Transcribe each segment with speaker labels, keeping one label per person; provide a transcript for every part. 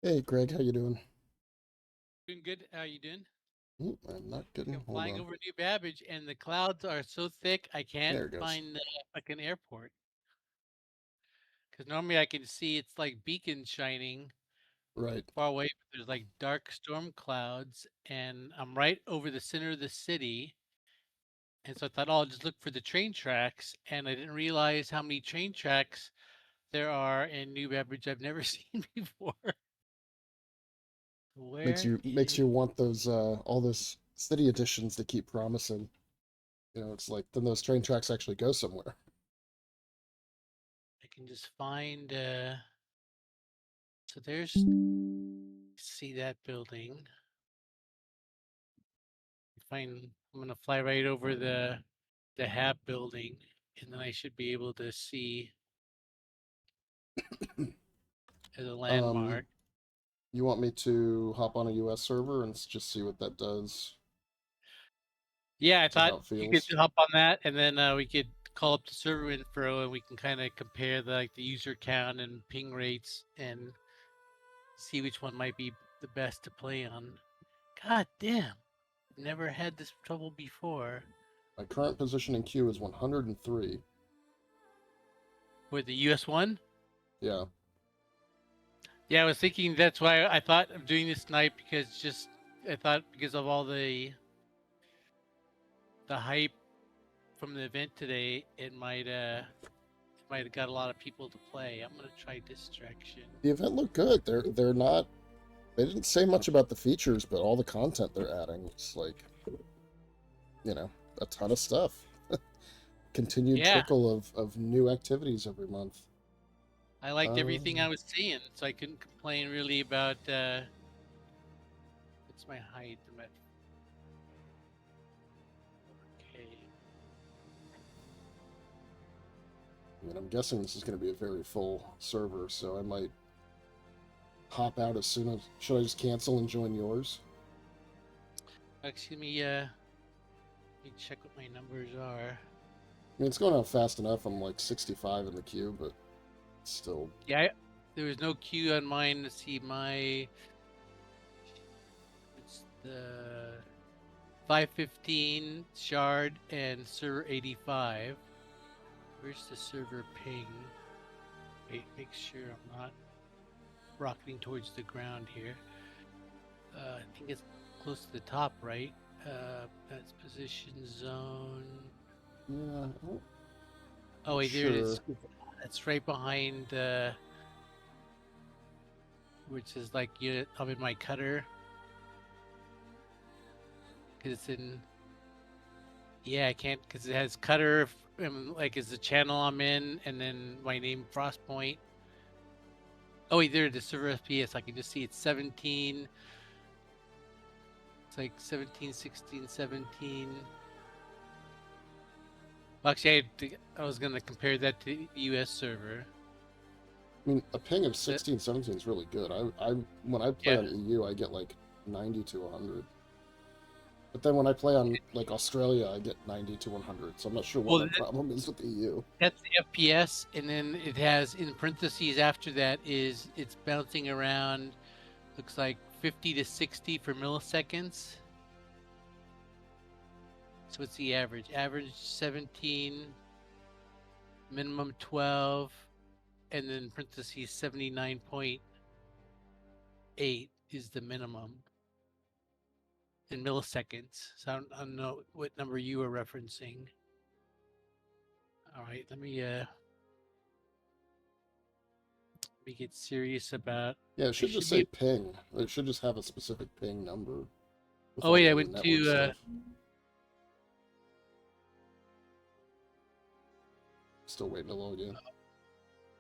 Speaker 1: Hey Greg, how you doing?
Speaker 2: Doing good. How you doing?
Speaker 1: I'm not kidding.
Speaker 2: I'm
Speaker 1: Hold
Speaker 2: flying
Speaker 1: on.
Speaker 2: over New Babbage, and the clouds are so thick I can't
Speaker 1: There it goes.
Speaker 2: find the fucking airport. Because normally I can see it's like beacons shining
Speaker 1: Right.
Speaker 2: far away, but there's like dark storm clouds, and I'm right over the center of the city. And so I thought, oh, I'll just look for the train tracks, and I didn't realize how many train tracks there are in New Babbage I've never seen before.
Speaker 1: Makes
Speaker 2: Where
Speaker 1: you makes
Speaker 2: is?
Speaker 1: you want those all those city editions to keep promising. It's like then those train tracks actually go somewhere.
Speaker 2: I can just find. So there's see that building. Fine. I'm gonna fly right over the HAB building, and then I should be able to see as a
Speaker 1: Um,
Speaker 2: landmark.
Speaker 1: you want me to hop on a US server and just see what that does?
Speaker 2: Yeah, I
Speaker 1: See
Speaker 2: thought
Speaker 1: how it
Speaker 2: you could
Speaker 1: feels?
Speaker 2: hop on that, and then we could call up the server info, and we can kind of compare the user count and ping rates, and see which one might be the best to play on. God damn, never had this trouble before.
Speaker 1: My current position in queue is 103.
Speaker 2: With the US one?
Speaker 1: Yeah.
Speaker 2: Yeah, I was thinking that's why I thought of doing this tonight because just I thought because of all the hype from the event today, it might have got a lot of people to play. I'm gonna try Distraction.
Speaker 1: The event looked good. They're not they didn't say much about the features, but all the content they're adding is like, you know, a ton of stuff. Continued
Speaker 2: Yeah,
Speaker 1: trickle of new activities every month.
Speaker 2: I liked everything I
Speaker 1: Um,
Speaker 2: was seeing, so I couldn't complain really about what's my height? I'm at okay.
Speaker 1: I'm guessing this is going to be a very full server, so I might hop out as soon as. Should I just cancel and join yours?
Speaker 2: Excuse me. Let me check what my numbers are.
Speaker 1: I mean, it's going out fast enough. I'm like 65 in the queue, but still.
Speaker 2: Yeah, there was no queue on mine to see my. It's the 515 shard and server 85. Where's the server ping? Wait, make sure I'm not rocketing towards the ground here. I think it's close to the top, right? That's position zone.
Speaker 1: Yeah, I'm
Speaker 2: Oh
Speaker 1: not
Speaker 2: wait, there it is.
Speaker 1: sure.
Speaker 2: It's right behind, which is like I'm in my cutter because it's in. Yeah, I can't because it has cutter, like is the channel I'm in, and then my name Frostpoint. Oh wait, there it is. Server FPS. I can just see it's 17. It's like 17, 16, 17. Well, actually, I was going to compare that to the US server.
Speaker 1: I mean, a ping of
Speaker 2: The,
Speaker 1: 16, 17 is really good. I when I play
Speaker 2: yeah.
Speaker 1: on EU, I get like 90 to 100. But then when I play on like Australia, I get 90 to 100. So I'm not sure what
Speaker 2: Well,
Speaker 1: my problem is with EU.
Speaker 2: that's the FPS, and then it has in parentheses after that is it's bouncing around. Looks like 50 to 60 for milliseconds. So what's the average? Average 17, minimum 12, and then parentheses 79.8 is the minimum in milliseconds. So I don't know what number you were referencing. All right, let me get serious about.
Speaker 1: Yeah, it
Speaker 2: I
Speaker 1: should just
Speaker 2: should
Speaker 1: say
Speaker 2: be.
Speaker 1: ping. It should just have a specific ping number with
Speaker 2: Oh
Speaker 1: all
Speaker 2: wait,
Speaker 1: the
Speaker 2: I
Speaker 1: other
Speaker 2: went
Speaker 1: network
Speaker 2: to.
Speaker 1: stuff. Still waiting to load in.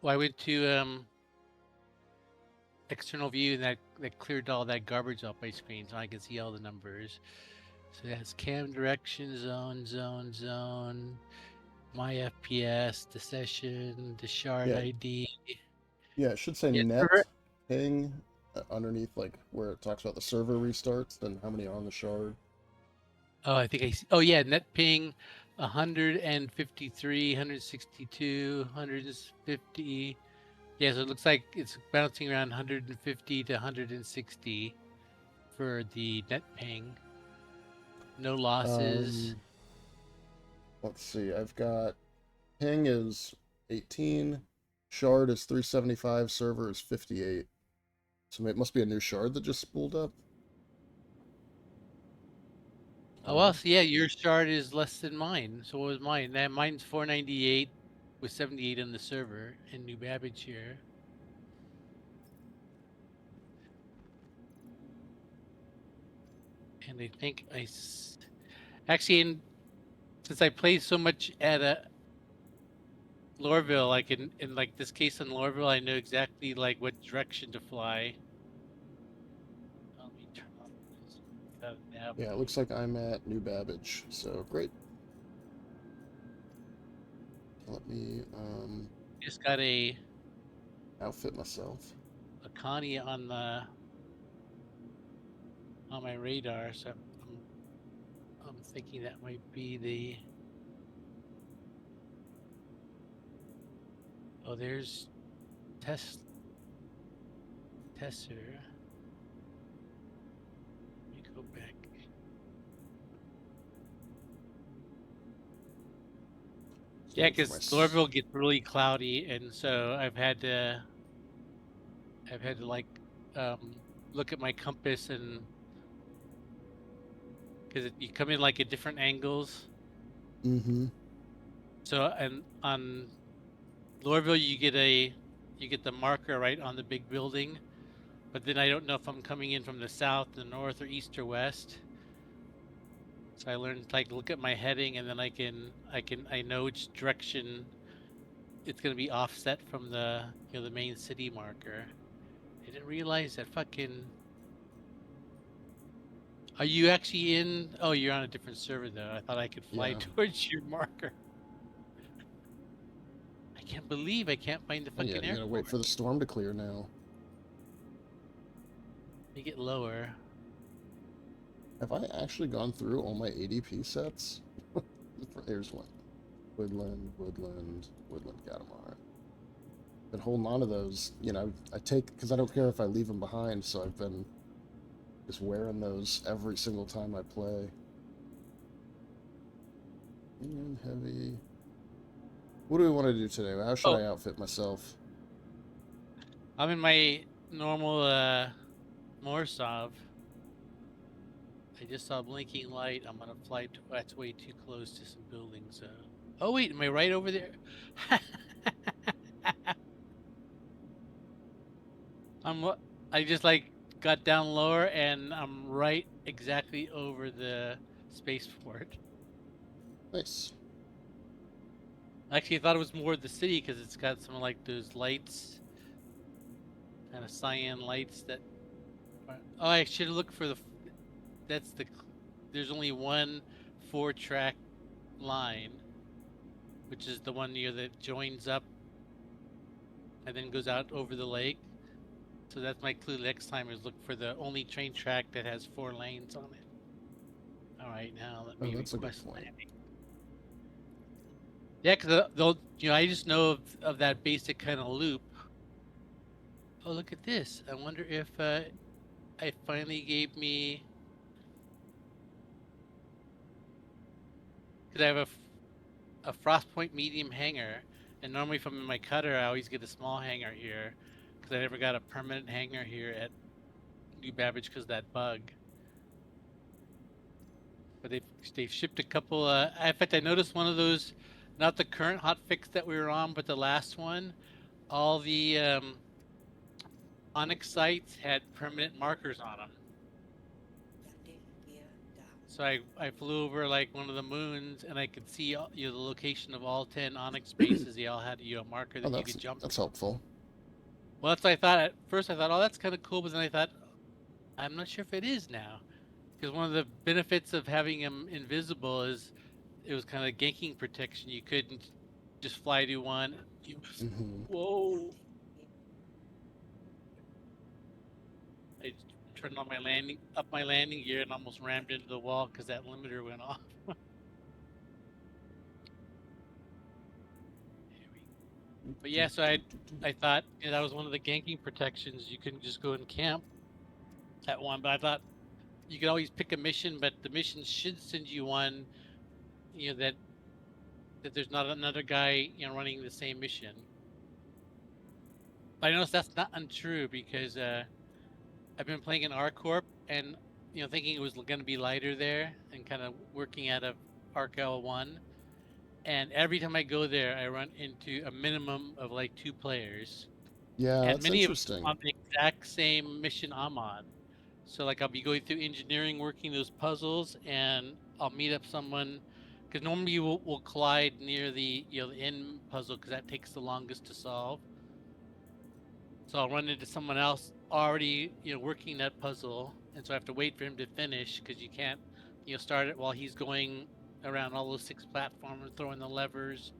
Speaker 2: Well, I went to external view, and that cleared all that garbage off my screen, so I can see all the numbers. So it has cam direction, zone, my FPS, the session, the shard
Speaker 1: Yeah,
Speaker 2: ID.
Speaker 1: yeah, it should say
Speaker 2: Yes, sir.
Speaker 1: net ping underneath like where it talks about the server restarts, then how many are on the shard.
Speaker 2: Oh, I think I see. Oh, yeah, net ping 153, 162, 150, Yeah, so it looks like it's bouncing around 150 to 160 for the net ping. No losses.
Speaker 1: Let's see. I've got ping is 18, shard is 375, server is 58. So it must be a new shard that just spooled up.
Speaker 2: Oh well, so yeah, your shard is less than mine. So what was mine? Mine's 498 with 78 on the server in New Babbage here. And I think actually, since I play so much at Lorville, like in like this case in Lorville, I know exactly like what direction to fly. Let me turn on this.
Speaker 1: Yeah, it looks like I'm at New Babbage, so great. Let me
Speaker 2: Just got a
Speaker 1: outfit myself.
Speaker 2: Connie on my radar, so I'm thinking that might be the. Oh, there's Tesser. Let me go back. Yeah, because Lorville gets really cloudy, and so I've had to like look at my compass, and because you come in like at different angles.
Speaker 1: Mm-hmm.
Speaker 2: So and on Lorville, you get the marker right on the big building, but then I don't know if I'm coming in from the south, the north, or east or west. So I learned to like look at my heading, and then I know which direction it's gonna be offset from the the main city marker. I didn't realize that fucking. Are you actually in? Oh, you're on a different server though. I thought I could fly towards your marker. I can't believe I can't find the fucking
Speaker 1: Yeah, you gotta
Speaker 2: airport.
Speaker 1: wait for the storm to clear now.
Speaker 2: Make it lower.
Speaker 1: Have I actually gone through all my ADP sets? Here's one. Woodland, woodland, woodland, got them all right. Been holding on to those, I take, because I don't care if I leave them behind, so I've been just wearing those every single time I play. Medium, heavy. What do we want to do today? How should I outfit myself?
Speaker 2: I'm in my normal Morsov. I just saw a blinking light. I'm gonna fly. That's way too close to some buildings. Oh wait, am I right over there? I just like got down lower, and I'm right exactly over the spaceport.
Speaker 1: Nice.
Speaker 2: Actually, I thought it was more the city because it's got some like those lights, kind of cyan lights that. Oh, I should look for the. That's the. There's only one 4-track line, which is the one that joins up and then goes out over the lake. So that's my clue next time, is look for the only train track that has 4 lanes on it. All right, now let me request landing. Yeah, because I just know of that basic kind of loop. Oh, look at this! I wonder if I finally gave me, because I have a Frostpoint medium hanger, and normally from my cutter I always get a small hanger here, because I never got a permanent hanger here at New Babbage because of that bug. But they've shipped a couple. In fact, I noticed one of those, not the current hotfix that we were on, but the last one. All the Onyx sites had permanent markers on them. So I flew over like one of the moons, and I could see the location of all 10 Onyx bases. They all had a marker that you could jump.
Speaker 1: That's helpful.
Speaker 2: Well, that's what I thought. At first, I thought, oh, that's kind of cool, but then I thought, I'm not sure if it is now, because one of the benefits of having them invisible is it was kind of ganking protection. You couldn't just fly to one. Whoa! I turned on my landing gear, and almost rammed into the wall because that limiter went off. But yeah, so I thought that was one of the ganking protections. You couldn't just go and camp at one, but I thought you could always pick a mission, but the mission should send you one, that there's not another guy running the same mission. But I noticed that's not untrue because I've been playing in R Corp and thinking it was going to be lighter there and kind of working out of Arc L1. And every time I go there, I run into a minimum of like 2 players,
Speaker 1: Yeah,
Speaker 2: and
Speaker 1: that's
Speaker 2: many of them
Speaker 1: interesting.
Speaker 2: on the exact same mission I'm on. So like I'll be going through engineering, working those puzzles, and I'll meet up someone because normally we'll collide near the the end puzzle because that takes the longest to solve. So I'll run into someone else already working that puzzle, and so I have to wait for him to finish because you can't start it while he's going around all those 6 platforms throwing the levers.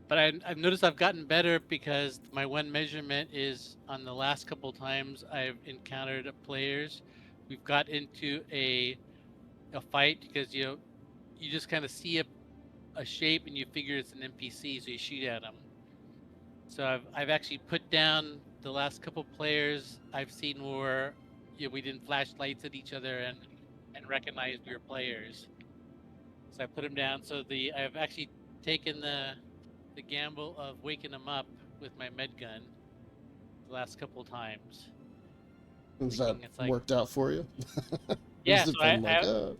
Speaker 2: But I've noticed I've gotten better because my one measurement is on the last couple times I've encountered players. We've got into a fight because you just kind of see a shape and you figure it's an NPC, so you shoot at them. So I've actually put down the last couple players I've seen where we didn't flash lights at each other and recognized we were players. So I put them down. So I've actually taken the gamble of waking them up with my med gun the last couple times.
Speaker 1: Has that
Speaker 2: It's like,
Speaker 1: worked out for you?
Speaker 2: yeah.
Speaker 1: Has
Speaker 2: So
Speaker 1: it been like,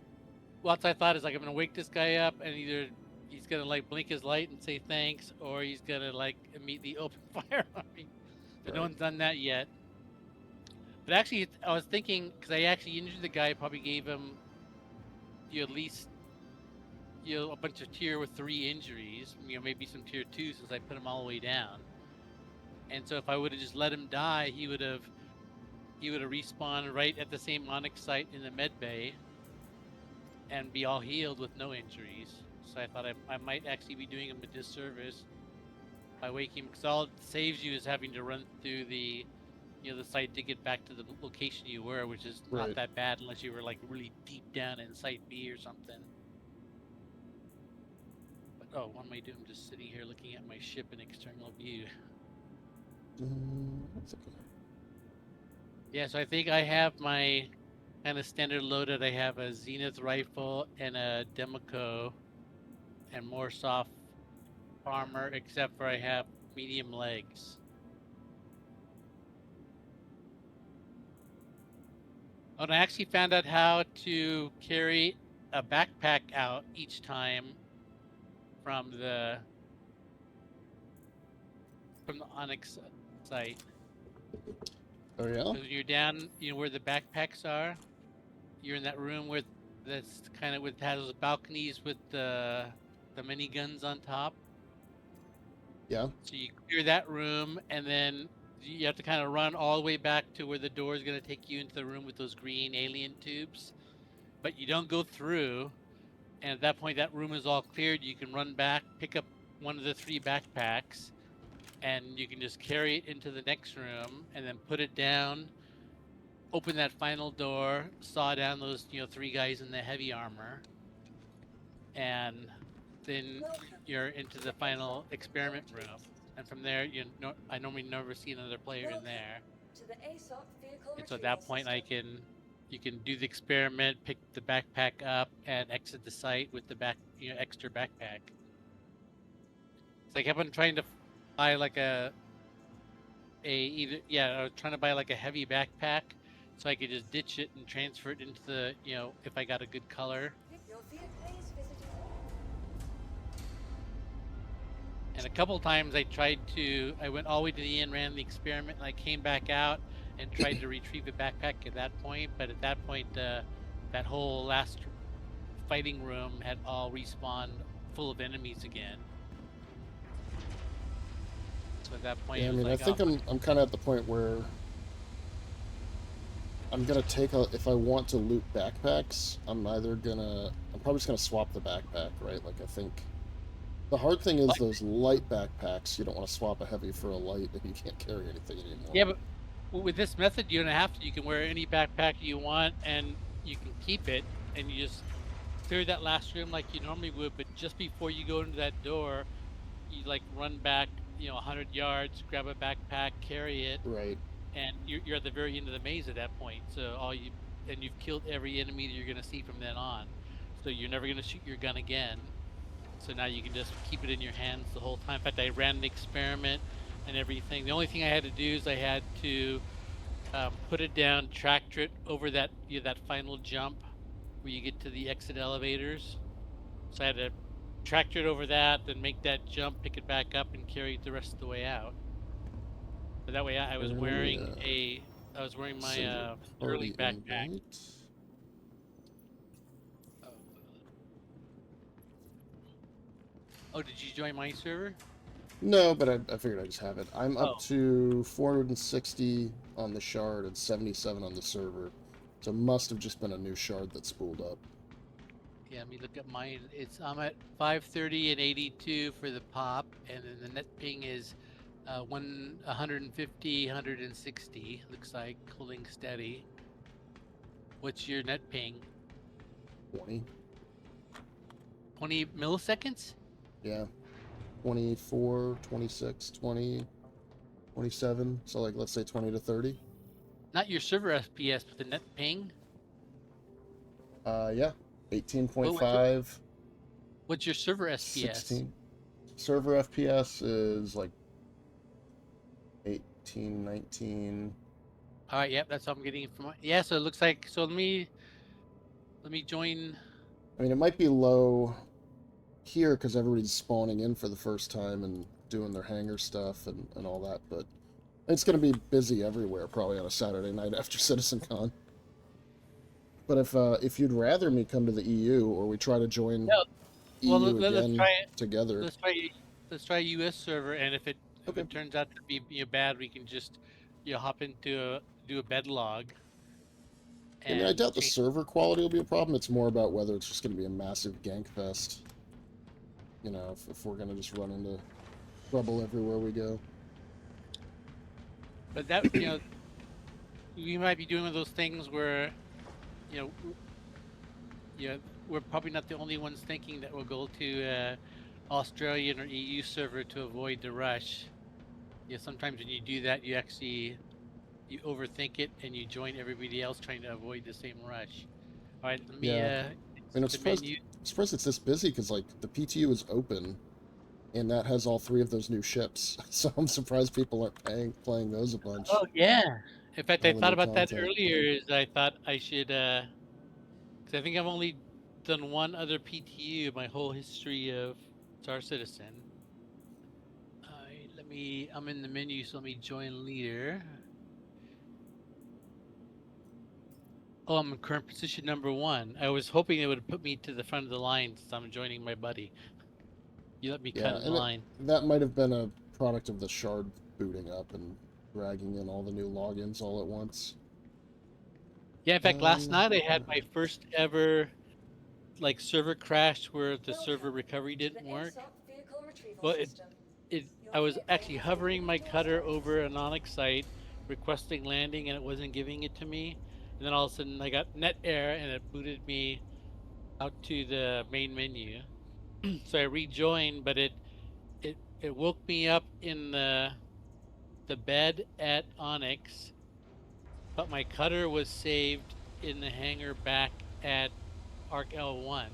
Speaker 2: what I thought is like I'm gonna wake this guy up and either he's gonna like blink his light and say thanks, or he's gonna like immediately open fire on me. But no
Speaker 1: Right.
Speaker 2: one's done that yet. But actually, I was thinking because I actually injured the guy, probably gave him at least a bunch of tier 3 injuries, maybe some tier 2 since I put him all the way down. And so if I would have just let him die, he would have respawned right at the same Onyx site in the med bay and be all healed with no injuries. So I thought I might actually be doing him a disservice by waking him, because all it saves you is having to run through the the site to get back to the location you were, which is
Speaker 1: Right.
Speaker 2: not that bad unless you were like really deep down in site B or something. But what am I doing? I'm just sitting here looking at my ship in external view.
Speaker 1: That's okay.
Speaker 2: Yeah, so I think I have my kind of standard loaded. I have a Zenith rifle and a Democo and more soft armor, except for I have medium legs. Oh, and I actually found out how to carry a backpack out each time from the Onyx site.
Speaker 1: Oh yeah.
Speaker 2: Because when you're down, where the backpacks are, you're in that room where that's kind of has those balconies with the miniguns on top.
Speaker 1: Yeah.
Speaker 2: So you clear that room, and then you have to kind of run all the way back to where the door is going to take you into the room with those green alien tubes. But you don't go through, and at that point, that room is all cleared. You can run back, pick up one of the 3 backpacks, and you can just carry it into the next room, and then put it down, open that final door, saw down those 3 guys in the heavy armor, and then you're into the final experiment room. And from there, I normally never see another player in there. And so at that point, you can do the experiment, pick the backpack up, and exit the site with the extra backpack. So I kept on trying to buy like I was trying to buy like a heavy backpack so I could just ditch it and transfer it into the if I got a good color. And a couple times I went all the way to the end, ran the experiment, and I came back out and tried to retrieve the backpack at that point. But at that point, that whole last fighting room had all respawned full of enemies again. So at that point,
Speaker 1: Yeah, I mean,
Speaker 2: like,
Speaker 1: I think I'm kind of at the point where I'm gonna if I want to loot backpacks, I'm probably just gonna swap the backpack, right? Like I think the hard thing is those light backpacks. You don't want to swap a heavy for a light if you can't carry anything anymore.
Speaker 2: Yeah, but with this method, you don't have to. You can wear any backpack you want, and you can keep it, and you just clear that last room like you normally would. But just before you go into that door, you like run back, 100 yards, grab a backpack, carry it,
Speaker 1: Right.
Speaker 2: and you're at the very end of the maze at that point. So you've killed every enemy that you're gonna see from then on. So you're never gonna shoot your gun again. So now you can just keep it in your hands the whole time. In fact, I ran an experiment and everything. The only thing I had to do is I had to put it down, tractor it over that final jump where you get to the exit elevators. So I had to tractor it over that, then make that jump, pick it back up, and carry it the rest of the way out. But that way, I was
Speaker 1: Let me
Speaker 2: wearing my
Speaker 1: send you a
Speaker 2: curling
Speaker 1: party
Speaker 2: backpack.
Speaker 1: invite.
Speaker 2: Oh, did you join my server?
Speaker 1: No, but I figured I'd just have it. I'm up
Speaker 2: Oh,
Speaker 1: to 460 on the shard and 77 on the server. So it must have just been a new shard that spooled up.
Speaker 2: yeah. Let me look at mine. I'm at 530 and 82 for the pop, and then the net ping is 150, 160. Looks like holding steady. What's your net ping?
Speaker 1: 20.
Speaker 2: 20 milliseconds?
Speaker 1: Yeah. 24, 26, 20, 27. So, like, let's say 20 to 30.
Speaker 2: Not your server FPS, but the net ping.
Speaker 1: Yeah. 18.5,
Speaker 2: What's your server FPS?
Speaker 1: 16. Server FPS is like 18, 19.
Speaker 2: All right, yep, that's what I'm getting from. Yeah, so it looks like. So let me join.
Speaker 1: I mean, it might be low here because everybody's spawning in for the first time and doing their hangar stuff and all that, but it's going to be busy everywhere probably on a Saturday night after CitizenCon. But if you'd rather me come to the EU or we try to join
Speaker 2: No, well,
Speaker 1: EU
Speaker 2: let's
Speaker 1: again
Speaker 2: try it.
Speaker 1: together.
Speaker 2: Let's try US server, and if
Speaker 1: Okay.
Speaker 2: it turns out to be bad, we can just hop into do a bed log.
Speaker 1: I mean, I doubt the
Speaker 2: change.
Speaker 1: server quality will be a problem. It's more about whether it's just going to be a massive gank fest. You know, if we're going to just run into trouble everywhere we go.
Speaker 2: But that we might be doing one of those things where you know we're probably not the only ones thinking that we'll go to Australian or EU server to avoid the rush. Sometimes when you do that, you overthink it and you join everybody else trying to avoid the same rush. All right, let me.
Speaker 1: Yeah. I mean, I'm surprised it's this busy because, like, the PTU is open, and that has all 3 of those new ships. So I'm surprised people aren't playing those a bunch.
Speaker 2: Oh yeah. In fact, I
Speaker 1: All the
Speaker 2: thought
Speaker 1: new
Speaker 2: about that
Speaker 1: content.
Speaker 2: earlier. Is I thought I should, because I think I've only done one other PTU my whole history of Star Citizen. I'm in the menu, so let me join leader. Oh, I'm in current position number 1. I was hoping it would put me to the front of the line since I'm joining my buddy. You let me cut in line.
Speaker 1: That might have been a product of the shard booting up and dragging in all the new logins all at once.
Speaker 2: Yeah, in fact, last night I had my first ever server crash where the server recovery didn't work. Well, I was actually hovering my cutter over an Onyx site, requesting landing, and it wasn't giving it to me. And then all of a sudden, I got net error, and it booted me out to the main menu. So I rejoined, but it woke me up in the bed at Onyx, but my cutter was saved in the hangar back at Arc L1.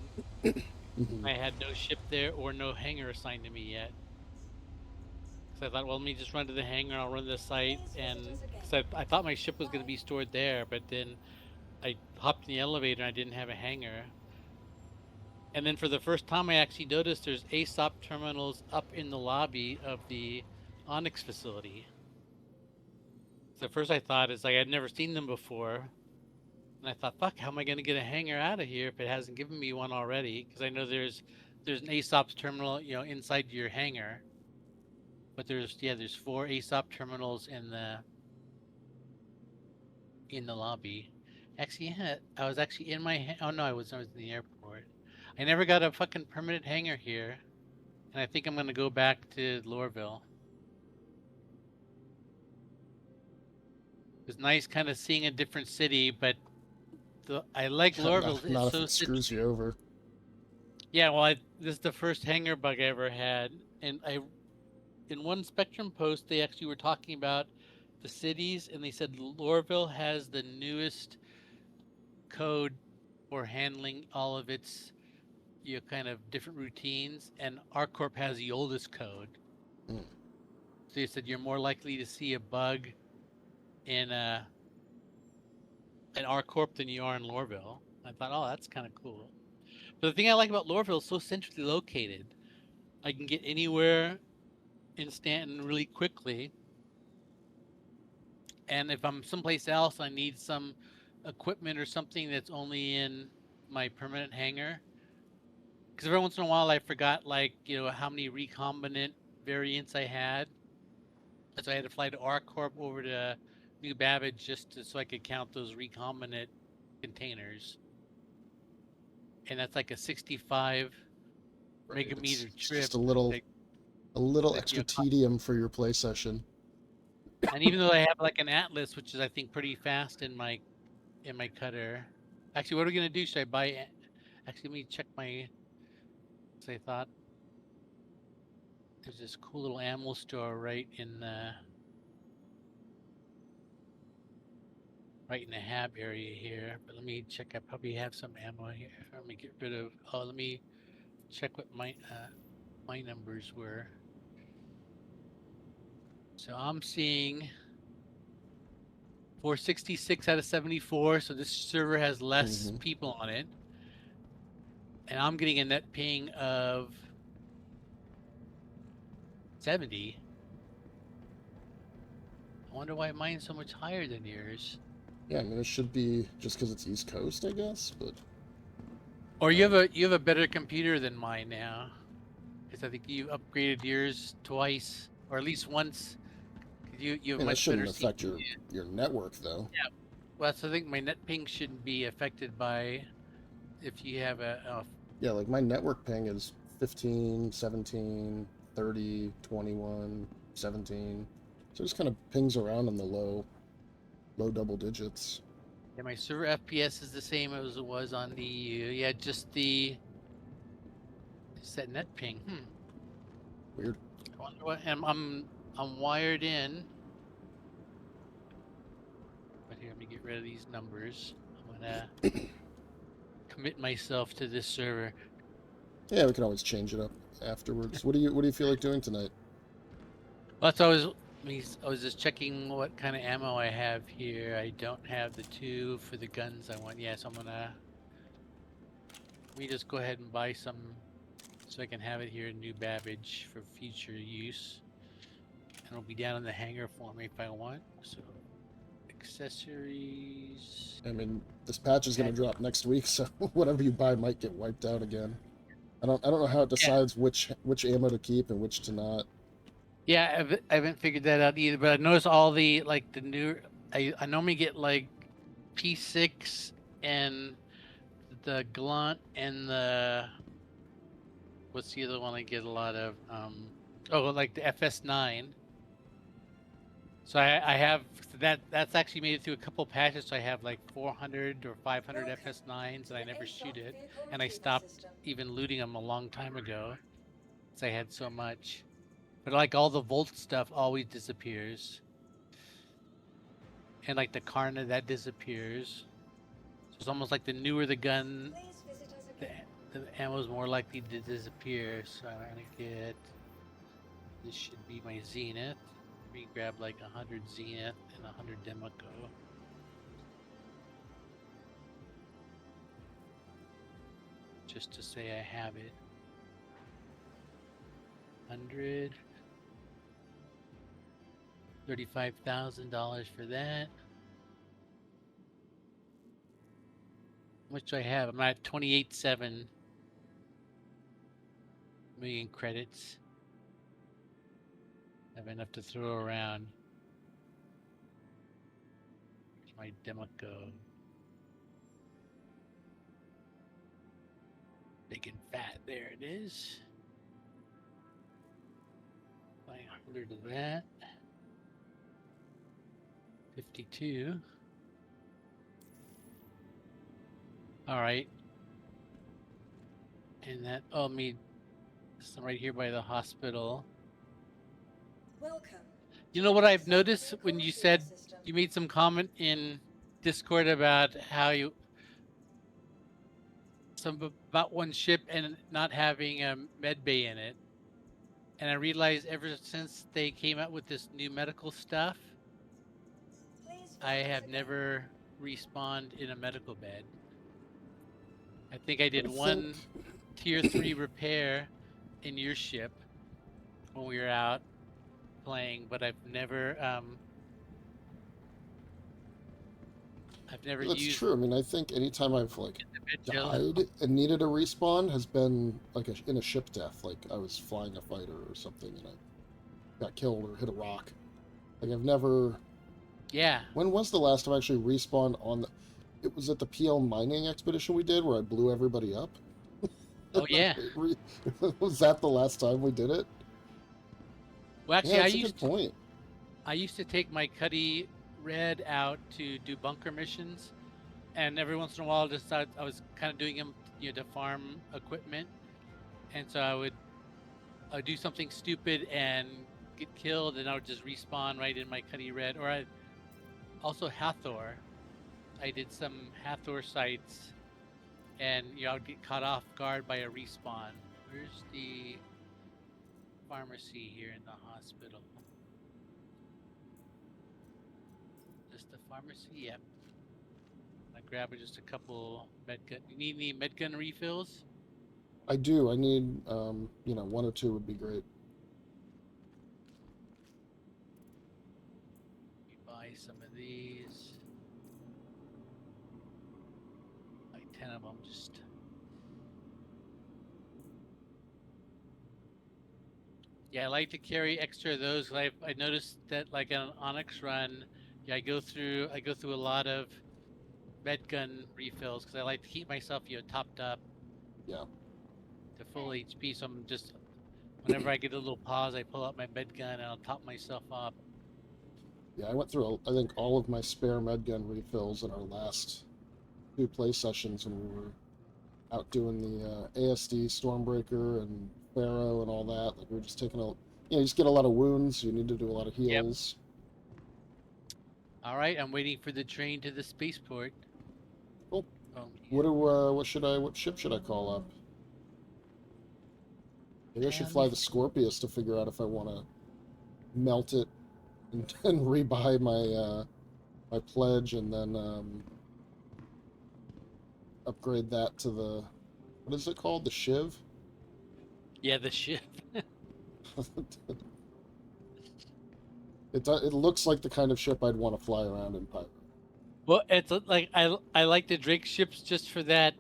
Speaker 2: I had no ship there or no hangar assigned to me yet. So I thought, well, let me just run to the hangar. I'll run the site, and because I thought my ship was going to be stored there, but then I hopped in the elevator and I didn't have a hangar. And then for the first time, I actually noticed there's ASOP terminals up in the lobby of the Onyx facility. So first I thought it's like I'd never seen them before, and I thought, fuck, how am I going to get a hangar out of here if it hasn't given me one already? Because I know there's an ASOP's terminal, inside your hangar. But there's 4 ASOP terminals in the lobby. Actually, yeah, I was actually in my. Oh no, I was in the airport. I never got a fucking permanent hangar here, and I think I'm gonna go back to Lorville. It was nice, kind of seeing a different city, but I like Lorville.
Speaker 1: Not if it screws you over.
Speaker 2: Yeah, well, this is the first hanger bug I ever had, and in one Spectrum post they actually were talking about the cities, and they said Lorville has the newest code for handling all of its kind of different routines, and ArcCorp has the oldest code.
Speaker 1: Mm.
Speaker 2: So you said you're more likely to see a bug in an ArcCorp than you are in Lorville. I thought, oh, that's kind of cool. But the thing I like about Lorville is so centrally located. I can get anywhere in Stanton really quickly. And if I'm someplace else, I need some equipment or something that's only in my permanent hangar. Because every once in a while, I forgot, like, how many recombinant variants I had. So I had to fly to ArcCorp over to New Babbage so I could count those recombinant containers. And that's like a 65
Speaker 1: Right.
Speaker 2: megameter
Speaker 1: It's
Speaker 2: trip
Speaker 1: just a little
Speaker 2: that
Speaker 1: extra tedium for your play session.
Speaker 2: and even though I have like an Atlas, which is I think pretty fast in my cutter. Actually, what are we gonna do? Should I buy? Actually, let me check my. Cause I thought there's this cool little ammo store right in the hab area here. But let me check. I probably have some ammo here. Let me get rid of. Oh, let me check what my numbers were. So I'm seeing 466 out of 74. So this server has less people on it, and I'm getting a net ping of 70. I wonder why mine's so much higher than yours.
Speaker 1: Yeah, I mean, it should be just because it's East Coast, I guess, but...
Speaker 2: Or you have a better computer than mine now, because I think you upgraded yours twice, or at least once. You have
Speaker 1: I mean, that
Speaker 2: much better
Speaker 1: shouldn't affect
Speaker 2: CPU.
Speaker 1: your network, though.
Speaker 2: Yeah. Well, so I think my net ping shouldn't be affected by if you have a
Speaker 1: Yeah, like my network ping is 15, 17, 30, 21, 17. So it just kind of pings around in the low double digits.
Speaker 2: yeah, my server FPS is the same as it was on the EU. Yeah, just that net ping.
Speaker 1: Weird.
Speaker 2: I wonder what. And I'm wired in. But here, let me get rid of these numbers. I'm gonna commit myself to this server.
Speaker 1: Yeah, we can always change it up afterwards. What do you feel like doing tonight?
Speaker 2: Well, so I was just checking what kind of ammo I have here. I don't have the 2 for the guns I want. Yeah, so let me just go ahead and buy some so I can have it here in New Babbage for future use. And it'll be down in the hangar for me if I want. So accessories.
Speaker 1: I mean, this patch is going to drop next week, so whatever you buy might get wiped out again. I don't know how it decides which ammo to keep and which to not.
Speaker 2: Yeah, I haven't figured that out either. But I noticed all the new. I normally get like P6 and the Glunt and the what's the other one I get a lot of? Like the FS9. So I have that's actually made it through a couple patches. So I have like 400 or 500 FS9s, and I never shoot it, and I stopped even looting them a long time ago, because I had so much. But like all the Volt stuff always disappears, and like the Karna that disappears. So it's almost like the newer the gun, the ammo is more likely to disappear. So I'm gonna get. This should be my Zenith. Let me grab like 100 Zenith and 100 Democo. Just to say I have it. 100. $35,000 for that. How much do I have? I'm at 28.7 million credits. I have enough to throw around. Where's my Democo? Big and fat. There it is. 500 of that. 52. All right. And that, let me So I'm right here by the hospital.
Speaker 3: Welcome.
Speaker 2: You know what I've
Speaker 3: Start
Speaker 2: noticed
Speaker 3: vehicle
Speaker 2: when you
Speaker 3: retrieval
Speaker 2: said
Speaker 3: system.
Speaker 2: you made some comment in Discord about how you about one ship and not having a med bay in it. And I realized ever since they came out with this new medical stuff,
Speaker 3: Please
Speaker 2: I
Speaker 3: focus
Speaker 2: have
Speaker 3: again.
Speaker 2: never respawned in a medical bed. I think I did
Speaker 1: I think
Speaker 2: one tier 3 repair in your ship when we were out playing, but I've never
Speaker 1: that's
Speaker 2: used
Speaker 1: true. I mean, I think anytime I've like
Speaker 2: the med gel.
Speaker 1: died and needed a respawn has been like in a ship death. Like I was flying a fighter or something and I got killed or hit a rock. Like I've never.
Speaker 2: Yeah.
Speaker 1: When was the last time I actually respawned on the? It was at the PL mining expedition we did where I blew everybody up.
Speaker 2: Oh yeah.
Speaker 1: Was that the last time we did it?
Speaker 2: Well,
Speaker 1: Yeah,
Speaker 2: actually,
Speaker 1: that's a good point.
Speaker 2: I used to take my Cuddy Red out to do bunker missions, and every once in a while, just I was kind of doing them, to farm equipment, and so I would do something stupid and get killed, and I would just respawn right in my Cuddy Red. Or I also Hathor. I did some Hathor sites, and I would get caught off guard by a respawn. Where's the pharmacy here in the hospital? Just the pharmacy? Yep. I grab just a couple medgun. You need any medgun refills?
Speaker 1: I do. I need, one or two would be great.
Speaker 2: You buy some of these. Like 10 of them. Just yeah, I like to carry extra of those. I noticed that like on an Onyx run, yeah, I go through a lot of medgun refills because I like to keep myself topped up
Speaker 1: Yeah.
Speaker 2: to full HP. So I'm just whenever I get a little pause, I pull out my medgun and I'll top myself up.
Speaker 1: Yeah, I went through, I think, all of my spare med gun refills in our last two play sessions when we were out doing the ASD Stormbreaker and Pharaoh and all that. Like we were just taking you just get a lot of wounds. You need to do a lot of
Speaker 2: Yep.
Speaker 1: heals.
Speaker 2: All right, I'm waiting for the train to the spaceport.
Speaker 1: Cool.
Speaker 2: Oh,
Speaker 1: What ship should I call up? Maybe I should
Speaker 2: let me.
Speaker 1: fly the Scorpius to figure out if I want to melt it and rebuy my pledge and then upgrade that to the what is it called? The Shiv?
Speaker 2: Yeah, the ship.
Speaker 1: It looks like the kind of ship I'd want to fly around in pirate.
Speaker 2: Well, it's like I like the Drake ships just for that.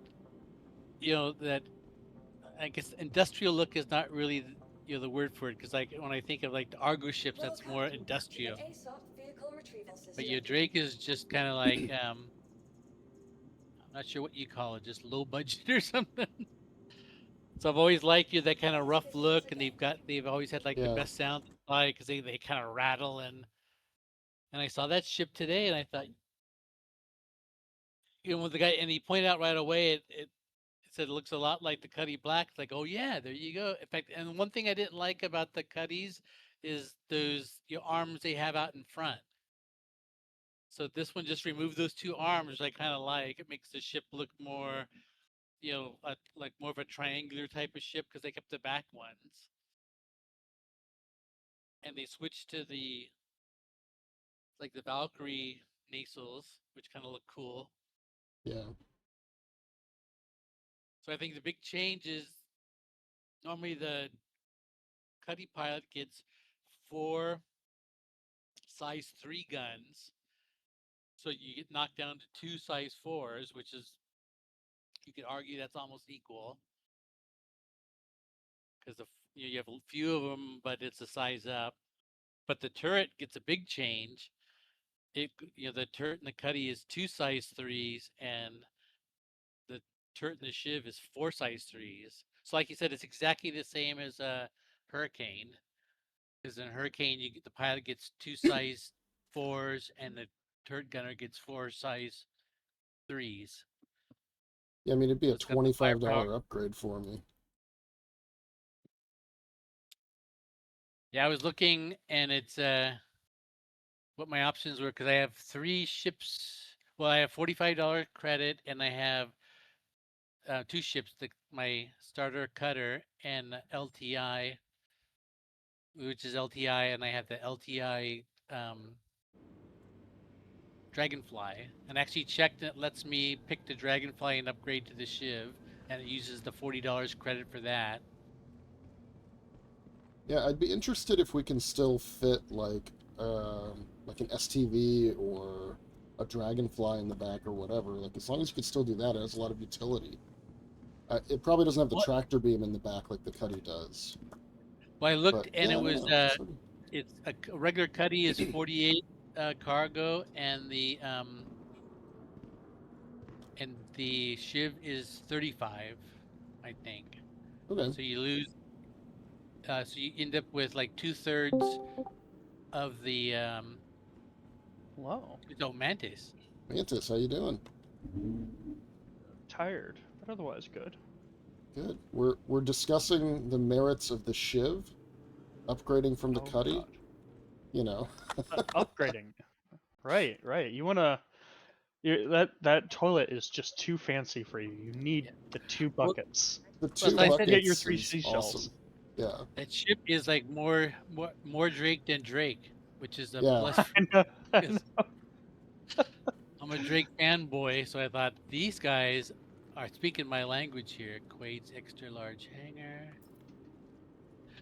Speaker 2: That I guess industrial look is not really the word for it because like when I think of like the Argo ships, that's
Speaker 3: Welcome
Speaker 2: more
Speaker 3: to the
Speaker 2: industrial.
Speaker 3: ASOP vehicle retrieval
Speaker 2: But
Speaker 3: system.
Speaker 2: your Drake is just kind of like I'm not sure what you call it, just low budget or something. So I've always liked that kind of
Speaker 3: Please
Speaker 2: rough
Speaker 3: visualize
Speaker 2: look, and
Speaker 3: again.
Speaker 2: they've always had like the
Speaker 1: Yeah,
Speaker 2: best sound to fly because they kind of rattle and I saw that ship today and I thought when the guy and he pointed out right away it said it looks a lot like the Cuddy Black. It's like, oh yeah, there you go. In fact, and one thing I didn't like about the Cuddies is those arms they have out in front. So this one just removed those two arms. I kind of like it makes the ship look more, like more of a triangular type of ship because they kept the back ones and they switched to the like the Valkyrie nacelles, which kind of look cool.
Speaker 1: yeah.
Speaker 2: So I think the big change is normally the Cuddy pilot gets 4 size 3 guns. So you get knocked down to 2 size 4s, which is you could argue that's almost equal because you have a few of them, but it's a size up. But the turret gets a big change. The turret in the Cuddy is 2 size 3s, and the turret in the Shiv is 4 size 3s. So like you said, it's exactly the same as a Hurricane. Because in Hurricane, the pilot gets 2 size 4s, and the turret gunner gets 4 size 3s.
Speaker 1: Yeah, I mean it'd be
Speaker 2: So
Speaker 1: a
Speaker 2: it's got the
Speaker 1: $25
Speaker 2: firepower.
Speaker 1: upgrade for me.
Speaker 2: Yeah, I was looking, and it's what my options were because I have 3 ships. Well, I have $45 credit, and I have 2 ships: my starter cutter and LTI, which is LTI, and I have the LTI Dragonfly. And actually checked, and it lets me pick the Dragonfly and upgrade to the Shiv, and it uses the $40 credit for that.
Speaker 1: Yeah, I'd be interested if we can still fit like an STV or a Dragonfly in the back or whatever. Like as long as you can still do that, it has a lot of utility. It probably doesn't have the
Speaker 2: What?
Speaker 1: tractor beam in the back like the Cuddy does.
Speaker 2: Well, I
Speaker 1: But
Speaker 2: looked, and
Speaker 1: yeah,
Speaker 2: it
Speaker 1: I don't
Speaker 2: was
Speaker 1: know.
Speaker 2: it's a regular Cuddy is 48 cargo, and the Shiv is 35, I think.
Speaker 1: Okay.
Speaker 2: So you lose. So you end up with like 2/3 of the
Speaker 4: Hello.
Speaker 2: no, Mantis.
Speaker 1: Mantis, how you doing?
Speaker 4: Tired, but otherwise good.
Speaker 1: Good. We're discussing the merits of the Shiv, upgrading from the
Speaker 4: Oh
Speaker 1: Cuddy.
Speaker 4: god.
Speaker 1: You know.
Speaker 4: Upgrading. Right, right. You wanna that toilet is just too fancy for you. You need
Speaker 2: Yeah.
Speaker 4: the 2
Speaker 2: Well,
Speaker 4: buckets.
Speaker 1: The
Speaker 2: plus
Speaker 1: two
Speaker 2: I
Speaker 4: Don't
Speaker 2: said
Speaker 4: forget your
Speaker 1: buckets
Speaker 4: 3
Speaker 1: is
Speaker 4: seashells.
Speaker 1: awesome. Yeah.
Speaker 2: that ship is like more Drake than Drake, which is a
Speaker 1: Yeah.
Speaker 2: plus
Speaker 4: I
Speaker 2: for
Speaker 4: know. I
Speaker 2: because
Speaker 4: know.
Speaker 2: I'm a Drake fanboy. So I thought these guys are speaking my language here. Quade's extra large hangar.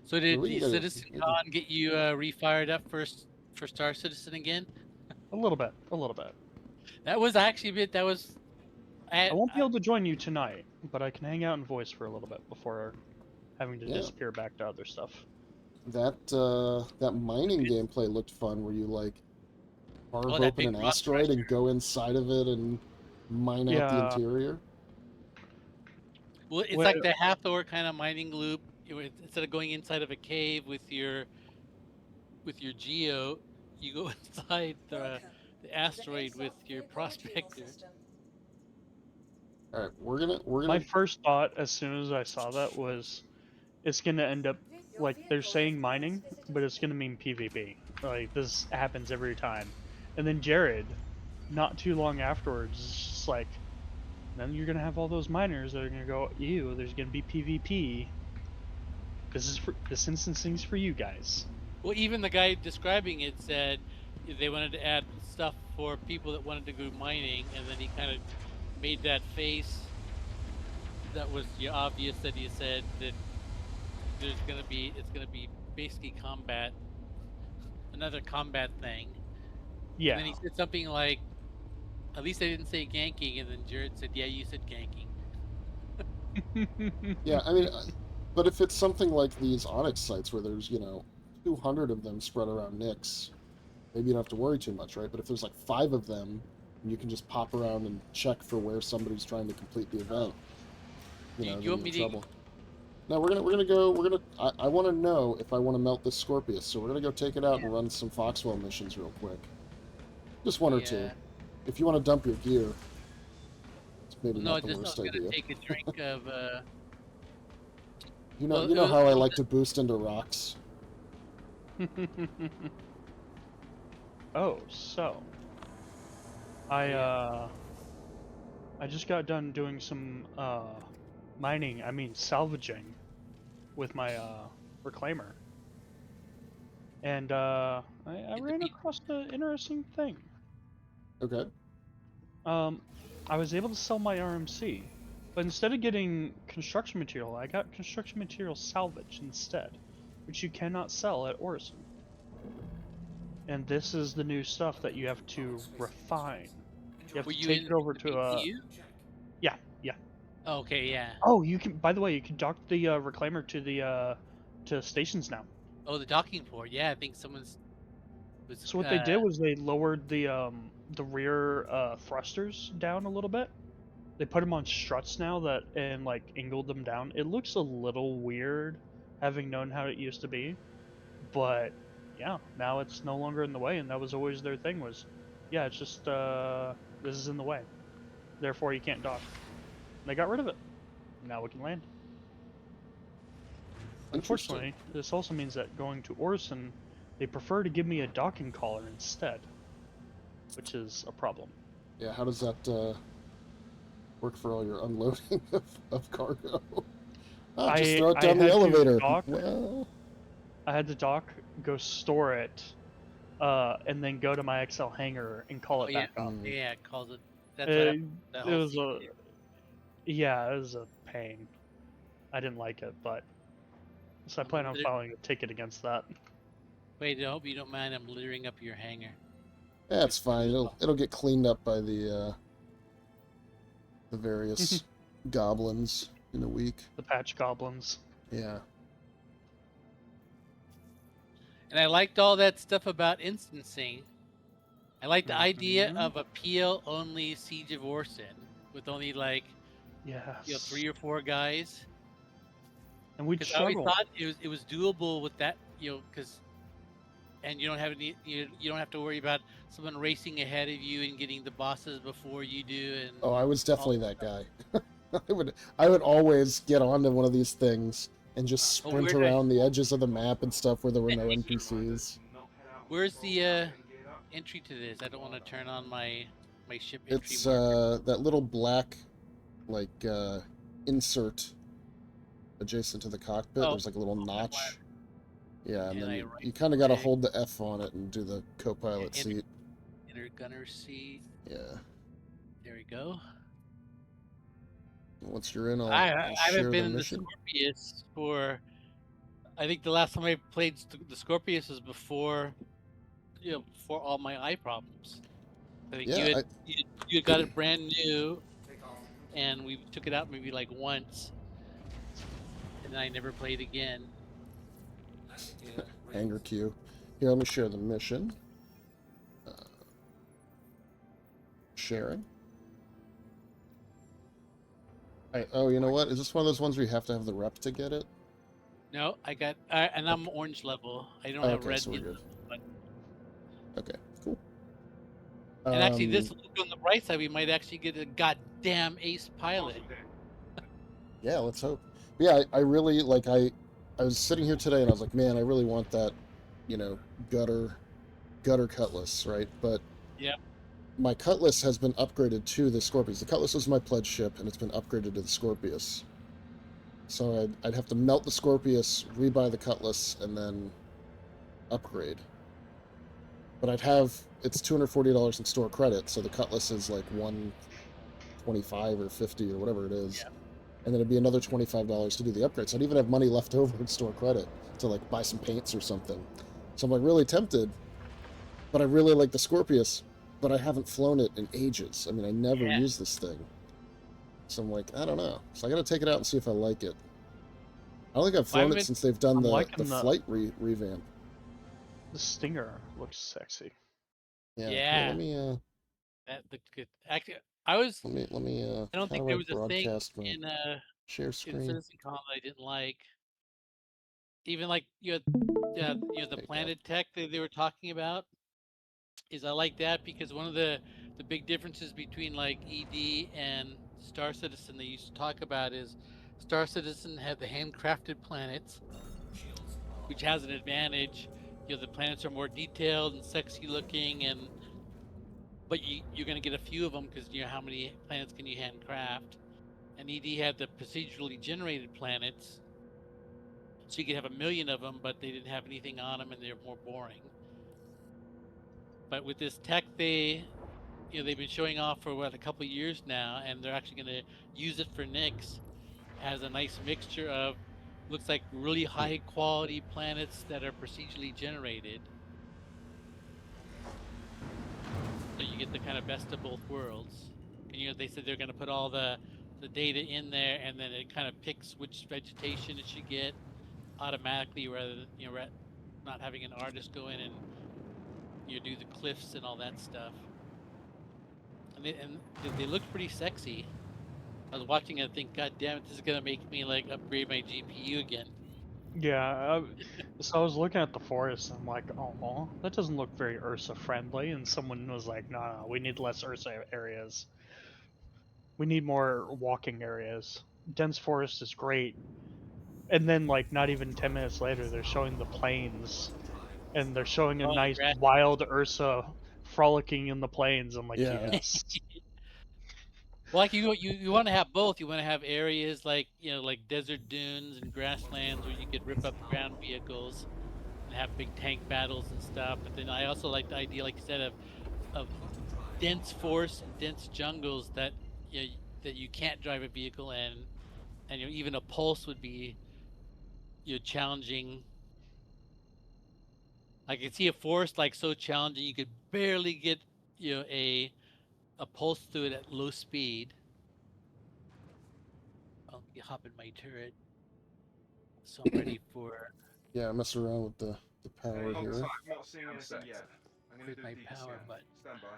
Speaker 2: So
Speaker 1: Well,
Speaker 2: did
Speaker 1: we can
Speaker 2: the
Speaker 1: get
Speaker 2: Citizen Con get you refired up for Star Citizen again?
Speaker 4: A little bit. A little bit.
Speaker 2: That was actually a bit. That was
Speaker 4: I won't be able to join you tonight, but I can hang out in voice for a little bit before having to
Speaker 1: Yeah.
Speaker 4: disappear back to other stuff.
Speaker 1: That mining gameplay looked fun, where you like carve
Speaker 2: that
Speaker 1: open
Speaker 2: big
Speaker 1: an
Speaker 2: rock
Speaker 1: asteroid and
Speaker 2: crusher.
Speaker 1: go inside of it and mine out the
Speaker 4: Yeah.
Speaker 1: interior.
Speaker 2: Well, it's
Speaker 4: Well,
Speaker 2: like the Hathor kind of mining loop. Instead of going inside of a cave with your geo, you go inside
Speaker 3: Welcome
Speaker 2: the
Speaker 3: to the
Speaker 2: asteroid with
Speaker 3: ASOC
Speaker 2: your
Speaker 3: vehicle retrieval
Speaker 2: prospector.
Speaker 3: system.
Speaker 1: All right, we're
Speaker 4: my
Speaker 1: gonna
Speaker 4: first thought as soon as I saw that was it's gonna end up
Speaker 3: Your
Speaker 4: like they're
Speaker 3: vehicle has
Speaker 4: saying
Speaker 3: passed
Speaker 4: mining,
Speaker 3: visitor
Speaker 4: but it's gonna mean PvP. Like this happens every time. And then Jared, not too long afterwards, is just like, then you're gonna have all those miners that are gonna go, ew, there's gonna be PvP. This instancing's for you guys.
Speaker 2: Well, even the guy describing it said they wanted to add stuff for people that wanted to go mining, and then he kind of made that face that was obvious that he said that it's gonna be basically combat, another combat thing. And
Speaker 4: Yeah.
Speaker 2: then he said something like, "At least I didn't say ganking." And then Jared said, "Yeah, you said ganking."
Speaker 1: yeah. I mean, but if it's something like these Onyx sites where there's 200 of them spread around Nyx, maybe you don't have to worry too much, right? But if there's like 5 of them, and you can just pop around and check for where somebody's trying to complete the event,
Speaker 2: Do you
Speaker 1: then
Speaker 2: want
Speaker 1: you're in
Speaker 2: me to?
Speaker 1: trouble. No, we're gonna go. I want to know if I want to melt this Scorpius, so we're gonna go take it out
Speaker 2: Yeah.
Speaker 1: and run some Foxwell missions real quick. Just one or two.
Speaker 2: Yeah.
Speaker 1: If you want to dump your gear, it's maybe
Speaker 2: Well, no,
Speaker 1: not the
Speaker 2: just I was
Speaker 1: worst
Speaker 2: gonna
Speaker 1: idea.
Speaker 2: take a drink of.
Speaker 1: You know,
Speaker 2: Well,
Speaker 1: you know how I
Speaker 2: it was
Speaker 1: like to boost into rocks.
Speaker 4: Oh, so
Speaker 2: yeah.
Speaker 4: I just got done doing some mining, I mean salvaging with my reclaimer. And I
Speaker 2: In the
Speaker 4: ran across an interesting thing.
Speaker 1: Okay.
Speaker 4: Um, I was able to sell my RMC, but instead of getting construction material, I got construction material salvage instead, which you cannot sell at Orison. And this is the new stuff that you have to refine. You have
Speaker 2: Were
Speaker 4: to
Speaker 2: you
Speaker 4: take it over
Speaker 2: in the
Speaker 4: to
Speaker 2: BTU?
Speaker 4: yeah, yeah.
Speaker 2: Oh, okay, yeah.
Speaker 4: Oh, you can. By the way, you can dock the reclaimer to the to stations now.
Speaker 2: Oh, the docking port. Yeah, I think someone's was.
Speaker 4: So what they did was they lowered the rear thrusters down a little bit. They put them on struts now that and like angled them down. It looks a little weird, having known how it used to be, but yeah, now it's no longer in the way, and that was always their thing was, yeah, it's just this is in the way, therefore you can't dock. And they got rid of it. Now we can land.
Speaker 1: Interesting.
Speaker 4: Unfortunately, this also means that going to Orson, they prefer to give me a docking collar instead, which is a problem.
Speaker 1: Yeah, how does that work for all your unloading of cargo? Ah, just throw it
Speaker 4: I
Speaker 1: down the
Speaker 4: had to
Speaker 1: elevator.
Speaker 4: dock.
Speaker 1: Well,
Speaker 4: I had to dock, go store it, and then go to my XL hangar and call
Speaker 2: Oh
Speaker 4: it
Speaker 2: yeah,
Speaker 4: back up.
Speaker 2: yeah. It calls it. That's what
Speaker 4: Uh,
Speaker 2: happened. The
Speaker 4: it
Speaker 2: whole
Speaker 4: was
Speaker 2: scene.
Speaker 4: a yeah, it was a pain. I didn't like it, but so I
Speaker 2: I'm
Speaker 4: plan on
Speaker 2: lit-
Speaker 4: filing a ticket against that.
Speaker 2: Wait, I hope you don't mind. I'm littering up your hangar.
Speaker 1: yeah, it's fine. It'll get cleaned up by the various goblins in a week.
Speaker 4: The patch goblins.
Speaker 1: Yeah.
Speaker 2: And I liked all that stuff about instancing. I like the idea
Speaker 4: Mhm.
Speaker 2: of a PL-only Siege of Orson with only like
Speaker 4: Yes.
Speaker 2: 3 or 4 guys.
Speaker 4: And we'd
Speaker 2: Because I always
Speaker 4: struggle.
Speaker 2: thought it was doable with that, because and you don't have you don't have to worry about someone racing ahead of you and getting the bosses before you do. And
Speaker 1: Oh, I was definitely that guy. I would always get onto one of these things and just sprint
Speaker 2: where'd I-
Speaker 1: around the edges of the map and stuff where there were no NPCs.
Speaker 2: Where's the entry to this? I don't want to turn on my ship entry
Speaker 1: It's
Speaker 2: marker.
Speaker 1: that little black like insert adjacent to the cockpit.
Speaker 2: Oh,
Speaker 1: There's like a little notch. Yeah, and
Speaker 2: And
Speaker 1: then
Speaker 2: I
Speaker 1: you kind of got to
Speaker 2: right-click.
Speaker 1: hold the F on it and do the co-pilot
Speaker 2: Yeah,
Speaker 1: seat.
Speaker 2: Inner gunner seat.
Speaker 1: Yeah.
Speaker 2: There we go.
Speaker 1: Once you're in,
Speaker 2: I
Speaker 1: I'll
Speaker 2: haven't
Speaker 1: share
Speaker 2: been
Speaker 1: the
Speaker 2: in the
Speaker 1: mission.
Speaker 2: Scorpius for. I think the last time I played the Scorpius was before, before all my eye problems. I think
Speaker 1: Yeah,
Speaker 2: you had got it brand new, and we took it out maybe like once, and then I never played again.
Speaker 1: hangar queue. Here, let me share the mission. Sharing. Oh, you know what? Is this one of those ones where you have to have the rep to get it?
Speaker 2: No, I got, and I'm orange level. I don't have
Speaker 1: Okay,
Speaker 2: red
Speaker 1: so we're
Speaker 2: yet.
Speaker 1: good.
Speaker 2: But,
Speaker 1: Okay, cool.
Speaker 2: and actually, this look on the bright side, we might actually get a goddamn ace pilot.
Speaker 1: Yeah, let's hope. Yeah, I really like. I was sitting here today and I was like, man, I really want that, gutter cutlass, right? But
Speaker 2: Yeah.
Speaker 1: my cutlass has been upgraded to the Scorpius. The cutlass was my pledge ship, and it's been upgraded to the Scorpius. So I'd have to melt the Scorpius, rebuy the cutlass, and then upgrade. But it's $240 in store credit, so the cutlass is like $125 or $50 or whatever it is.
Speaker 2: Yeah.
Speaker 1: And then it'd be another $25 to do the upgrade. So I'd even have money left over in store credit to like buy some paints or something. So I'm like really tempted, but I really like the Scorpius, but I haven't flown it in ages. I mean, I never
Speaker 2: Yeah.
Speaker 1: used this thing. So I'm like, I don't know. So I got to take it out and see if I like it. I don't think I've flown it since they've done
Speaker 4: I'm
Speaker 1: the
Speaker 4: liking the-
Speaker 1: flight revamp.
Speaker 4: The Stinger looks sexy.
Speaker 1: Yeah.
Speaker 2: Yeah.
Speaker 1: Here, let me
Speaker 2: That looked good. Actually, I was.
Speaker 1: let me
Speaker 2: I don't
Speaker 1: how
Speaker 2: think
Speaker 1: do
Speaker 2: there
Speaker 1: I
Speaker 2: was a thing
Speaker 1: broadcast my
Speaker 2: in
Speaker 1: share
Speaker 2: in
Speaker 1: screen?
Speaker 2: Citizen Con that I didn't like. Even like the
Speaker 1: There you go.
Speaker 2: planet tech that they were talking about is I like that because one of the big differences between like ED and Star Citizen they used to talk about is Star Citizen had the handcrafted planets, which has an advantage. The planets are more detailed and sexy looking, but you're going to get a few of them because how many planets can you handcraft? And ED had the procedurally generated planets, so you could have 1,000,000 of them, but they didn't have anything on them and they're more boring. But with this tech, they've been showing off for a couple of years now, and they're actually going to use it for Nyx. Has a nice mixture of looks like really high quality planets that are procedurally generated. So you get the kind of best of both worlds. And they said they're going to put all the data in there, and then it kind of picks which vegetation it should get automatically, rather than not having an artist go in and do the cliffs and all that stuff. And they look pretty sexy. I was watching it and think, God damn it, this is gonna make me like upgrade my GPU again.
Speaker 4: Yeah, so I was looking at the forest and I'm like, oh, that doesn't look very Ursa friendly. And someone was like, no, we need less Ursa areas. We need more walking areas. Dense forest is great, And then, like, not even 10 minutes later, they're showing the plains, and they're showing a
Speaker 2: Oh,
Speaker 4: nice
Speaker 2: grass.
Speaker 4: wild Ursa frolicking in the plains. I'm like,
Speaker 1: Yeah.
Speaker 4: yes.
Speaker 2: Well, like you want to have both. You want to have areas like like desert dunes and grasslands where you could rip up ground vehicles and have big tank battles and stuff. But then I also like the idea, like you said, of dense forests and dense jungles that that you can't drive a vehicle in, and even a pulse would be challenging. I can see a forest like so challenging you could barely get a pulse through it at low speed. I'll hop in my turret, so I'm ready for
Speaker 1: Yeah, mess around with the power
Speaker 5: On
Speaker 1: here.
Speaker 5: site, not seeing anything yet. I'm gonna
Speaker 2: with
Speaker 5: do
Speaker 2: my
Speaker 5: a deep
Speaker 2: power
Speaker 5: scan.
Speaker 2: button.
Speaker 5: Stand by.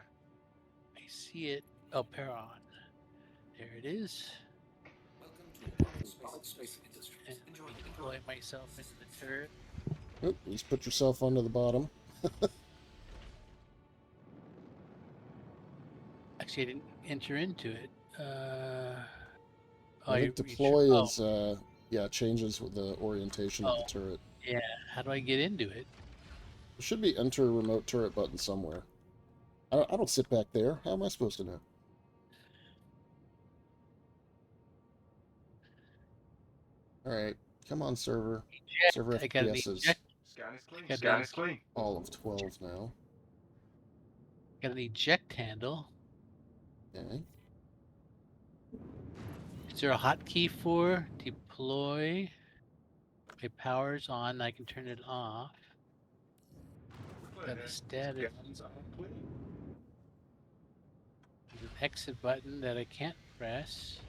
Speaker 2: I see it. Oh, power on. There it is. And let me deploy myself into the turret.
Speaker 1: Oop, you just put yourself onto the bottom.
Speaker 2: Actually, I didn't enter into it.
Speaker 1: I think deploy is yeah, changes with the orientation of the turret.
Speaker 2: Yeah. How do I get into it?
Speaker 1: There should be enter remote turret button somewhere. I don't sit back there. How am I supposed to know? Alright, come on, server. Server
Speaker 2: I got an
Speaker 1: FPS is
Speaker 2: eject.
Speaker 5: Scan is clean.
Speaker 2: Got
Speaker 5: Scan
Speaker 2: a-
Speaker 5: is clean.
Speaker 1: all of 12 now.
Speaker 2: Got an eject handle.
Speaker 1: Okay.
Speaker 2: Is there a hotkey for deploy? My power's on. I can turn it off. Got a status.
Speaker 5: Scans are clean.
Speaker 2: There's an exit button that I can't press.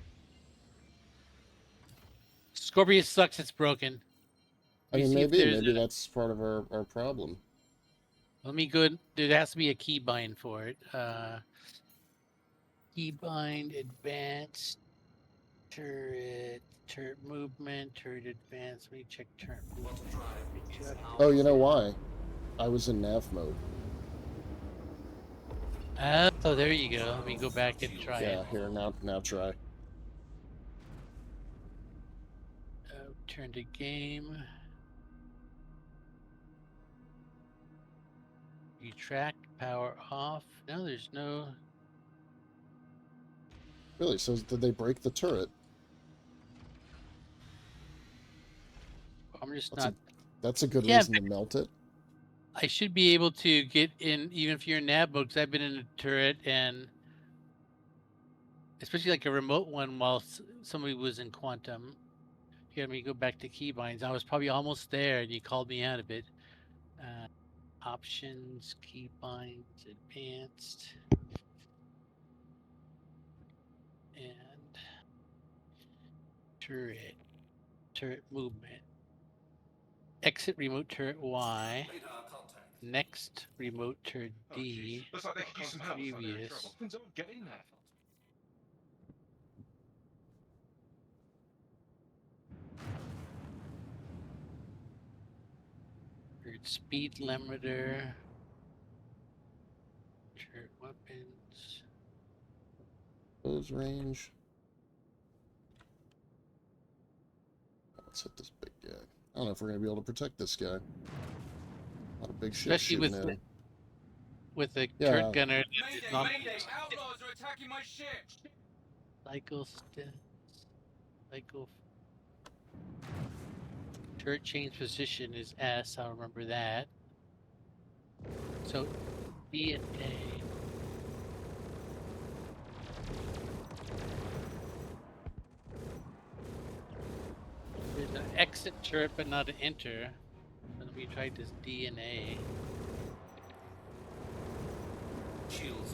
Speaker 2: Scorpius sucks. It's broken.
Speaker 1: I
Speaker 2: Let me
Speaker 1: mean,
Speaker 2: see if
Speaker 1: maybe
Speaker 2: there's
Speaker 1: that's part of our problem.
Speaker 2: Let me go. There has to be a keybind for it. Keybind advanced turret movement turret advanced. Let me check turret movement.
Speaker 1: Oh, you know why? I was in nav mode.
Speaker 2: Oh, there you go. Let me go back and try
Speaker 1: Yeah,
Speaker 2: it.
Speaker 1: here, now try.
Speaker 2: Turn to game. Retract power off. No, there's no.
Speaker 1: Really? So did they break the turret?
Speaker 2: I'm just
Speaker 1: That's
Speaker 2: not.
Speaker 1: That's a good
Speaker 2: Yeah,
Speaker 1: reason to melt it.
Speaker 2: I should be able to get in, even if you're in nav mode, because I've been in a turret, and especially like a remote one while somebody was in quantum. Here, let me go back to keybinds. I was probably almost there, and you called me out of it. Options, keybinds, advanced, and turret movement. Exit remote turret Y. Next remote turret D.
Speaker 5: Looks like they could use some help. Looks like they're in
Speaker 2: Previous.
Speaker 5: trouble. Can someone get in there?
Speaker 2: Speed limiter. Turret weapons.
Speaker 1: Close range. Let's hit this big guy. I don't know if we're gonna be able to protect this guy. A lot of big shit
Speaker 2: Especially
Speaker 1: shooting at him.
Speaker 2: with a
Speaker 1: Yeah.
Speaker 2: turret gunner.
Speaker 6: Mayday! Outlaws are attacking my ship!
Speaker 2: Cycle cycle. Turret change position is S. I'll remember that. So B and A. There's an exit turret, but not an enter. So let me try this D and A.
Speaker 6: Shields,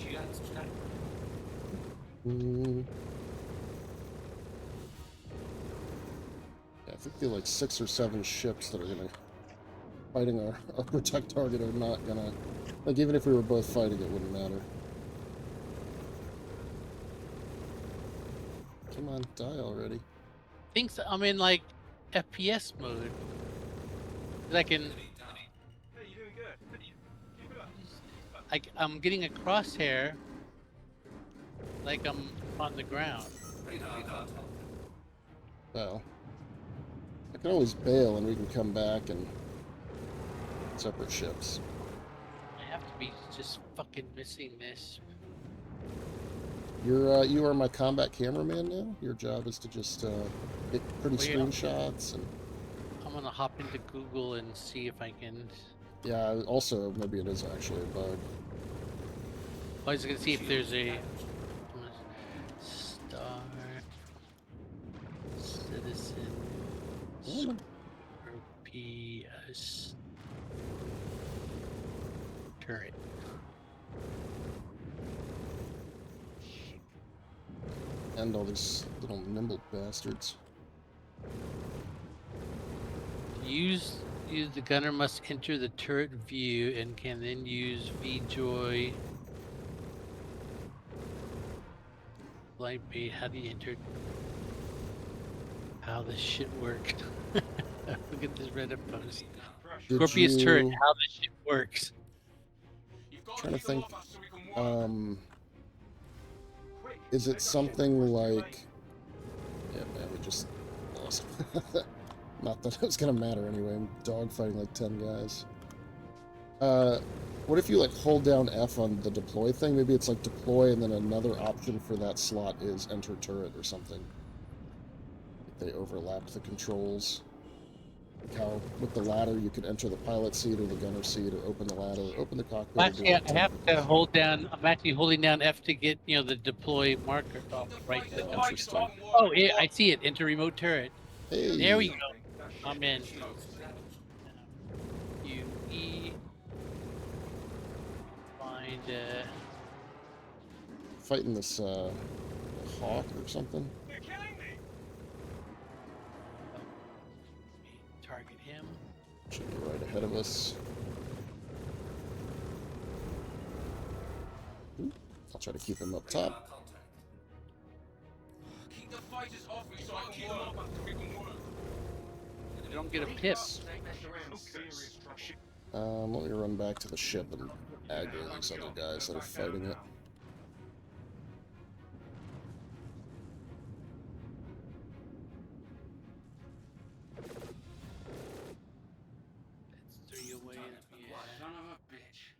Speaker 1: Yeah, I think there are like 6 or 7 ships that are gonna fighting our protect target are not gonna, like, even if we were both fighting, it wouldn't matter. Come on, die already.
Speaker 2: Thinks I'm in like FPS mode. I can.
Speaker 5: Hey, you're doing good. Keep it up.
Speaker 2: I'm getting a crosshair like I'm on the ground.
Speaker 1: Well, I can always bail and we can come back and separate ships.
Speaker 2: I have to be just fucking missing this.
Speaker 1: You are my combat cameraman now. Your job is to just get pretty
Speaker 2: Well, yeah.
Speaker 1: screenshots and
Speaker 2: I'm gonna hop into Google and see if I can.
Speaker 1: yeah. Also, maybe it is actually a bug.
Speaker 2: I was gonna see if there's a star citizen
Speaker 1: Yeah.
Speaker 2: Scorpius turret.
Speaker 1: And all these little nimble bastards.
Speaker 2: Use the gunner must enter the turret view and can then use VJoy. Light bait. How do you enter? How this shit works? Look at this Reddit post.
Speaker 1: Did
Speaker 2: Scorpius turret.
Speaker 1: you-
Speaker 2: How this shit works?
Speaker 1: Trying to think. Is it something like? Yeah, man, we just lost. Not that it was gonna matter anyway. I'm dogfighting like 10 guys. What if you like hold down F on the deploy thing? Maybe it's like deploy and then another option for that slot is enter turret or something. They overlapped the controls. Like how with the ladder you could enter the pilot seat or the gunner seat or open the ladder, open the cockpit.
Speaker 2: Actually, I have to hold down. I'm actually holding down F to get the deploy marker. Oh, right.
Speaker 1: Interesting.
Speaker 2: Oh, yeah, I see it. Enter remote turret.
Speaker 1: Hey,
Speaker 2: There we go. I'm in. UE. Find.
Speaker 1: Fighting this hawk or something.
Speaker 5: You're killing me!
Speaker 2: Target him.
Speaker 1: Should be right ahead of us. Ooh, I'll try to keep him up top.
Speaker 6: Keep the fighters off me so I can warm up so we can work.
Speaker 2: I don't get a pip.
Speaker 1: Let me run back to the ship and aggro these other guys that are fighting it.
Speaker 2: That's 3 away.
Speaker 6: Son of a bitch.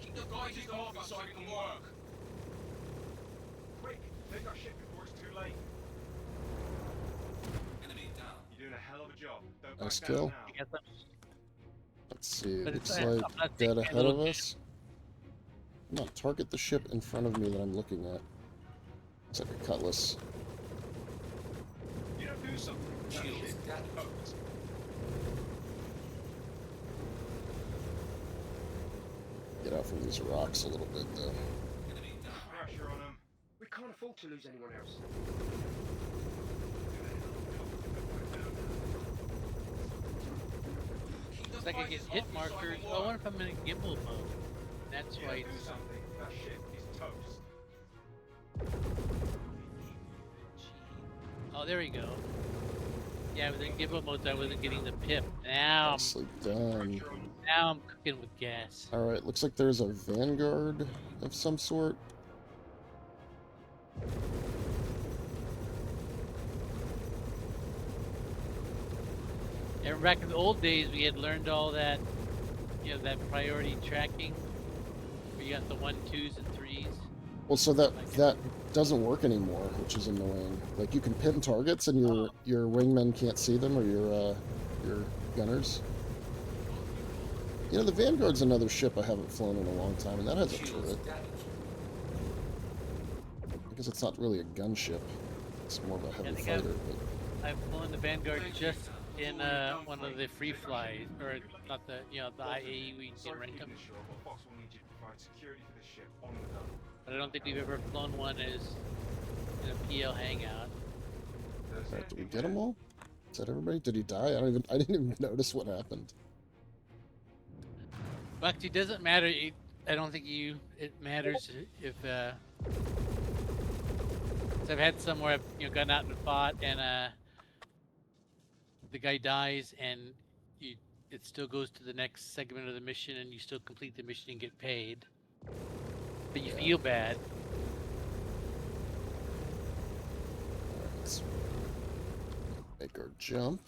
Speaker 6: Keep the fighters off me so I can work.
Speaker 5: Quick, take our ship before it's too late.
Speaker 6: Enemy down.
Speaker 5: You're doing a hell of a job. Don't
Speaker 1: Nice
Speaker 5: back
Speaker 1: kill.
Speaker 5: down
Speaker 2: I
Speaker 5: now.
Speaker 2: guess
Speaker 1: Let's see,
Speaker 2: But
Speaker 1: looks
Speaker 2: it's-
Speaker 1: like
Speaker 2: I'm not
Speaker 1: dead
Speaker 2: taking a
Speaker 1: ahead of
Speaker 2: little
Speaker 1: us. No, target the ship in front of me that I'm looking at. It's like a cutlass.
Speaker 5: You don't do something. That
Speaker 6: Shields
Speaker 5: ship
Speaker 6: down.
Speaker 5: is
Speaker 1: Get out from these rocks a little bit, though.
Speaker 6: Enemy down.
Speaker 5: pressure on them.
Speaker 7: We can't afford to lose anyone else.
Speaker 6: Keep the
Speaker 2: Looks like I get
Speaker 6: fighters
Speaker 2: hit
Speaker 6: off me so I
Speaker 2: markers.
Speaker 6: can
Speaker 2: Oh, I
Speaker 6: work.
Speaker 2: wonder if I'm in a gimbal mode. That's
Speaker 5: You
Speaker 2: why
Speaker 5: don't do
Speaker 2: it's.
Speaker 5: something. That ship is toast.
Speaker 2: Oh, there we go. Yeah, with the gimbal mode, I wasn't getting the pip. Now,
Speaker 1: Nicely done.
Speaker 2: now I'm cooking with gas.
Speaker 1: Alright, looks like there's a vanguard of some sort.
Speaker 2: And back in the old days, we had learned all that, that priority tracking. Where you got the 1, 2s, and 3s.
Speaker 1: Well, so that doesn't work anymore, which is annoying. Like you can pin targets and your wingmen can't see them, or your gunners. The Vanguard's another ship I haven't flown in a long time, and that has a turret. I guess it's not really a gunship. It's more of a heavy
Speaker 2: think
Speaker 1: fighter,
Speaker 2: I've flown the Vanguard just in one of the free flies, or not the IAE we can rent them.
Speaker 5: Sure, but Fox will need you to provide security for the ship on the go.
Speaker 2: But I don't think we've ever flown one as in a PL hangout.
Speaker 1: Alright, did we get them all? Is that everybody? Did he die? I didn't even notice what happened.
Speaker 2: Well, actually, it doesn't matter. I don't think it matters if. So I've had some where I've gone out and fought, and the guy dies, and it still goes to the next segment of the mission, and you still complete the mission and get paid. But you
Speaker 1: Yeah.
Speaker 2: feel bad.
Speaker 1: let's make our jump.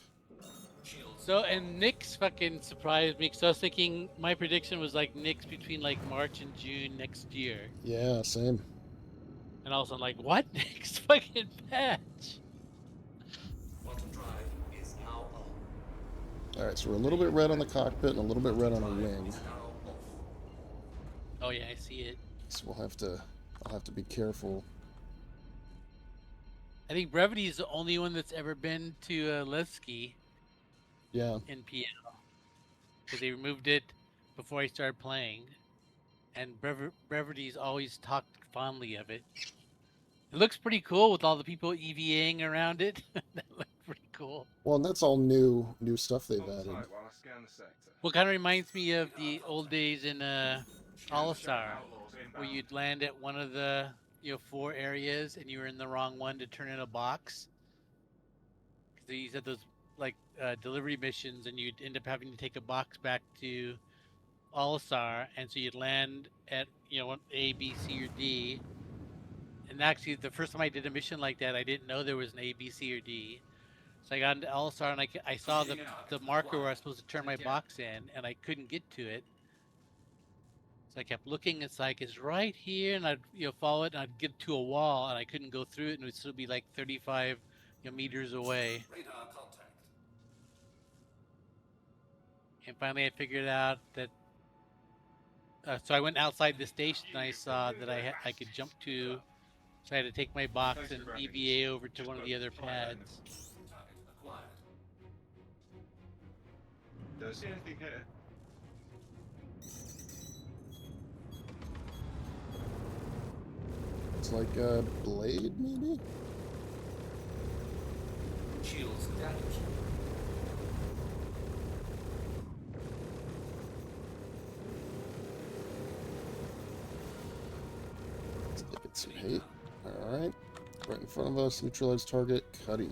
Speaker 2: So, and Nick's fucking surprised me because I was thinking my prediction was like Nick's between like March and June next year.
Speaker 1: Yeah, same.
Speaker 2: And also I'm like, what? Nick's fucking patch?
Speaker 6: Quantum drive is now on.
Speaker 1: All right, so we're a little bit red on the cockpit and a little bit red on the wing.
Speaker 6: Is now off.
Speaker 2: Oh yeah, I see it.
Speaker 1: So I'll have to be careful.
Speaker 2: I think Brevity is the only one that's ever been to Levski
Speaker 1: Yeah.
Speaker 2: in PL. Because they removed it before I started playing. And Brevity's always talked fondly of it. It looks pretty cool with all the people EVAing around it. That looks pretty cool.
Speaker 1: Well, and that's all new stuff they've
Speaker 5: Hold
Speaker 1: added.
Speaker 5: tight while I scan the sector.
Speaker 2: Well, kind of reminds me of the old days in Alistar,
Speaker 5: Outlaws
Speaker 2: where
Speaker 5: inbound.
Speaker 2: you'd land at one of the 4 areas and you were in the wrong one to turn in a box. Because they used those like delivery missions, and you'd end up having to take a box back to Alistar, and so you'd land at A, B, C, or D. And actually, the first time I did a mission like that, I didn't know there was an A, B, C, or D. So I got into Alistar, and I saw the marker where I was supposed to turn my box in, and I couldn't get to it. So I kept looking. It's like it's right here, and I'd follow it, and I'd get to a wall, and I couldn't go through it, and it would still be like 35 meters away.
Speaker 6: Radar contact.
Speaker 2: And finally, I figured out that. So I went outside the station, and I saw that I could jump to. So I had to take my box and EVA over to one of the other pads.
Speaker 6: Target acquired.
Speaker 5: Don't see anything here.
Speaker 1: It's like a blade, maybe?
Speaker 6: Shields damaged.
Speaker 1: Let's look at some hate. Alright. Right in front of us, neutralized target, Cuddy.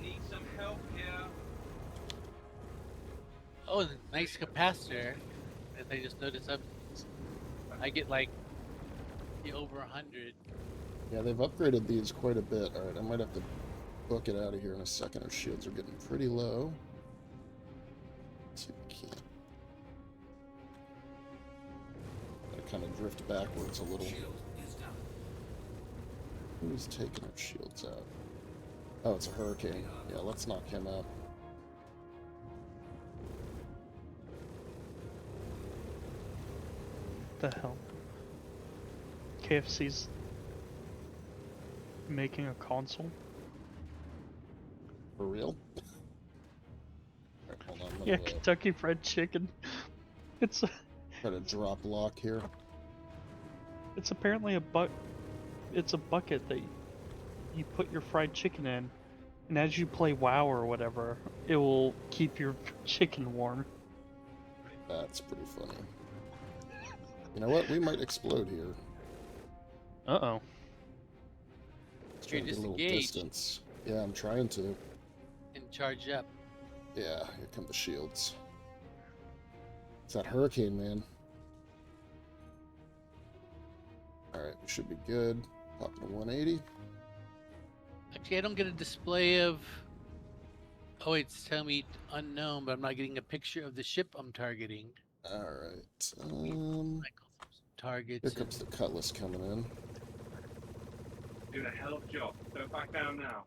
Speaker 5: Need some help here.
Speaker 2: Oh, nice capacitor. As I just noticed, I get like over 100.
Speaker 1: Yeah, they've upgraded these quite a bit. Alright, I might have to book it out of here in a second. Our shields are getting pretty low. Let's see if we can. Gotta kind of drift backwards a little.
Speaker 6: Shield is down.
Speaker 1: Who's taking our shields out? Oh, it's a hurricane. Yeah, let's knock him out.
Speaker 4: The hell? KFC's making a console?
Speaker 1: For real? Alright, hold on. I'm
Speaker 4: Yeah,
Speaker 1: gonna
Speaker 4: Kentucky Fried Chicken. It's
Speaker 1: try to drop lock here.
Speaker 4: it's apparently it's a bucket that you put your fried chicken in, and as you play WoW or whatever, it will keep your chicken warm.
Speaker 1: That's pretty funny. You know what? We might explode here.
Speaker 4: Uh-oh.
Speaker 1: Let's try
Speaker 2: You're
Speaker 1: to get a little
Speaker 2: disengaged.
Speaker 1: distance. Yeah, I'm trying to.
Speaker 2: And charge up.
Speaker 1: Yeah, here come the shields. It's that hurricane, man. Alright, we should be good. Popping to 180.
Speaker 2: Actually, I don't get a display of. Oh, it's telling me unknown, but I'm not getting a picture of the ship I'm targeting.
Speaker 1: Alright.
Speaker 2: Targets.
Speaker 1: Here comes the Cutlass coming in.
Speaker 5: Doing a hell of a job. Don't back down now.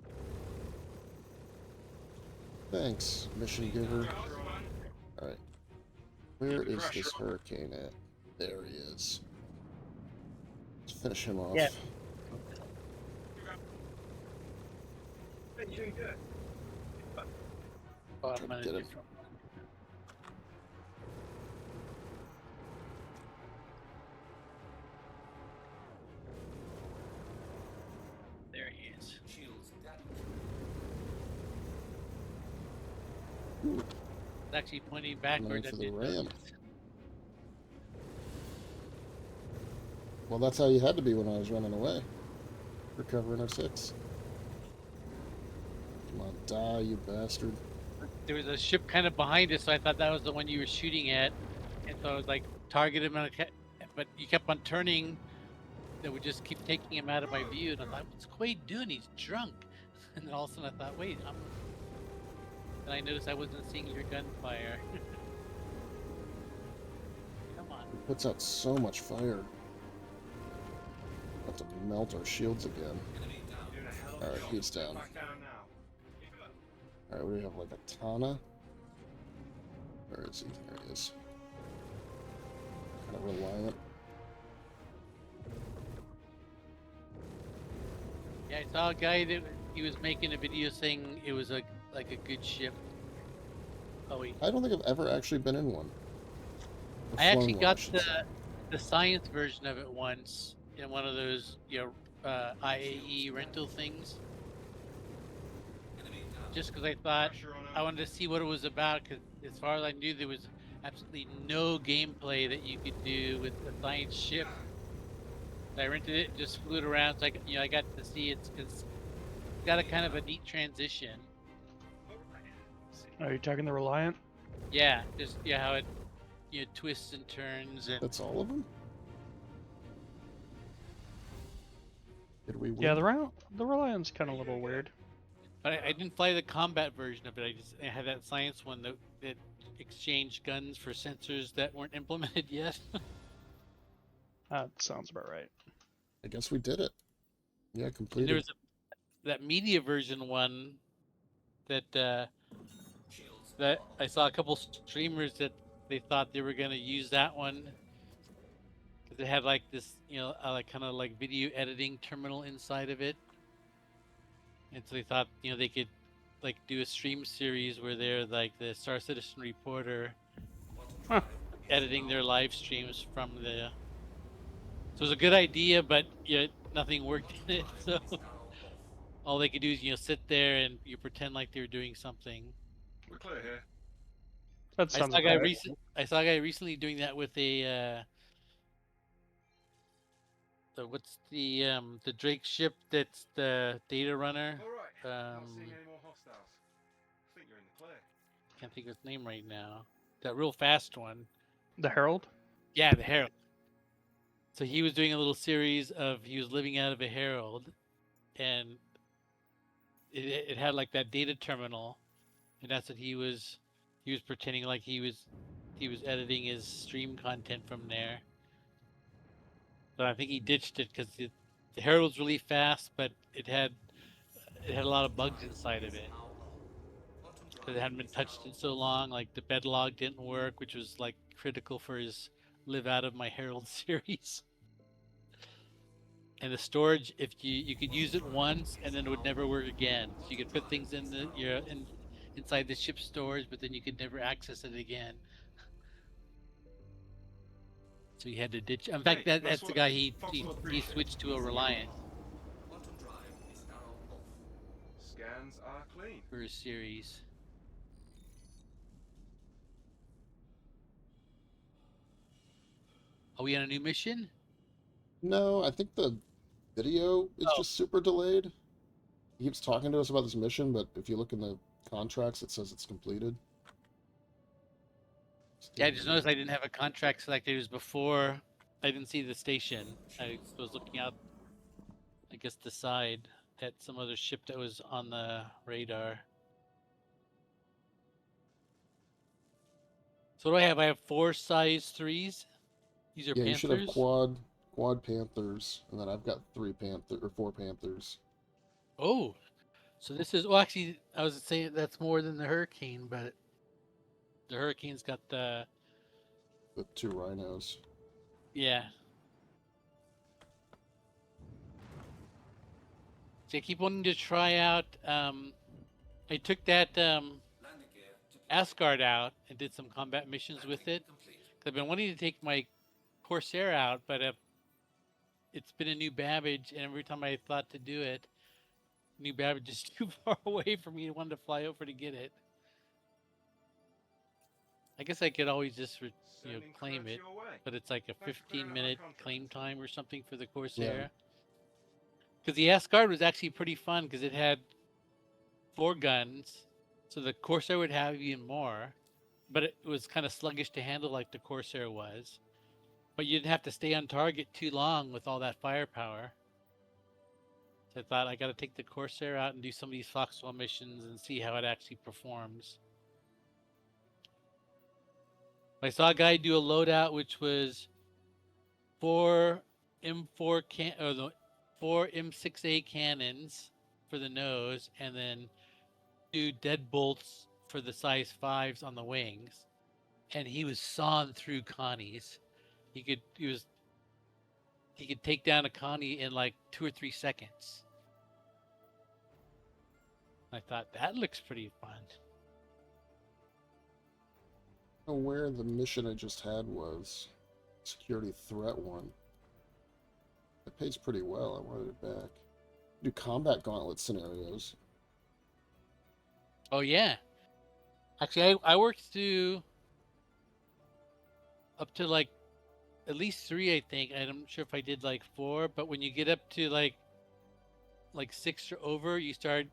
Speaker 1: Thanks, mission giver. Alright. Where is this hurricane at? There he is. Let's finish him off.
Speaker 2: Yeah.
Speaker 5: Hey, you're doing good.
Speaker 2: Oh, I'm
Speaker 1: Try to
Speaker 2: gonna
Speaker 1: get him.
Speaker 2: different- There he is.
Speaker 6: Shields damaged.
Speaker 2: It's actually pointing backward.
Speaker 1: for
Speaker 2: I
Speaker 1: the
Speaker 2: didn't
Speaker 1: ram.
Speaker 2: notice.
Speaker 1: Well, that's how you had to be when I was running away. Recovering our 6. Come on, die, you bastard.
Speaker 2: There was a ship kind of behind us, so I thought that was the one you were shooting at, and so I was like targeted him, but you kept on turning that would just keep taking him out of my view, and I thought, what's Quade doing? He's drunk. And then all of a sudden I thought, wait, and I noticed I wasn't seeing your gunfire. Come on.
Speaker 1: It puts out so much fire. Have to melt our shields again.
Speaker 6: Enemy down.
Speaker 5: You're doing a hell of a
Speaker 1: Alright,
Speaker 5: job.
Speaker 1: he's down.
Speaker 5: Back down now. Keep it up.
Speaker 1: Alright, what do we have? Like a Tana? Where is he? There he is. Kind of reliant.
Speaker 2: Yeah, I saw a guy that he was making a video saying it was like a good ship. Oh wait,
Speaker 1: I don't think I've ever actually been in one. Or
Speaker 2: I actually
Speaker 1: flown one,
Speaker 2: got
Speaker 1: should say.
Speaker 2: the science version of it once in one of those IAE rental things.
Speaker 6: Enemy down.
Speaker 2: Just because I thought
Speaker 5: Pressure on
Speaker 2: I
Speaker 5: him.
Speaker 2: wanted to see what it was about. Because as far as I knew, there was absolutely no gameplay that you could do with the science ship. I rented it, just flew it around, so I got to see it's got a kind of a neat transition.
Speaker 4: Are you talking the Reliant?
Speaker 2: Yeah, just how it twists and turns and
Speaker 1: That's all of them? Did we win?
Speaker 4: Yeah, the Reliant's kind of a little weird.
Speaker 2: but I didn't fly the combat version of it. I had that science one that exchanged guns for sensors that weren't implemented yet.
Speaker 4: That sounds about right.
Speaker 1: I guess we did it. Yeah,
Speaker 2: And
Speaker 1: completed.
Speaker 2: there was that media version one that
Speaker 6: Shields.
Speaker 2: that I saw a couple streamers that they thought they were gonna use that one because it had like this, like kind of like video editing terminal inside of it, and so they thought they could like do a stream series where they're like the Star Citizen reporter
Speaker 4: Huh.
Speaker 2: editing their live streams from the. So it was a good idea, but nothing worked in it. So all they could do is sit there and you pretend like they were doing something.
Speaker 5: We're clear here.
Speaker 4: That
Speaker 2: I
Speaker 4: sounds
Speaker 2: saw a guy
Speaker 4: about right.
Speaker 2: I saw a guy recently doing that with a what's the Drake ship that's the data runner.
Speaker 5: All right. Not seeing
Speaker 2: Um,
Speaker 5: any more hostiles. I think you're in the clear.
Speaker 2: Can't think of his name right now. That real fast one.
Speaker 4: The Herald?
Speaker 2: Yeah, the Herald. So he was doing a little series of he was living out of a Herald, and it had like that data terminal, and that's what he was pretending like he was editing his stream content from there. But I think he ditched it because the Herald was really fast, but it had a lot of bugs inside of it because it hadn't been touched in so long. Like the bedlog didn't work, which was like critical for his live out of my Herald series. And the storage, if you could use it once and then it would never work again. So you could put things in inside the ship storage, but then you could never access it again. So he had to ditch. In fact,
Speaker 5: Hey,
Speaker 2: that's the
Speaker 5: Foxtrot-
Speaker 2: guy he
Speaker 5: Foxtrot 3
Speaker 2: switched to a Reliant
Speaker 6: Quantum drive is now off.
Speaker 5: Scans are clean.
Speaker 2: for his series. Are we on a new mission?
Speaker 1: No, I think the video is
Speaker 2: Oh.
Speaker 1: just super delayed. He keeps talking to us about this mission, but if you look in the contracts, it says it's completed.
Speaker 2: Yeah, I just noticed I didn't have a contract selected. It was before I didn't see the station. I was looking out, I guess, the side at some other ship that was on the radar. So what do I have? I have 4 size 3s. These are
Speaker 1: Yeah, you
Speaker 2: Panthers.
Speaker 1: should have quad Panthers, and then I've got 4 Panthers.
Speaker 2: Oh, so this is. Well, actually, I was saying that's more than the Hurricane, but the Hurricane's got the.
Speaker 1: With 2 rhinos.
Speaker 2: Yeah. So I keep wanting to try out. I took that
Speaker 6: Landing gear to
Speaker 2: Asgard out and did some combat missions with it.
Speaker 6: complete.
Speaker 2: 'Cause I've been wanting to take my Corsair out, but it's been a new Babbage, and every time I thought to do it, new Babbage is too far away for me to want to fly over to get it. I guess I could always just
Speaker 5: Sending
Speaker 2: claim
Speaker 5: crabs
Speaker 2: it,
Speaker 5: your way.
Speaker 2: but it's like a
Speaker 5: Thanks for clearing out my
Speaker 2: 15-minute
Speaker 5: contract.
Speaker 2: claim time or something for the Corsair. Because the Asgard was actually pretty fun because it had 4 guns, so the Corsair would have even more, but it was kind of sluggish to handle like the Corsair was. But you didn't have to stay on target too long with all that firepower. So I thought I got to take the Corsair out and do some of these Foxwell missions and see how it actually performs. I saw a guy do a loadout which was 4 M4 4 M6A cannons for the nose, and then 2 deadbolts for the size 5s on the wings, and he was sawing through Connies. He could take down a Connie in like 2 or 3 seconds. I thought that looks pretty fun.
Speaker 1: I don't know where the mission I just had was. Security threat one. It pays pretty well. I wanted it back. Do combat gauntlet scenarios.
Speaker 2: Oh yeah. Actually, I worked through up to like at least 3, I think. I'm not sure if I did like 4, but when you get up to like 6 or over, you start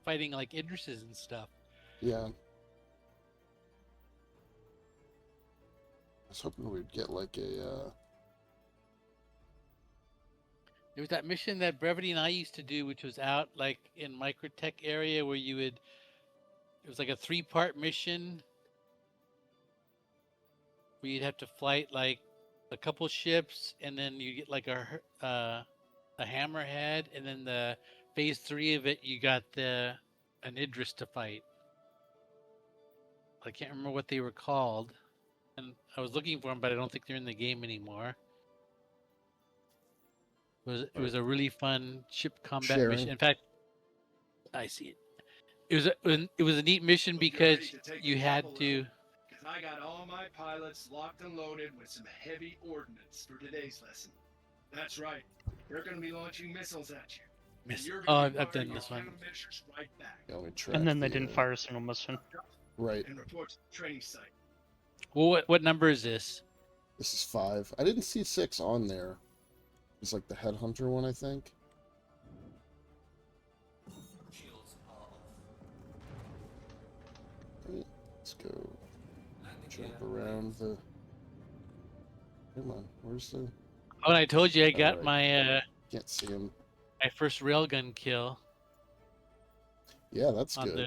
Speaker 2: fighting like Idrises and stuff.
Speaker 1: Yeah. I was hoping we'd get like a
Speaker 2: There was that mission that Brevity and I used to do, which was out like in Microtech area where it was like a 3-part mission where you'd have to fight like a couple ships, and then you get like a hammerhead, and then the phase 3 of it you got an Idris to fight. I can't remember what they were called, and I was looking for them, but I don't think they're in the game anymore. It was a really fun ship combat
Speaker 1: Sharing.
Speaker 2: mission. In fact, I see it. It was a neat mission because you had to.
Speaker 7: Because I got all my pilots locked and loaded with some heavy ordnance for today's lesson. That's right. They're going to be launching missiles at you. And you're gonna be
Speaker 2: I've done
Speaker 7: firing
Speaker 2: this
Speaker 7: your
Speaker 2: one.
Speaker 7: countermeasures right back.
Speaker 1: yeah, let me track
Speaker 4: And then they
Speaker 1: the,
Speaker 4: didn't fire a single mission.
Speaker 1: Right.
Speaker 7: And report to the training site.
Speaker 2: Well, what number is this?
Speaker 1: This is 5. I didn't see 6 on there. It's like the headhunter one, I think.
Speaker 6: Shields are off.
Speaker 1: Right, let's go
Speaker 6: Landing
Speaker 1: jump
Speaker 6: gear
Speaker 1: around the. Come on, where's the?
Speaker 2: Oh, and I told you I got
Speaker 1: Alright. Can't see him.
Speaker 2: my first railgun kill
Speaker 1: Yeah, that's
Speaker 2: on
Speaker 1: good.
Speaker 2: the.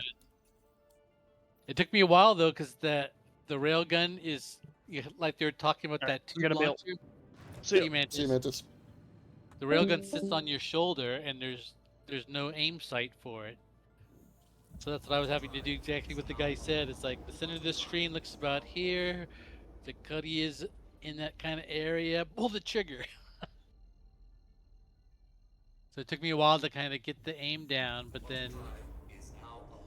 Speaker 2: It took me a while though, because the railgun is like they were talking about
Speaker 4: Alright,
Speaker 2: that
Speaker 4: we
Speaker 2: tube
Speaker 4: gotta bail.
Speaker 2: launcher.
Speaker 4: See ya.
Speaker 2: Sea Mantis.
Speaker 1: See, Mantis.
Speaker 2: The railgun sits on your shoulder, and there's no aim sight for it. So that's what I was having to do, exactly what the guy said. It's like the center of the screen looks about here. The cuddy is in that kind of area. Pull the trigger. So it took me a while to kind of get the aim down, but then
Speaker 6: is now on.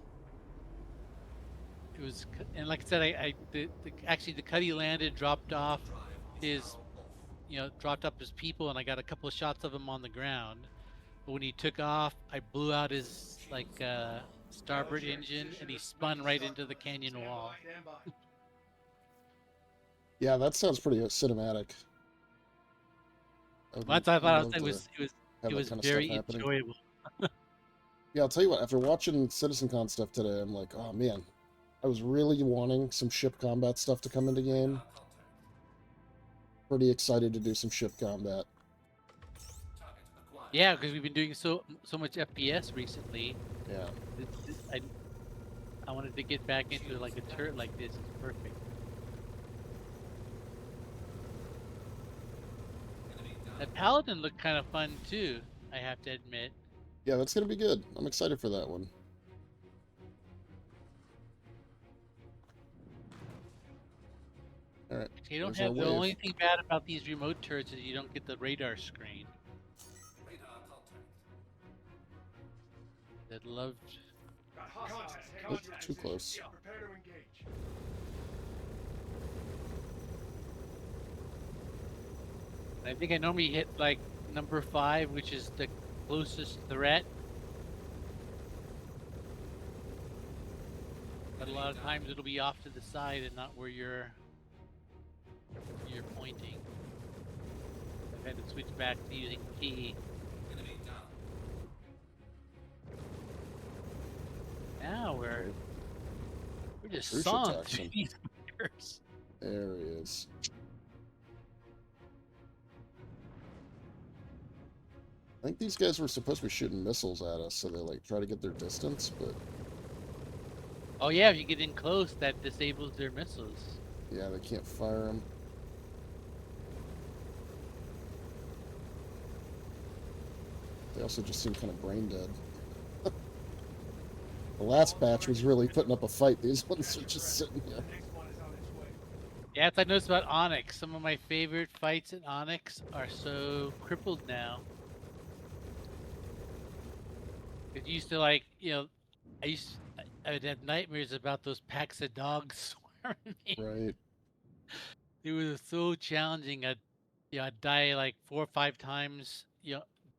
Speaker 2: it was. And like I said, actually the cuddy landed, dropped off his. Dropped up his people, and I got a couple of shots of him on the ground. But when he took off, I blew out his starboard engine, and he spun right into the canyon wall.
Speaker 7: Stand by.
Speaker 1: Yeah, that sounds pretty cinematic.
Speaker 2: Once I thought it was very
Speaker 1: happening.
Speaker 2: enjoyable.
Speaker 1: Yeah, I'll tell you what. After watching CitizenCon stuff today, I'm like, oh man, I was really wanting some ship combat stuff to come into game. Pretty excited to do some ship combat.
Speaker 6: Target acquired.
Speaker 2: Yeah, because we've been doing so much FPS recently.
Speaker 1: Yeah.
Speaker 2: I wanted to get back into like a turret like this. It's perfect.
Speaker 6: Enemy down.
Speaker 2: That Paladin looked kind of fun too, I have to admit.
Speaker 1: Yeah, that's gonna be good. I'm excited for that one. All right.
Speaker 2: You don't
Speaker 1: There's our
Speaker 2: have the
Speaker 1: wave.
Speaker 2: only thing bad about these remote turrets is you don't get the radar screen.
Speaker 6: Radar contact.
Speaker 2: That loved.
Speaker 7: Got hostiles.
Speaker 1: Nope, too close.
Speaker 7: Prepare to engage.
Speaker 2: I think I normally hit like number 5, which is the closest threat. But a lot of times it'll be off to the side and not where you're pointing. I've had to switch back to using P.
Speaker 6: Enemy down.
Speaker 2: Now we're just
Speaker 1: Crucial
Speaker 2: sawing
Speaker 1: action.
Speaker 2: through these fires.
Speaker 1: There he is. I think these guys were supposed to be shooting missiles at us, so they like try to get their distance, but
Speaker 2: Oh yeah, if you get in close, that disables their missiles.
Speaker 1: yeah, they can't fire them. They also just seem kind of brain dead. The last batch was really putting up a fight. These ones are just sitting here.
Speaker 5: The next one is on its way.
Speaker 2: Yeah, that's what I noticed about Onyx. Some of my favorite fights in Onyx are so crippled now. It used to like, I would have nightmares about those packs of dogs swarming me.
Speaker 1: Right.
Speaker 2: It was so challenging. I'd die like 4 or 5 times,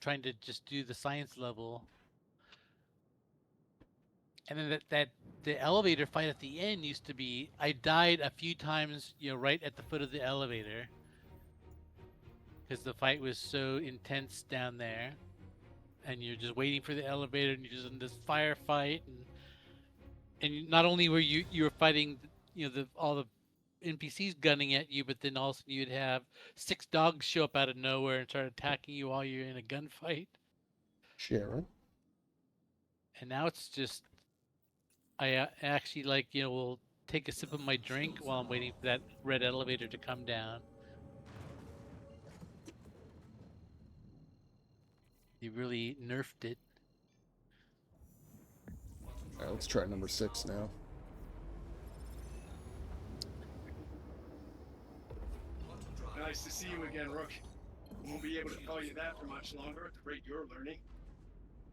Speaker 2: trying to just do the science level. And then the elevator fight at the end used to be, I died a few times, right at the foot of the elevator. Because the fight was so intense down there. And you're just waiting for the elevator, and you're just in this firefight, and not only were you were fighting, all the NPCs gunning at you, but then also you'd have 6 dogs show up out of nowhere and start attacking you while you're in a gunfight.
Speaker 1: Sharon.
Speaker 2: And now it's just, I actually will take a sip of my drink while I'm waiting for that red elevator to come down. He really nerfed it.
Speaker 1: Alright, let's try number 6 now.
Speaker 7: Nice to see you again, Rook. Won't be able to call you that for much longer at the rate you're learning.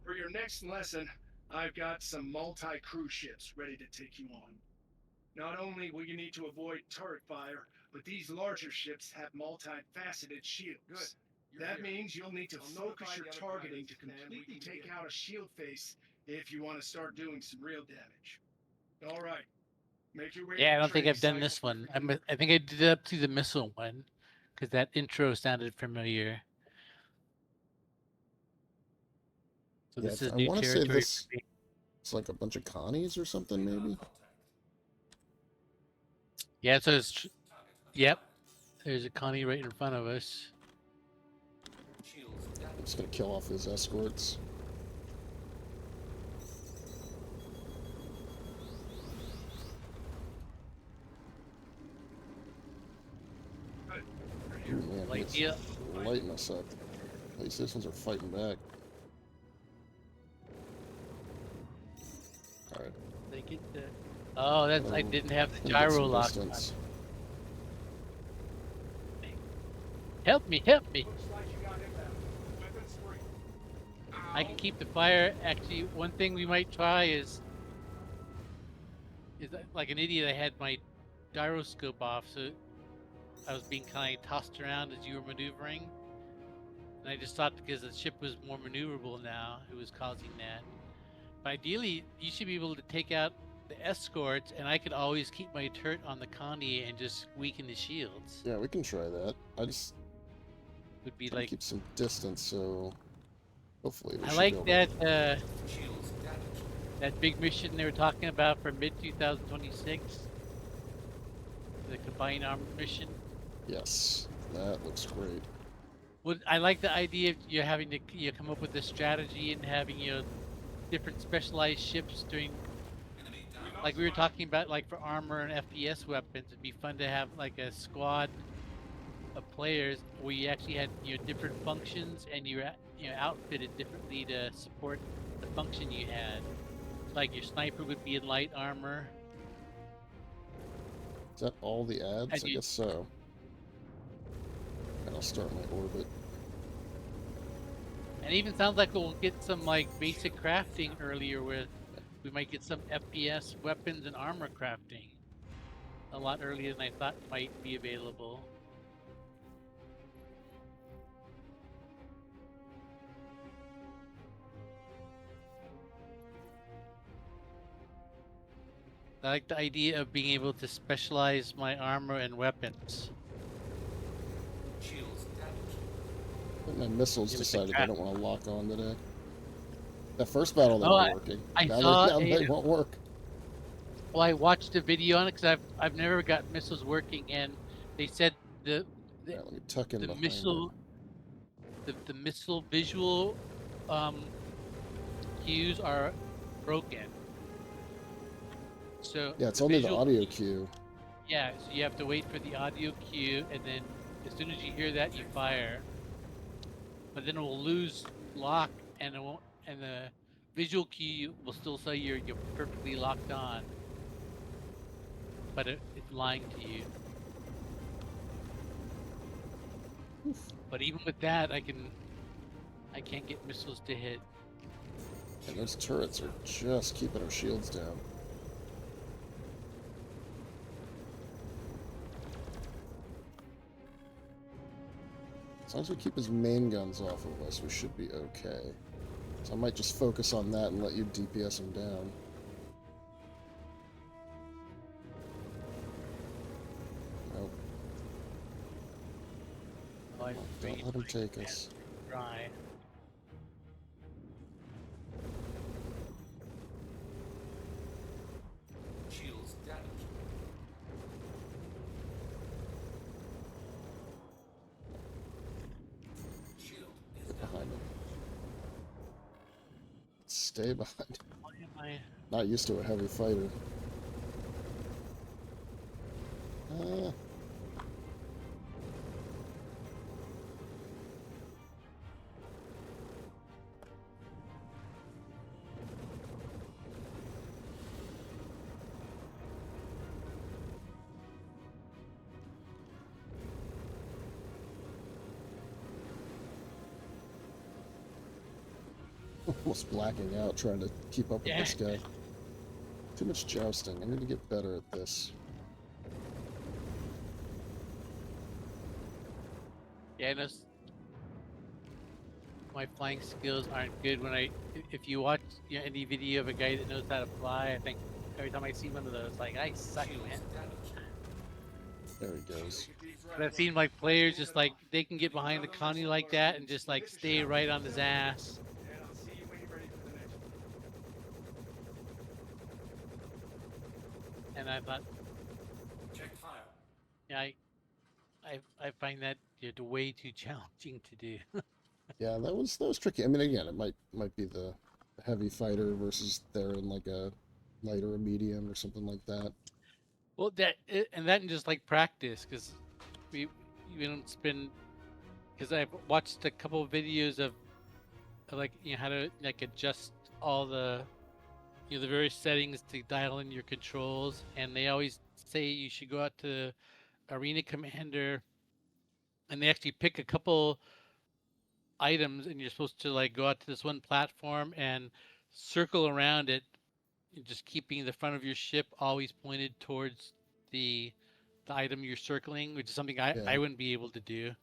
Speaker 7: For your next lesson, I've got some multi-cruise ships ready to take you on. Not only will you need to avoid turret fire, but these larger ships have multi-faceted shields.
Speaker 6: Good.
Speaker 7: That means you'll need to
Speaker 6: I'll
Speaker 7: focus
Speaker 6: notify
Speaker 7: your
Speaker 6: the other
Speaker 7: targeting to
Speaker 6: pilots, and we
Speaker 7: completely
Speaker 6: can
Speaker 7: take
Speaker 6: begin.
Speaker 7: out a shield face if you want to start doing some real damage. All right. Make your way to
Speaker 2: Yeah, I
Speaker 7: the
Speaker 2: don't think
Speaker 7: training
Speaker 2: I've done
Speaker 7: site.
Speaker 2: this one. I think I did it up to the missile one, because that intro sounded familiar. So
Speaker 1: Yeah,
Speaker 2: this is
Speaker 1: I
Speaker 2: new
Speaker 1: want to say
Speaker 2: territory
Speaker 1: this.
Speaker 2: for me.
Speaker 1: It's like a bunch of Connies or something, maybe.
Speaker 2: Yeah, so it's, yep. There's a Connie right in front of us.
Speaker 1: I'm just gonna kill off his escorts. Ooh, man,
Speaker 2: Like,
Speaker 1: it's
Speaker 2: yeah.
Speaker 1: lighting us up. At least these ones are fighting back. Alright.
Speaker 2: They get the... Oh, that's, I didn't have the
Speaker 1: Gonna get
Speaker 2: gyro
Speaker 1: some
Speaker 2: lock on.
Speaker 1: distance.
Speaker 2: Help me, help me.
Speaker 5: Looks like you got inbound. Weapons free.
Speaker 2: I can keep the fire. Actually, one thing we might try is like an idiot, I had my gyroscope off, so I was being kind of tossed around as you were maneuvering. And I just thought because the ship was more maneuverable now, it was causing that. But ideally, you should be able to take out the escorts, and I could always keep my turret on the Connie and just weaken the shields.
Speaker 1: Yeah, we can try that. I just
Speaker 2: Would be
Speaker 1: try to
Speaker 2: like,
Speaker 1: keep some distance, so hopefully we
Speaker 2: I
Speaker 1: should
Speaker 2: like
Speaker 1: be able
Speaker 2: that that big mission they were talking about for mid 2026, the combined armor mission.
Speaker 1: Yes, that looks great.
Speaker 2: I like the idea of you having to come up with a strategy and having different specialized ships doing, like we were talking about, like for armor and FPS weapons. It'd be fun to have like a squad of players where you actually had different functions, and you're outfitted differently to support the function you had. Like your sniper would be in light armor.
Speaker 1: Is that all the ads?
Speaker 2: And
Speaker 1: I
Speaker 2: you-
Speaker 1: guess so. And I'll start my orbit.
Speaker 2: And it even sounds like we'll get some like basic crafting earlier, where we might get some FPS weapons and armor crafting a lot earlier than I thought might be available. I like the idea of being able to specialize my armor and weapons.
Speaker 1: I think my missiles
Speaker 2: Give it a
Speaker 1: decided they
Speaker 2: crack.
Speaker 1: don't want to lock on today. That first battle they
Speaker 2: Oh,
Speaker 1: were working.
Speaker 2: I
Speaker 1: now
Speaker 2: saw
Speaker 1: they won't work.
Speaker 2: Well, I watched a video on it because I've never got missiles working, and they said the
Speaker 1: Alright, let me tuck in
Speaker 2: the
Speaker 1: behind
Speaker 2: missile
Speaker 1: it.
Speaker 2: the missile visual cues are broken. So
Speaker 1: Yeah, it's
Speaker 2: the
Speaker 1: only the
Speaker 2: visual
Speaker 1: audio cue.
Speaker 2: Yeah, so you have to wait for the audio cue, and then as soon as you hear that, you fire. But then it will lose lock, and it won't, and the visual cue will still say you're perfectly locked on, but it's lying to you. But even with that, I can't get missiles to hit.
Speaker 1: And those turrets are just keeping our shields down. As long as we keep his main guns off of us, we should be okay. So I might just focus on that and let you DPS him down. Nope.
Speaker 2: Oh, I
Speaker 1: Don't let him take us.
Speaker 2: Try.
Speaker 6: Shields damaged. Shield is
Speaker 1: Get
Speaker 6: down.
Speaker 1: behind him. Stay behind.
Speaker 2: Why am I?
Speaker 1: Not used to a heavy fighter. Ah. Almost blacking out trying to keep up with
Speaker 2: Yeah.
Speaker 1: this guy. Too much jousting. I need to get better at this.
Speaker 2: Yeah, no, my flying skills aren't good. If you watch any video of a guy that knows how to fly, I think every time I see one of those, like, I suck, man.
Speaker 1: There he goes.
Speaker 7: Take a deep breath,
Speaker 2: But I've seen like players just like they can get behind the Connie like that and just like stay right on his ass.
Speaker 7: and I'll see you when you're ready for the next one.
Speaker 2: And I thought,
Speaker 6: Check fire.
Speaker 2: yeah, I find that way too challenging to do.
Speaker 1: Yeah, that was tricky. I mean, again, it might be the heavy fighter versus they're in like a light or a medium or something like that.
Speaker 2: Well, and just like practice, because we don't spend, because I've watched a couple of videos of like how to like adjust all the the various settings to dial in your controls, and they always say you should go out to Arena Commander, and they actually pick a couple items, and you're supposed to like go out to this one platform and circle around it, just keeping the front of your ship always pointed towards the item you're circling, which is something I
Speaker 1: Yeah.
Speaker 2: wouldn't be able to do.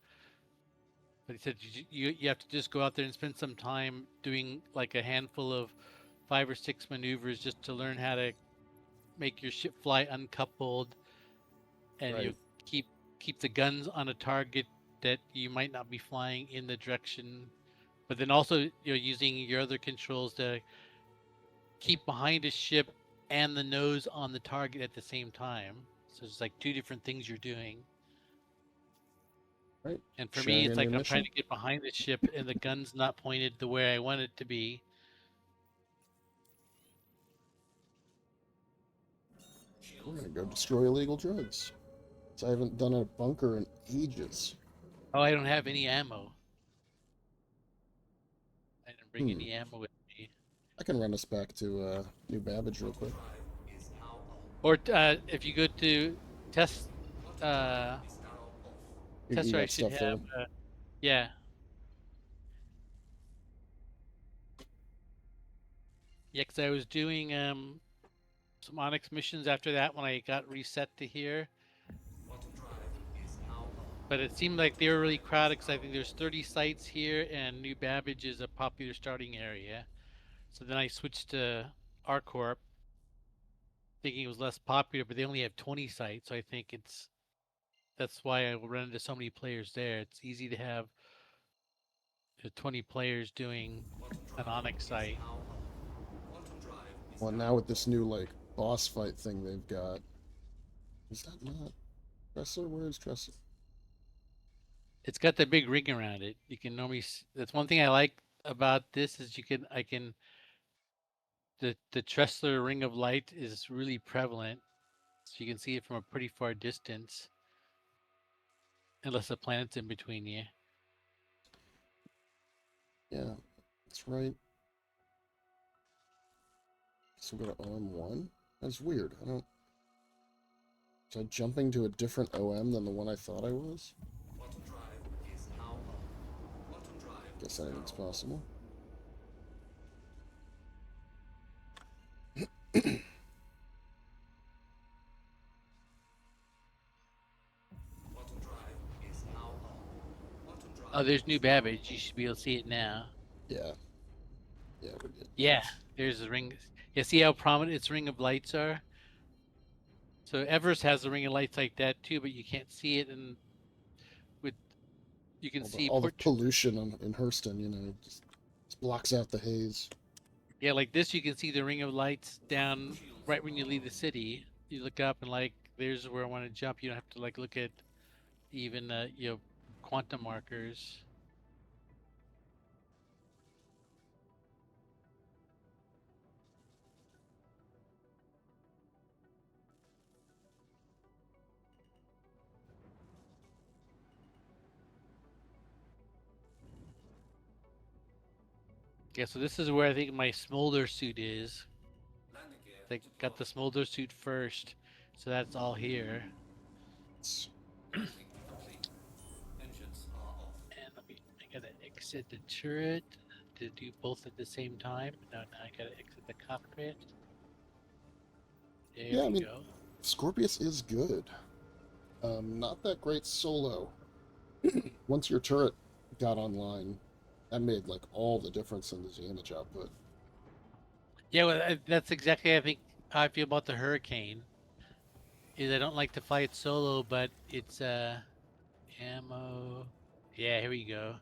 Speaker 2: But he said you have to just go out there and spend some time doing like a handful of 5 or 6 maneuvers just to learn how to make your ship fly uncoupled, and you
Speaker 1: Right.
Speaker 2: keep the guns on a target that you might not be flying in the direction, but then also you're using your other controls to keep behind a ship and the nose on the target at the same time. So it's like 2 different things you're doing.
Speaker 1: Right.
Speaker 2: And for me,
Speaker 1: Sharing
Speaker 2: it's like I'm trying
Speaker 1: ammunition.
Speaker 2: to get behind the ship and the gun's not pointed the way I want it to be.
Speaker 1: We're gonna go destroy illegal drugs. So I haven't done a bunker in ages.
Speaker 2: Oh, I don't have any ammo. I didn't bring
Speaker 1: Hmm.
Speaker 2: any ammo with me.
Speaker 1: I can run us back to New Babbage real quick.
Speaker 6: Drive is now on.
Speaker 2: Or if you go to test,
Speaker 6: Drive is now off.
Speaker 2: tester,
Speaker 1: got
Speaker 2: I should
Speaker 1: stuff
Speaker 2: have.
Speaker 1: there.
Speaker 2: Yeah. Yeah, because I was doing some Onyx missions after that when I got reset to here.
Speaker 6: Bottom drive is now on.
Speaker 2: But it seemed like they were really crowded because I think there's 30 sites here, and New Babbage is a popular starting area. So then I switched to RCorp, thinking it was less popular, but they only have 20 sites. So I think that's why I will run into so many players there. It's easy to have 20 players doing
Speaker 6: Bottom
Speaker 2: an
Speaker 6: drive
Speaker 2: Onyx
Speaker 6: is
Speaker 2: site.
Speaker 6: now on. Bottom drive is
Speaker 1: Well, now with this new like boss fight thing they've got, is that not Tressor? Where is Tressor?
Speaker 2: It's got the big ring around it. You can normally. That's one thing I like about this is I can. The Tressler ring of light is really prevalent, so you can see it from a pretty far distance, unless the planet's in between you.
Speaker 1: Yeah, that's right. So we go to OM1. That's weird. I don't. Was I jumping to a different OM than the one I thought I was?
Speaker 6: Quantum drive is now on. Quantum drive
Speaker 1: Guess
Speaker 6: is
Speaker 1: anything's
Speaker 6: now on.
Speaker 1: possible.
Speaker 6: Quantum drive is now on. Quantum drive
Speaker 2: Oh, there's new
Speaker 6: is now on.
Speaker 2: Babbage. You should be able to see it now.
Speaker 1: Yeah. Yeah, we did.
Speaker 2: Yeah, there's the ring. Yeah, see how prominent its ring of lights are? So Everest has a ring of lights like that too, but you can't see it. And with you can see
Speaker 1: All the
Speaker 2: Port.
Speaker 1: pollution in Hurston, just blocks out the haze.
Speaker 2: Yeah, like this, you can see the ring of lights down right when you leave the city. You look up and like, there's where I want to jump. You don't have to like look at even quantum markers. Yeah, so this is where I think my smolder suit is.
Speaker 6: Landing gear
Speaker 2: They got the smolder suit first, so that's all here.
Speaker 1: It's
Speaker 6: deploying complete. Engines are off.
Speaker 2: And I gotta exit the turret to do both at the same time. No, I gotta exit the cockpit. There
Speaker 1: Yeah, I
Speaker 2: we
Speaker 1: mean-
Speaker 2: go.
Speaker 1: Scorpius is good. Not that great solo. Once your turret got online, that made like all the difference in the damage output.
Speaker 2: Yeah, well, that's exactly I think how I feel about the Hurricane. Is I don't like to fly it solo, but it's ammo. Yeah, here we go.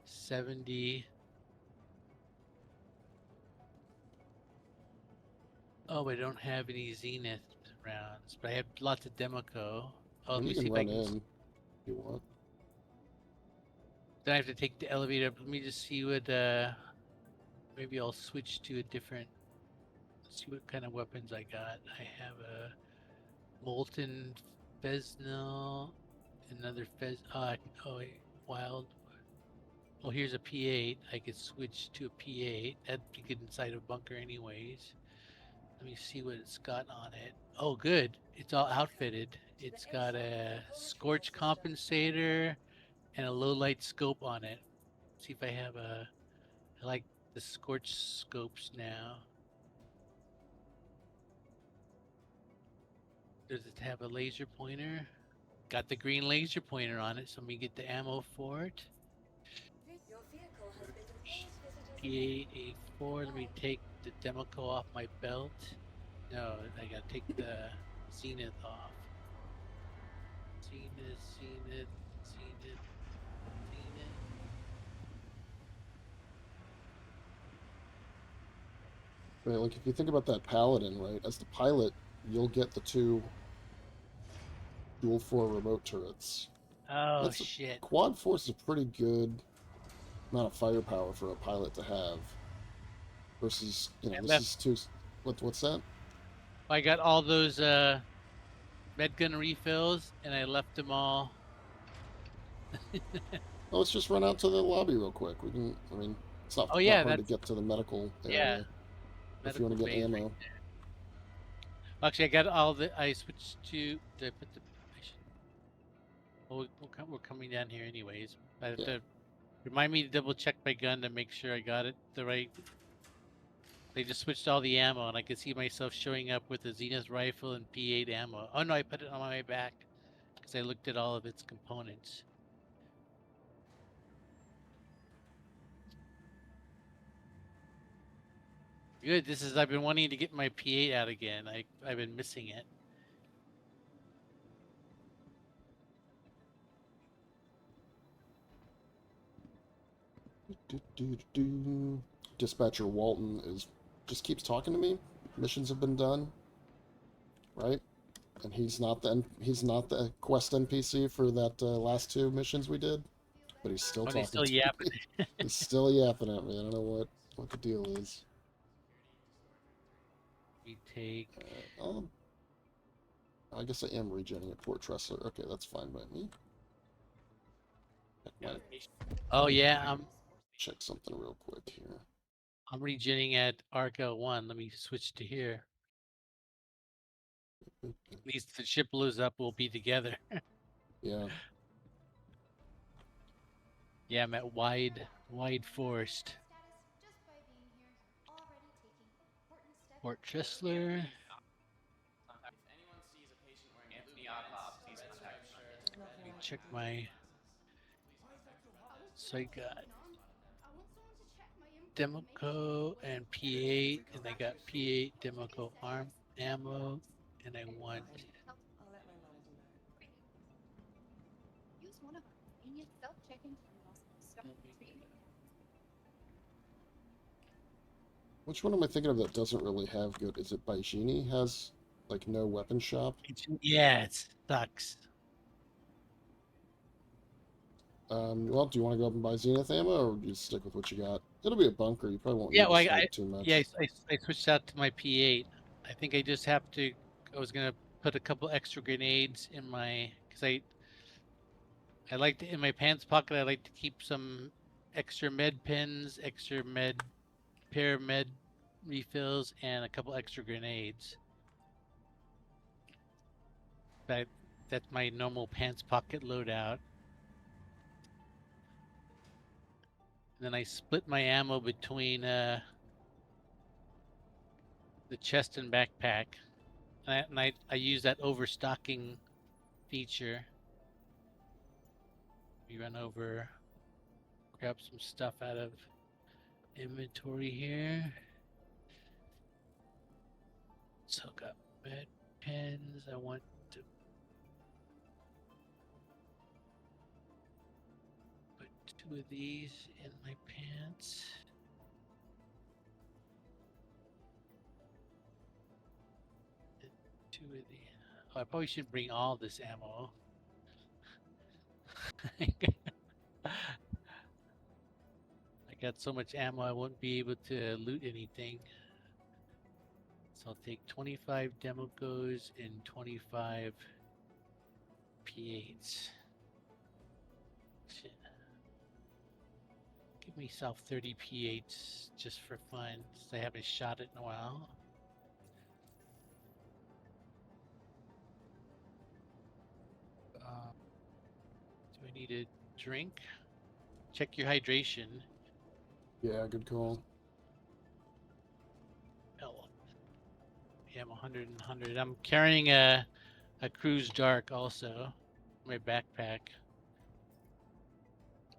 Speaker 2: 70. Oh, I don't have any Zenith rounds, but I have lots of Democo. Oh, let
Speaker 1: And
Speaker 2: me
Speaker 1: you
Speaker 2: see
Speaker 1: can
Speaker 2: if I
Speaker 1: run
Speaker 2: can.
Speaker 1: in if you want.
Speaker 2: Then I have to take the elevator up. Let me just see what. Maybe I'll switch to a different. See what kind of weapons I got. I have a Molten Fresnel, another oh, wait, Wild. Oh, here's a P8. I could switch to a P8. That you get inside a bunker anyways. Let me see what it's got on it. Oh, good. It's all outfitted. It's got a scorch compensator and a low light scope on it. See if I have a. I like the scorch scopes now. Does it have a laser pointer? Got the green laser pointer on it, so let me get the ammo for it.
Speaker 3: Your vehicle has been deployed.
Speaker 2: P8, A4. Let me take the Democo off my belt. No, I gotta take the Zenith off. Zenith, Zenith, Zenith, Zenith.
Speaker 1: Right, like if you think about that paladin, right? As the pilot, you'll get the two dual 4 remote turrets.
Speaker 2: Oh
Speaker 1: That's
Speaker 2: shit!
Speaker 1: Quad force is a pretty good amount of firepower for a pilot to have. Versus, this is too. What's that?
Speaker 2: I got all those med gun refills, and I left them all.
Speaker 1: Oh, let's just run out to the lobby real quick. We can. I mean, it's not,
Speaker 2: Oh, yeah,
Speaker 1: not hard to
Speaker 2: that's-
Speaker 1: get to the medical
Speaker 2: Yeah.
Speaker 1: area if you want to
Speaker 2: Medical
Speaker 1: get
Speaker 2: bay right
Speaker 1: ammo.
Speaker 2: there. Actually, I got all the. I switched to. Did I put the? Well, we're coming down here anyways. I have
Speaker 1: Yeah.
Speaker 2: to remind me to double check my gun to make sure I got it the right. They just switched all the ammo, and I could see myself showing up with a Zenith rifle and P8 ammo. Oh no, I put it on my way back because I looked at all of its components. Good. This is. I've been wanting to get my P8 out again. I've been missing it.
Speaker 1: Dispatcher Walton just keeps talking to me. Missions have been done, right? And he's not the quest NPC for that last two missions we did. But he's still
Speaker 2: But
Speaker 1: talking
Speaker 2: he's still
Speaker 1: to
Speaker 2: yapping.
Speaker 1: me. He's still yapping at me. I don't know what the deal is.
Speaker 2: We take.
Speaker 1: I guess I am regenerating a Port Tressler. Okay, that's fine by me.
Speaker 2: Oh yeah,
Speaker 1: Check something real quick here.
Speaker 2: I'm regenerating at Arca 1. Let me switch to here. At least if the ship blows up, we'll be together.
Speaker 1: Yeah.
Speaker 2: Yeah, I'm at wide forest. Port Tressler. Let me check my. So I got Democo and P8, and I got P8 Democo arm ammo, and I want.
Speaker 3: I'll let my mom do that. Use one of our convenient self-checking terminals.
Speaker 1: Which one am I thinking of that doesn't really have good? Is it Baijini has like no weapon shop?
Speaker 2: Yeah, it sucks.
Speaker 1: Well, do you want to go up and buy Zenith ammo, or do you stick with what you got? It'll be a bunker. You probably won't
Speaker 2: Yeah,
Speaker 1: need
Speaker 2: well,
Speaker 1: to swipe too much.
Speaker 2: yeah, I switched out to my P8. I think I just have to. I was gonna put a couple extra grenades in my, because I like to, in my pants pocket. I like to keep some extra med pins, extra pair of med refills, and a couple extra grenades. That's my normal pants pocket loadout. And then I split my ammo between the chest and backpack, and I use that overstocking feature. We run over, grab some stuff out of inventory here. So got med pens. I want to put 2 of these in my pants. And 2 of the. Oh, I probably should bring all this ammo. I got so much ammo I won't be able to loot anything. So I'll take 25 Democos and 25 P8s. Shit. Give myself 30 P8s just for fun, since I haven't shot it in a while. Do I need a drink? Check your hydration.
Speaker 1: Yeah, good call.
Speaker 2: Oh, yeah, I'm 100 and 100. I'm carrying a Cruise Dark also, in my backpack,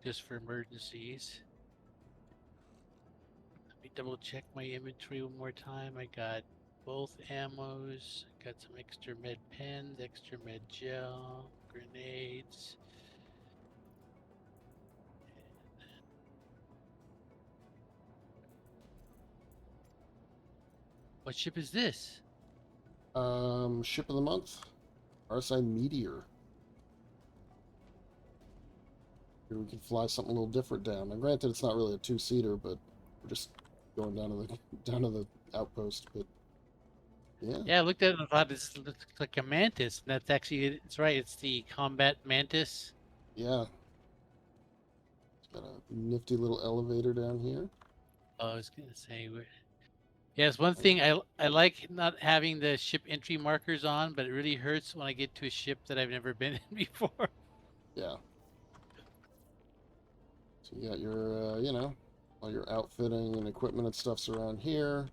Speaker 2: just for emergencies. Let me double check my inventory one more time. I got both ammos, got some extra med pens, extra med gel, grenades. What ship is this?
Speaker 1: Ship of the month, RSI Meteor. Here we can fly something a little different down. Now, granted, it's not really a 2-seater, but we're just going down to the outpost. But yeah,
Speaker 2: Yeah, I looked at it and thought this looks like a mantis. And that's actually, it's right. It's the combat mantis.
Speaker 1: yeah. It's got a nifty little elevator down here.
Speaker 2: Oh, I was gonna say, yes, one thing I like not having the ship entry markers on, but it really hurts when I get to a ship that I've never been in before.
Speaker 1: Yeah. So you got your, you know, all your outfitting and equipment and stuff's around here.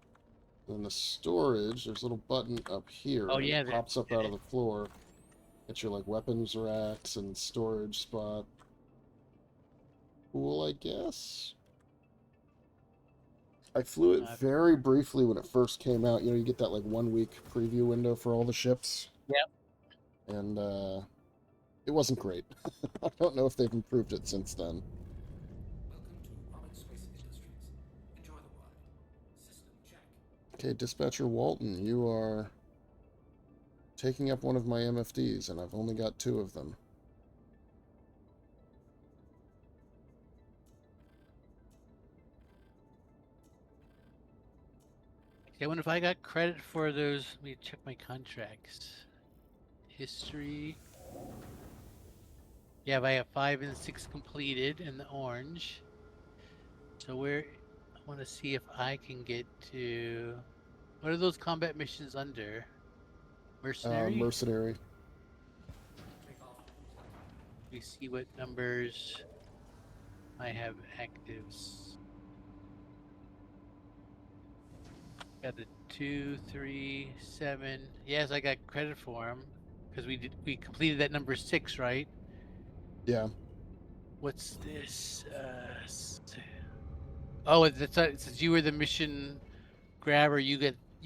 Speaker 1: Then the storage, there's a little button up here.
Speaker 2: Oh
Speaker 1: and
Speaker 2: yeah,
Speaker 1: it pops up out of the floor. Get your like weapons racks and storage spot. Cool, I guess. I flew it very briefly when it first came out. You know, you get that like 1-week preview window for all the ships.
Speaker 2: Yep.
Speaker 1: And it wasn't great. I don't know if they've improved it since then.
Speaker 6: Welcome to Robert Space Industries. Enjoy the ride. System check.
Speaker 1: Okay, Dispatcher Walton, you are taking up one of my MFDs, and I've only got 2 of them.
Speaker 2: Okay, I wonder if I got credit for those. Let me check my contracts. History. Yeah, I have 5 and 6 completed in the orange. So where I want to see if I can get to. What are those combat missions under? Mercenary?
Speaker 1: Mercenary.
Speaker 2: We see what numbers I have actives. Got the 2, 3, 7. Yes, I got credit for them because we completed that number 6, right?
Speaker 1: Yeah.
Speaker 2: What's this? Oh, it says you were the mission grabber. You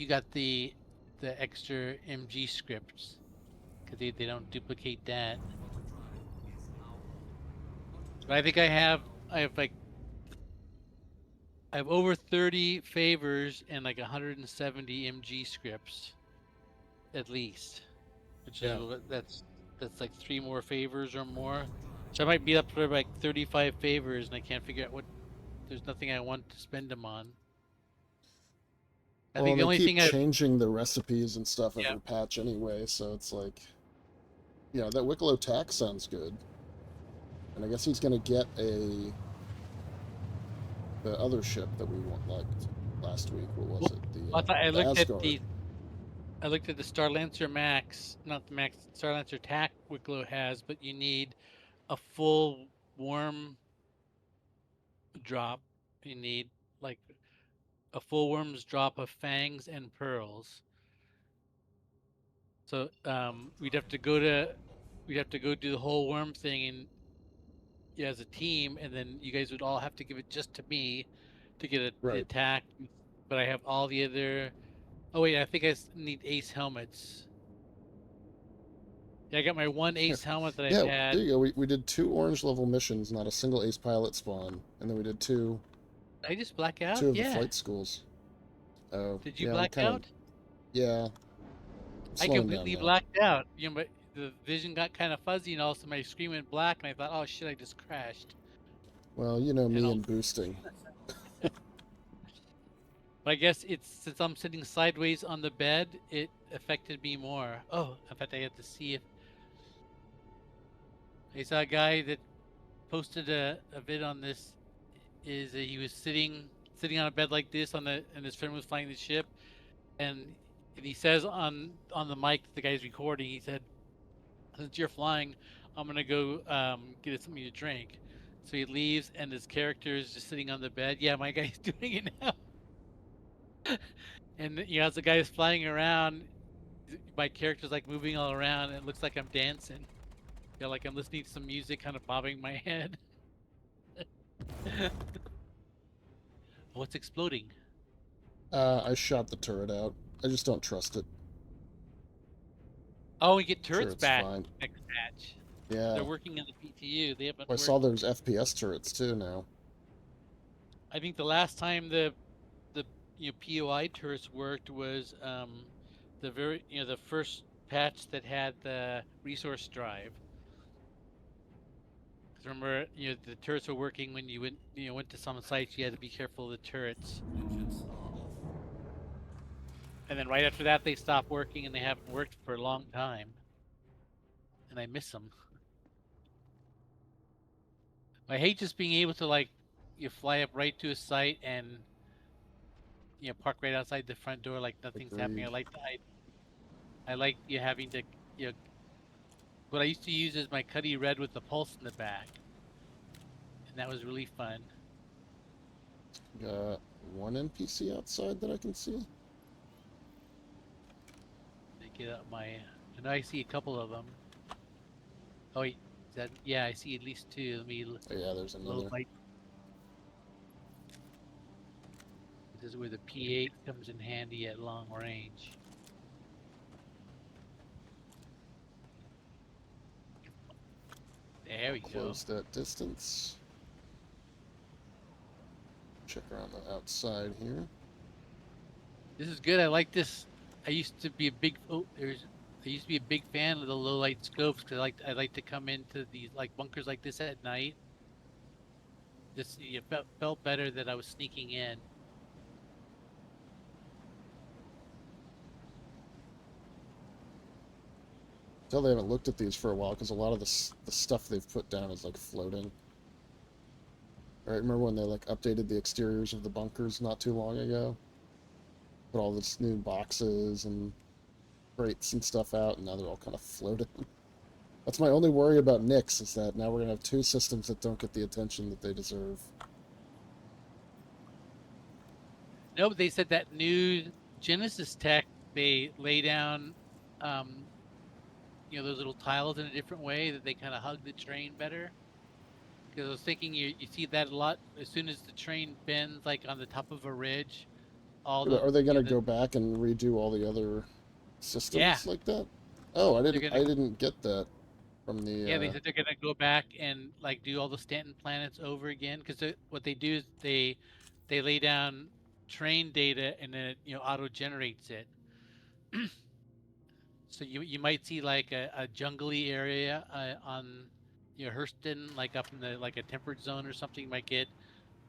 Speaker 2: got the extra MG scripts because they don't duplicate that. But I think I have like I have over 30 favors and like 170 MG scripts at least, which is
Speaker 1: Yeah.
Speaker 2: that's like 3 more favors or more. So I might be up for like 35 favors, and I can't figure out what. There's nothing I want to spend them on. I
Speaker 1: Well,
Speaker 2: think
Speaker 1: and
Speaker 2: the
Speaker 1: they
Speaker 2: only
Speaker 1: keep
Speaker 2: thing I
Speaker 1: changing the recipes and stuff
Speaker 2: yeah
Speaker 1: every patch anyway, so it's like, that Wicklow tack sounds good. And I guess he's gonna get the other ship that we liked last week. What was
Speaker 2: well,
Speaker 1: it?
Speaker 2: I
Speaker 1: The
Speaker 2: looked at
Speaker 1: Asgard.
Speaker 2: I looked at the Starlancer Max, not the Max Starlancer Tac Wicklow has, but you need a full worm drop. You need like a full worm's drop of fangs and pearls. So we'd have to go do the whole worm thing and yeah, as a team, and then you guys would all have to give it just to me to get the
Speaker 1: Right.
Speaker 2: attack. But I have all the other. Oh wait, I think need ace helmets. Yeah, I got my one
Speaker 1: Yeah.
Speaker 2: ace helmet that I've
Speaker 1: Yeah,
Speaker 2: had.
Speaker 1: there you go. We did 2 orange level missions, not a single ace pilot spawn, and then we did two
Speaker 2: Did I just black out?
Speaker 1: of the
Speaker 2: Yeah.
Speaker 1: flight schools. Oh,
Speaker 2: Did you
Speaker 1: yeah, I'm
Speaker 2: black
Speaker 1: kind of,
Speaker 2: out?
Speaker 1: yeah,
Speaker 2: I
Speaker 1: slowing down
Speaker 2: completely
Speaker 1: now.
Speaker 2: blacked out. But the vision got kind of fuzzy, and also my screen went black, and I thought, oh shit, I just crashed.
Speaker 1: Well, you know
Speaker 2: And
Speaker 1: me and boosting.
Speaker 2: but I guess it's since I'm sitting sideways on the bed, it affected me more. Oh, in fact, I had to see if I saw a guy that posted a vid on this. Is that he was sitting on a bed like this and his friend was flying the ship, and he says on the mic the guy's recording. He said, "Since you're flying, I'm gonna go get us something to drink." So he leaves, and his character is just sitting on the bed. Yeah, my guy's doing it now. And as the guy's flying around, my character's like moving all around, and it looks like I'm dancing. Yeah, like I'm listening to some music, kind of bobbing my head. What's exploding?
Speaker 1: I shot the turret out. I just don't trust it.
Speaker 2: Oh, we get
Speaker 1: Sure,
Speaker 2: turrets
Speaker 1: it's
Speaker 2: back
Speaker 1: fine.
Speaker 2: next match.
Speaker 1: Yeah.
Speaker 2: They're working in the PTU. They haven't
Speaker 1: I
Speaker 2: worked.
Speaker 1: saw there's FPS turrets too now.
Speaker 2: I think the last time the POI turrets worked was the first patch that had the resource drive. 'Cause remember, the turrets were working when you went to some sites. You had to be careful of the turrets. And then right after that, they stopped working, and they haven't worked for a long time. And I miss them. I hate just being able to you fly up right to a site and park right outside the front door like nothing's happening.
Speaker 1: Agreed.
Speaker 2: I like you having to what I used to use is my Cuddy Red with the pulse in the back, and that was really fun.
Speaker 1: Got one NPC outside that I can see.
Speaker 2: To get up I know I see a couple of them. Oh wait, yeah, I see at least 2. Let me
Speaker 1: Oh, yeah, there's another.
Speaker 2: load light. This is where the P8 comes in handy at long range. There we go.
Speaker 1: Close that distance. Check around the outside here.
Speaker 2: This is good. I like this. I used to be a big I used to be a big fan of the low light scopes because I like to come into these bunkers like this at night. It felt better that I was sneaking in.
Speaker 1: Tell they haven't looked at these for a while because a lot of the stuff they've put down is like floating. Right, remember when they like updated the exteriors of the bunkers not too long ago? Put all this new boxes and crates and stuff out, and now they're all kind of floating. That's my only worry about Nyx, is that now we're gonna have two systems that don't get the attention that they deserve.
Speaker 2: No, but they said that new Genesis tech, they lay down, those little tiles in a different way that they kind of hug the train better. Because I was thinking you see that a lot as soon as the train bends, like on the top of a ridge. All
Speaker 1: Yeah, but
Speaker 2: the
Speaker 1: are they gonna go back and redo all the other systems
Speaker 2: Yeah.
Speaker 1: like that? Oh, I
Speaker 2: gonna-
Speaker 1: didn't get that from the.
Speaker 2: Yeah, they said they're gonna go back and like do all the Stanton planets over again. Because what they do is they lay down train data and then it auto generates it. So you might see like a jungly area on Hurston, like up in the like a temperate zone or something. You might get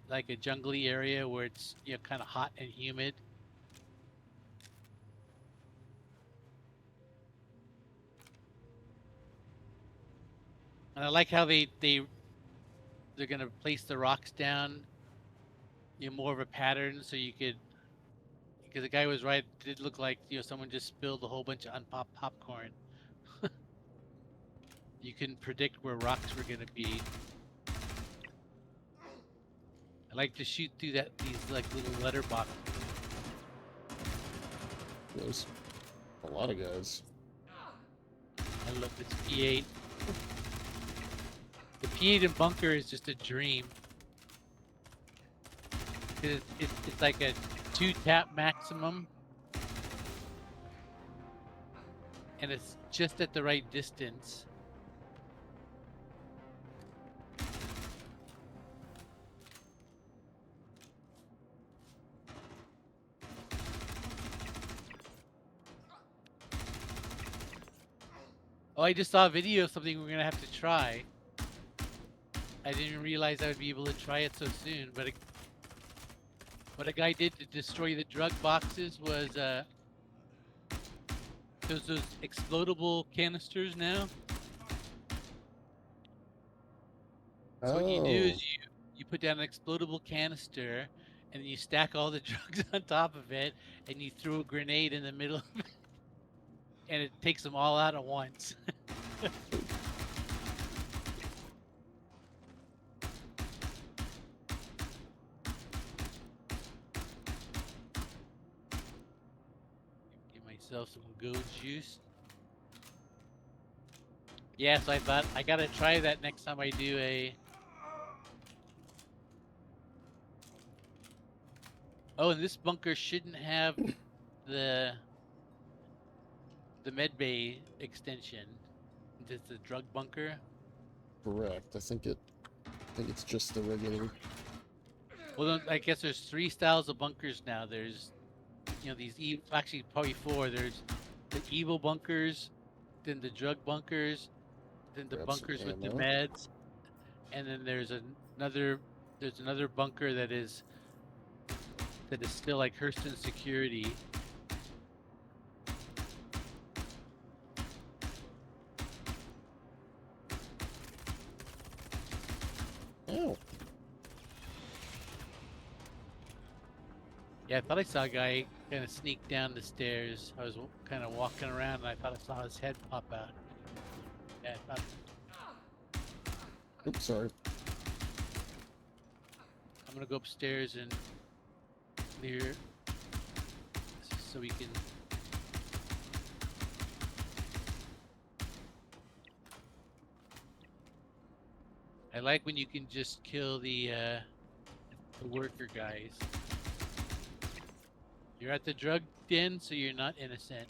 Speaker 2: like a jungly area where it's kind of hot and humid. And I like how they're gonna place the rocks down, more of a pattern, so you could. Because the guy was right, it did look like someone just spilled a whole bunch of unpopped popcorn. You couldn't predict where rocks were gonna be. I like to shoot through these like little letter boxes.
Speaker 1: There's a lot of guys.
Speaker 2: I love this P8. The P8 in bunker is just a dream. It's like a 2-tap maximum. And it's just at the right distance. Oh, I just saw a video of something we're gonna have to try. I didn't realize I would be able to try it so soon, but what a guy did to destroy the drug boxes was those explodable canisters now. So what you do is you put down an explodable canister and you stack all the drugs on top of it and you throw a grenade in the middle of it and it takes them all out at once. Give myself some goat juice. Yeah, so I thought I gotta try that next time I do a. Oh, and this bunker shouldn't have the med bay extension. It's the drug bunker.
Speaker 1: Correct. I think it's just the regular.
Speaker 2: Well, then, I guess there's 3 styles of bunkers now. There's, these actually probably 4. There's the evil bunkers, then the drug bunkers, then the
Speaker 1: Grab some
Speaker 2: bunkers with the
Speaker 1: ammo.
Speaker 2: meds, and then there's another bunker that is still like Hurston security.
Speaker 1: Oh.
Speaker 2: Yeah, I thought I saw a guy kind of sneak down the stairs. I was kind of walking around and I thought I saw his head pop out. Yeah, I thought.
Speaker 1: Oops, sorry.
Speaker 2: I'm gonna go upstairs and clear so we can. I like when you can just kill the worker guys. You're at the drug den, so you're not innocent.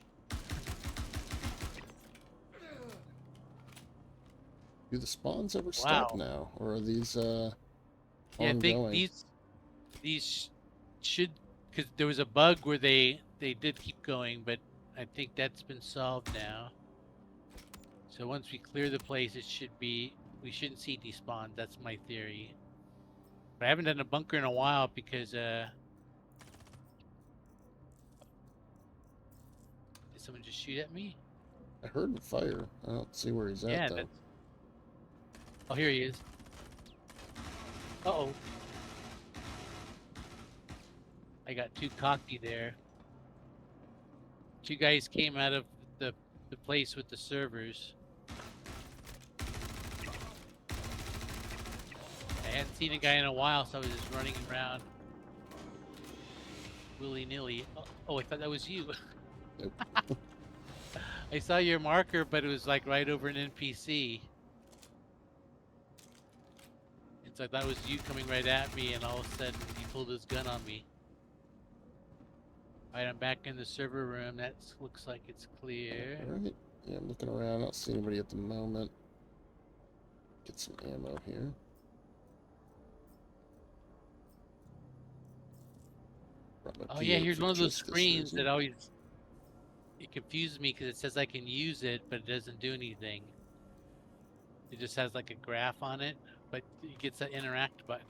Speaker 1: Do the spawns ever stop
Speaker 2: Wow.
Speaker 1: now, or are these
Speaker 2: Yeah, I
Speaker 1: ongoing?
Speaker 2: think these should, because there was a bug where they did keep going, but I think that's been solved now. So once we clear the place, we shouldn't see despawn. That's my theory. But I haven't done a bunker in a while because did someone just shoot at me?
Speaker 1: I heard fire. I don't see where he's at
Speaker 2: Yeah,
Speaker 1: though.
Speaker 2: that's... Oh, here he is. Uh-oh. I got too cocky there. Two guys came out of the place with the servers. I hadn't seen a guy in a while, so I was just running around willy-nilly. Oh, I thought that was you.
Speaker 1: Nope.
Speaker 2: I saw your marker, but it was like right over an NPC. And so I thought it was you coming right at me, and all of a sudden he pulled his gun on me. Alright, I'm back in the server room. That looks like it's clear.
Speaker 1: Alright. Yeah, I'm looking around. I don't see anybody at the moment. Get some ammo here.
Speaker 2: Oh yeah, here's one of those screens that always... It confuses me because it says I can use it, but it doesn't do anything. It just has like a graph on it, but it gets that interact button.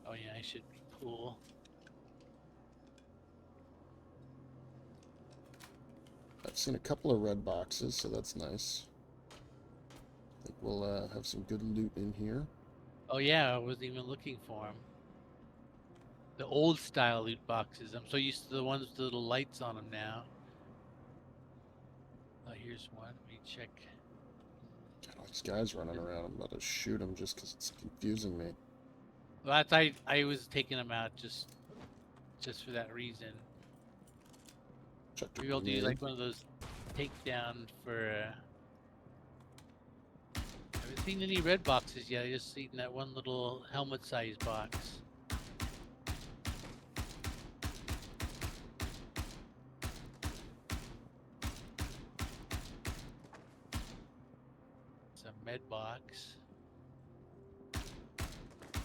Speaker 2: Oh yeah, I should be cool.
Speaker 1: I've seen a couple of red boxes, so that's nice. I think we'll have some good loot in here.
Speaker 2: Oh yeah, I wasn't even looking for them. The old style loot boxes. I'm so used to the ones with the little lights on them now. Oh, here's one. Let me check.
Speaker 1: God, all these guys running around. I'm about to shoot them just because it's confusing me.
Speaker 2: Well, that's, I was taking them out just for that reason.
Speaker 1: Check the
Speaker 2: Maybe I'll do
Speaker 1: grenade.
Speaker 2: like one of those takedown for. I haven't seen any red boxes yet. I just seen that one little helmet-sized box. It's a med box.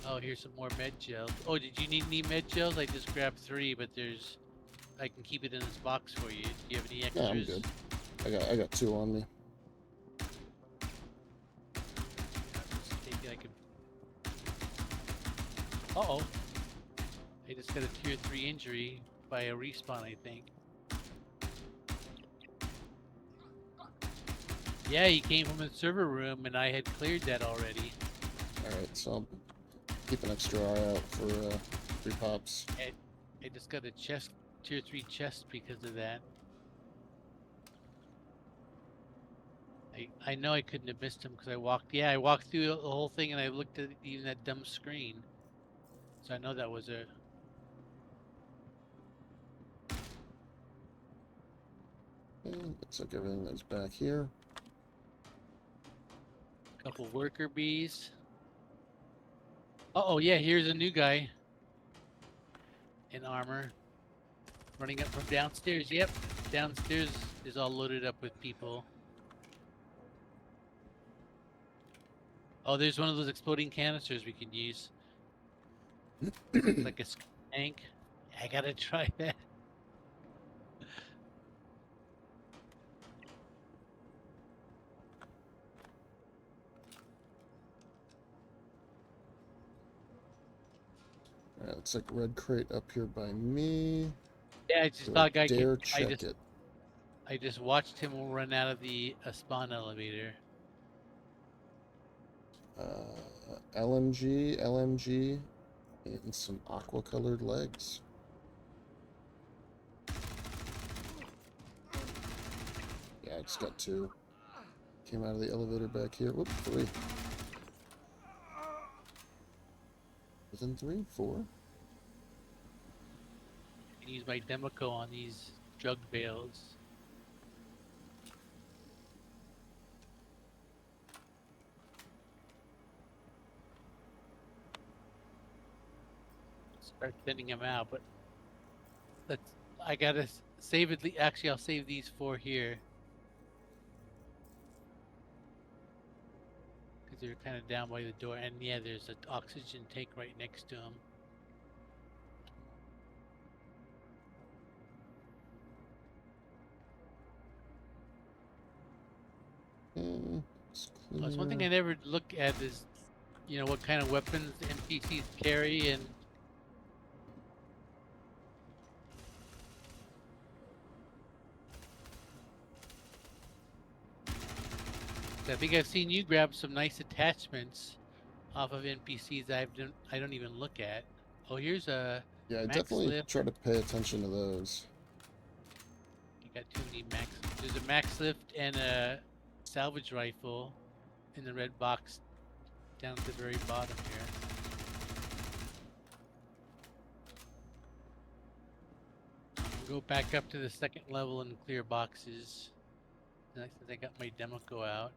Speaker 2: Oh, here's some more med gels. Oh, did you need any med gels? I just grabbed 3, but there's... I can keep it in this box for you. Do you have any extras?
Speaker 1: Yeah, I'm good. I got 2 on me.
Speaker 2: Just take it, I can... Uh-oh. I just got a tier 3 injury by a respawn, I think. Yeah, he came from the server room, and I had cleared that already.
Speaker 1: Alright, so I'll keep an extra eye out for 3 pops.
Speaker 2: I just got a chest, tier 3 chest because of that. I know I couldn't have missed him because I walked through the whole thing and I looked at even that dumb screen. So I know that was a...
Speaker 1: Okay, looks like everything that's back here.
Speaker 2: Couple worker bees. Uh-oh, yeah, here's a new guy. In armor. Running up from downstairs. Yep, downstairs is all loaded up with people. Oh, there's one of those exploding canisters we can use. Like a tank. I gotta try that.
Speaker 1: Alright, looks like red crate up here by me.
Speaker 2: Yeah, I just
Speaker 1: Do
Speaker 2: saw
Speaker 1: I
Speaker 2: a guy
Speaker 1: dare
Speaker 2: get,
Speaker 1: check it.
Speaker 2: I just watched him run out of the spawn elevator.
Speaker 1: LMG, and some aqua-colored legs. Yeah, I just got 2. Came out of the elevator back here. Whoop, 3. Within 3, 4.
Speaker 2: I can use my Democo on these drug bales. Start thinning them out, but I gotta save it. Actually, I'll save these 4 here because they're kind of down by the door. And yeah, there's an oxygen tank right next to them. That's one thing I never look at is, you know, what kind of weapons NPCs carry, and I think I've seen you grab some nice attachments off of NPCs I don't even look at. Oh, here's a
Speaker 1: Yeah, I
Speaker 2: max
Speaker 1: definitely
Speaker 2: lift.
Speaker 1: try to pay attention to those.
Speaker 2: You got too many max. There's a max lift and a salvage rifle in the red box down at the very bottom here. Go back up to the second level and clear boxes. Since I got my Democo out.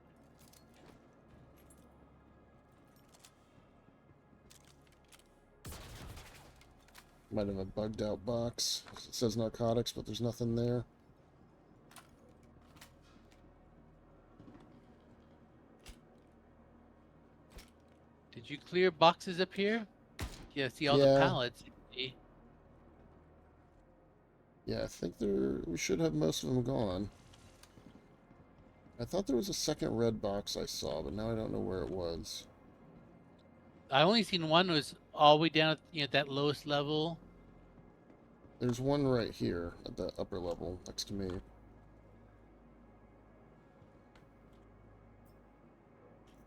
Speaker 1: Might have a bugged out box. It says narcotics, but there's nothing there.
Speaker 2: Did you clear boxes up here? Yeah, see all the
Speaker 1: Yeah.
Speaker 2: pallets. See?
Speaker 1: Yeah, I think we should have most of them gone. I thought there was a second red box I saw, but now I don't know where it was.
Speaker 2: I only seen one was all the way down at that lowest level.
Speaker 1: There's one right here at the upper level next to me.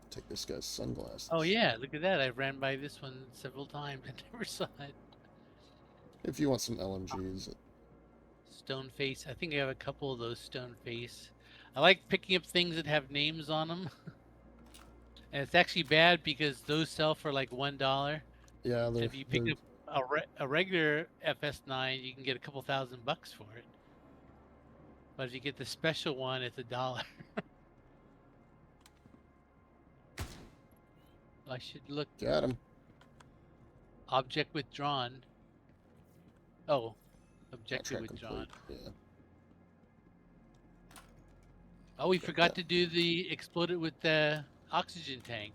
Speaker 1: Take this guy's sunglasses.
Speaker 2: Oh yeah, look at that. I ran by this one several times and never saw it.
Speaker 1: If you want some LMGs.
Speaker 2: Stone face. I think I have a couple of those stone face. I like picking up things that have names on them. And it's actually bad because those sell for like $1.
Speaker 1: Yeah,
Speaker 2: And if you pick up a regular FS9, you can get a couple $1,000 for it. But if you get the special one, it's $1. I should look.
Speaker 1: Got him.
Speaker 2: Object withdrawn. Oh, objective
Speaker 1: Contract
Speaker 2: withdrawn.
Speaker 1: complete. Yeah.
Speaker 2: Oh, we forgot to do the exploded with the oxygen tank.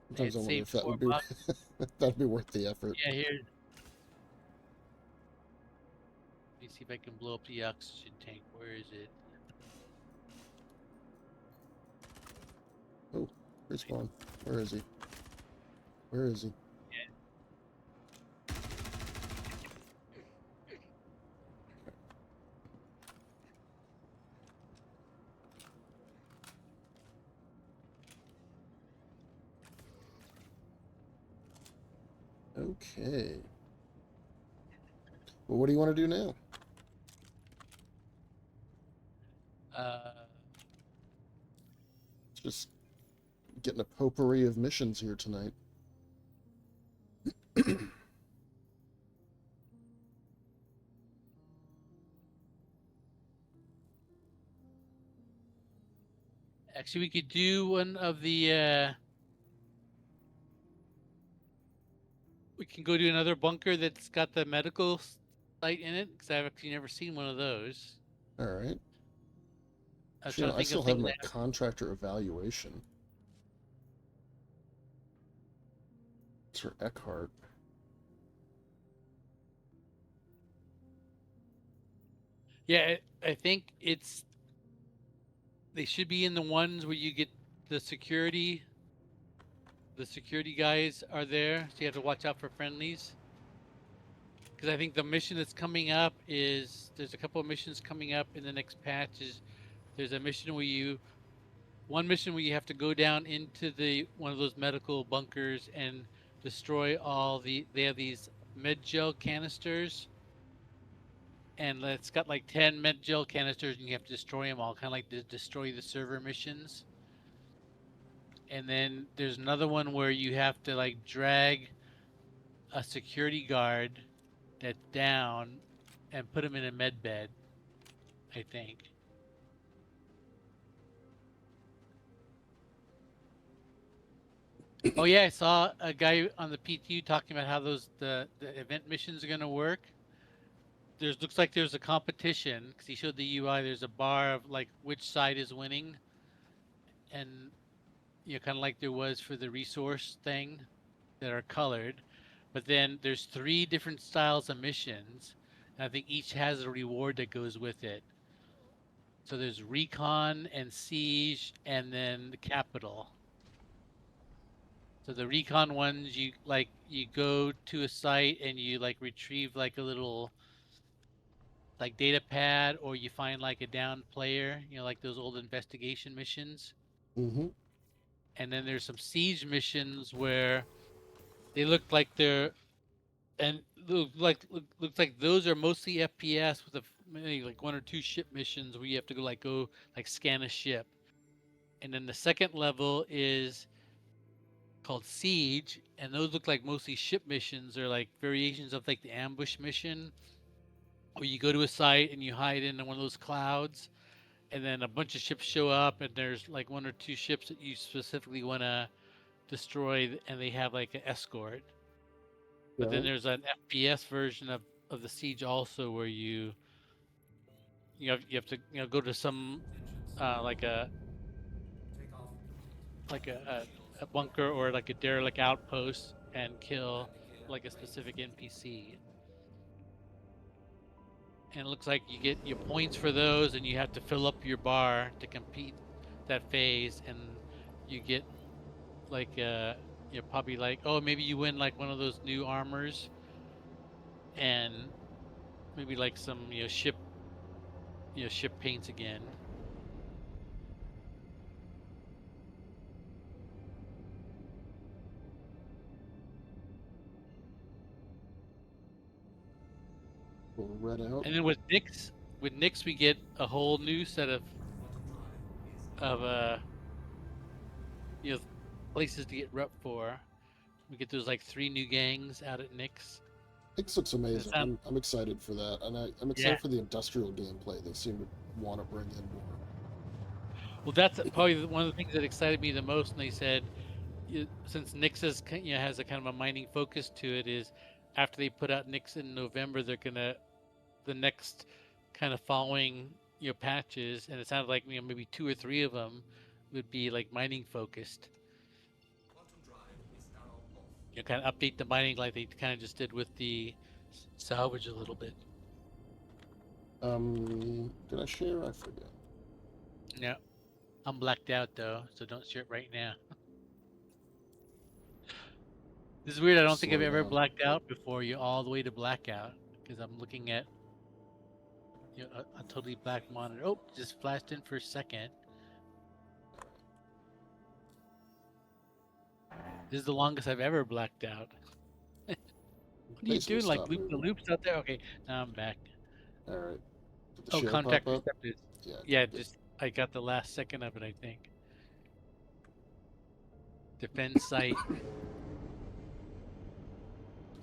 Speaker 1: Sometimes I
Speaker 2: It
Speaker 1: wonder
Speaker 2: saved
Speaker 1: if that would be
Speaker 2: $4.
Speaker 1: that'd be worth the effort.
Speaker 2: Yeah, here. Let me see if I can blow up the oxygen tank. Where is it?
Speaker 1: Oh, respawn. Where is he? Where is he? Okay. Well, what do you want to do now? Just getting a potpourri of missions here tonight.
Speaker 2: Actually, we could do one of the. We can go to another bunker that's got the medical site in it because I've actually never seen one of those.
Speaker 1: All right.
Speaker 2: I was
Speaker 1: Sure,
Speaker 2: trying to
Speaker 1: I
Speaker 2: think
Speaker 1: still
Speaker 2: of
Speaker 1: have
Speaker 2: things
Speaker 1: my
Speaker 2: that.
Speaker 1: contractor evaluation. It's for Eckhart.
Speaker 2: Yeah, I think it's. They should be in the ones where you get the security. The security guys are there, so you have to watch out for friendlies. Because I think the mission that's coming up is there's a couple of missions coming up in the next patch. There's a mission where one mission where you have to go down into one of those medical bunkers and destroy they have these med gel canisters, and it's got like 10 med gel canisters, and you have to destroy them all, kind of like destroy the server missions. And then there's another one where you have to like drag a security guard that's down and put him in a med bed, I think. Oh yeah, I saw a guy on the PTU talking about how the event missions are gonna work. Looks like there's a competition because he showed the UI. There's a bar of like which side is winning, and kind of like there was for the resource thing, that are colored. But then there's 3 different styles of missions, and I think each has a reward that goes with it. So there's recon and siege, and then the capital. So the recon ones, you go to a site and you like retrieve like a little like data pad, or you find like a downed player, like those old investigation missions.
Speaker 1: Mm-hmm.
Speaker 2: And then there's some siege missions where they look like they're and looks like those are mostly FPS with maybe like one or two ship missions where you have to go scan a ship. And then the second level is called Siege, and those look like mostly ship missions or like variations of like the ambush mission, where you go to a site and you hide in one of those clouds, and then a bunch of ships show up, and there's like one or two ships that you specifically want to destroy, and they have like an escort. But then
Speaker 1: Yeah.
Speaker 2: there's an FPS version of the Siege also, where you have to go to some like a
Speaker 6: Take off
Speaker 2: like a bunker or like a derelict outpost and kill like a specific NPC. And it looks like you get your points for those, and you have to fill up your bar to compete that phase, and you get like you're probably like, oh, maybe you win like one of those new armors, and maybe like some ship paints again.
Speaker 1: We'll red out.
Speaker 2: And then with Nyx we get a whole new set of you know places to get rep for. We get those like 3 new gangs out at Nyx.
Speaker 1: It looks amazing.
Speaker 2: sound-
Speaker 1: I'm excited for that, and I'm excited
Speaker 2: Yeah.
Speaker 1: for the industrial gameplay. They seem to want to bring in more.
Speaker 2: Well, that's probably one of the things that excited me the most. And they said, since Nyx has a kind of a mining focus to it, is after they put out Nyx in November, they're gonna the next kind of following patches, and it sounded like maybe 2 or 3 of them would be like mining focused. Kind of update the mining like they kind of just did with the salvage a little bit.
Speaker 1: Did I share? I forget.
Speaker 2: Yeah, I'm blacked out though, so don't share it right now. This is weird. I don't think I've
Speaker 1: Slow
Speaker 2: ever
Speaker 1: down.
Speaker 2: blacked out before. You're all the way to blackout because I'm looking at a totally black monitor. Oh, just flashed in for a second. This is the longest I've ever blacked out. What are you
Speaker 1: Basically
Speaker 2: doing? Like
Speaker 1: stop
Speaker 2: loop the
Speaker 1: moving.
Speaker 2: loops out there? Okay, now I'm back.
Speaker 1: All right. Did the
Speaker 2: Oh,
Speaker 1: share
Speaker 2: contact
Speaker 1: pop up?
Speaker 2: accepted.
Speaker 1: Yeah.
Speaker 2: Yeah,
Speaker 1: good.
Speaker 2: just I got the last second of it, I think. Defend site.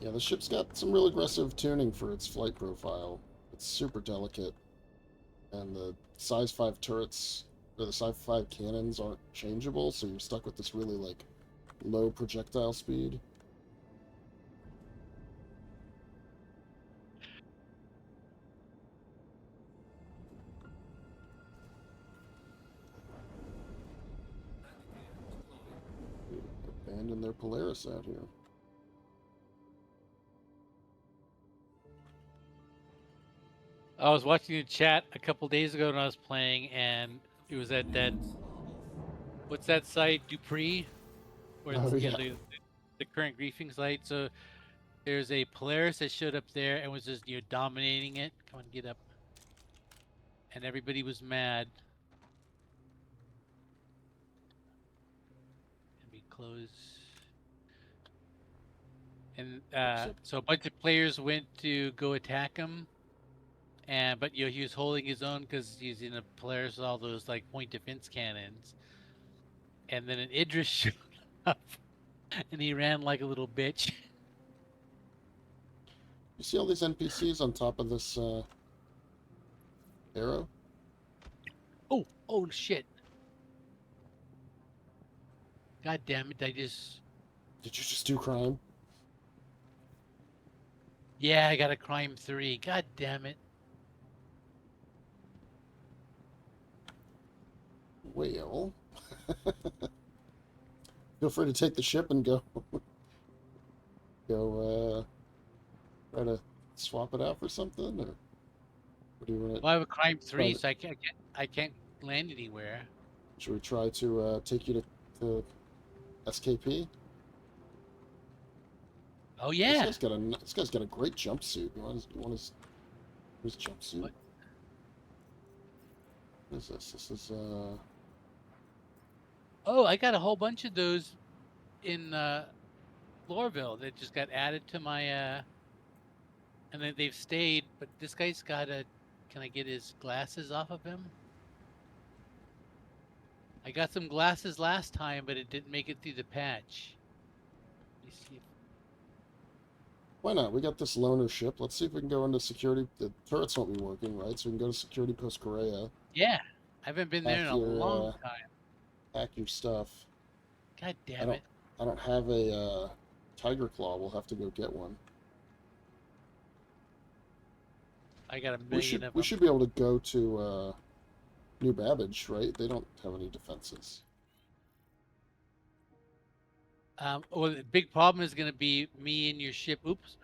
Speaker 1: Yeah, the ship's got some real aggressive tuning for its flight profile. It's super delicate, and the size 5 turrets or the size 5 cannons aren't changeable, so you're stuck with this really like low projectile speed. Abandon their Pileus out here.
Speaker 2: I was watching the chat a couple days ago when I was playing, and it was at that. What's that site, Dupree? Where
Speaker 1: Oh, yeah.
Speaker 2: the current griefing site. So there's a Polaris that showed up there and was just dominating it. Come on, get up. And everybody was mad. Let me close. And so a bunch of players went to go attack him, but he was holding his own because he's in a Polaris with all those like point defense cannons. And then an Idris showed up, and he ran like a little bitch.
Speaker 1: You see all these NPCs on top of this arrow?
Speaker 2: Oh shit! God damn it!
Speaker 1: Did you just do crime?
Speaker 2: Yeah, I got a crime 3. God damn it!
Speaker 1: Well, feel free to take the ship and go try to swap it out for something, or what do you want?
Speaker 2: Well, I have a crime 3,
Speaker 1: Private.
Speaker 2: so I can't land anywhere.
Speaker 1: Should we try to take you to SKP?
Speaker 2: Oh yeah.
Speaker 1: This guy's got a great jumpsuit. You want his Where's jumpsuit?
Speaker 2: What?
Speaker 1: What is this? This is
Speaker 2: Oh, I got a whole bunch of those in Lorville that just got added to my and then they've stayed, but this guy's got a can I get his glasses off of him? I got some glasses last time, but it didn't make it through the patch. Let me see.
Speaker 1: why not? We got this loaner ship. Let's see if we can go into security. The turrets won't be working, right? So we can go to security post Korea,
Speaker 2: Yeah, I haven't been there in a long time.
Speaker 1: hack your stuff.
Speaker 2: God damn it!
Speaker 1: I don't have a tiger claw. We'll have to go get one.
Speaker 2: I got a
Speaker 1: We
Speaker 2: million
Speaker 1: should
Speaker 2: of
Speaker 1: we
Speaker 2: them.
Speaker 1: should be able to go to New Babbage, right? They don't have any defenses.
Speaker 2: Well, the big problem is going to be me in your ship. Oops,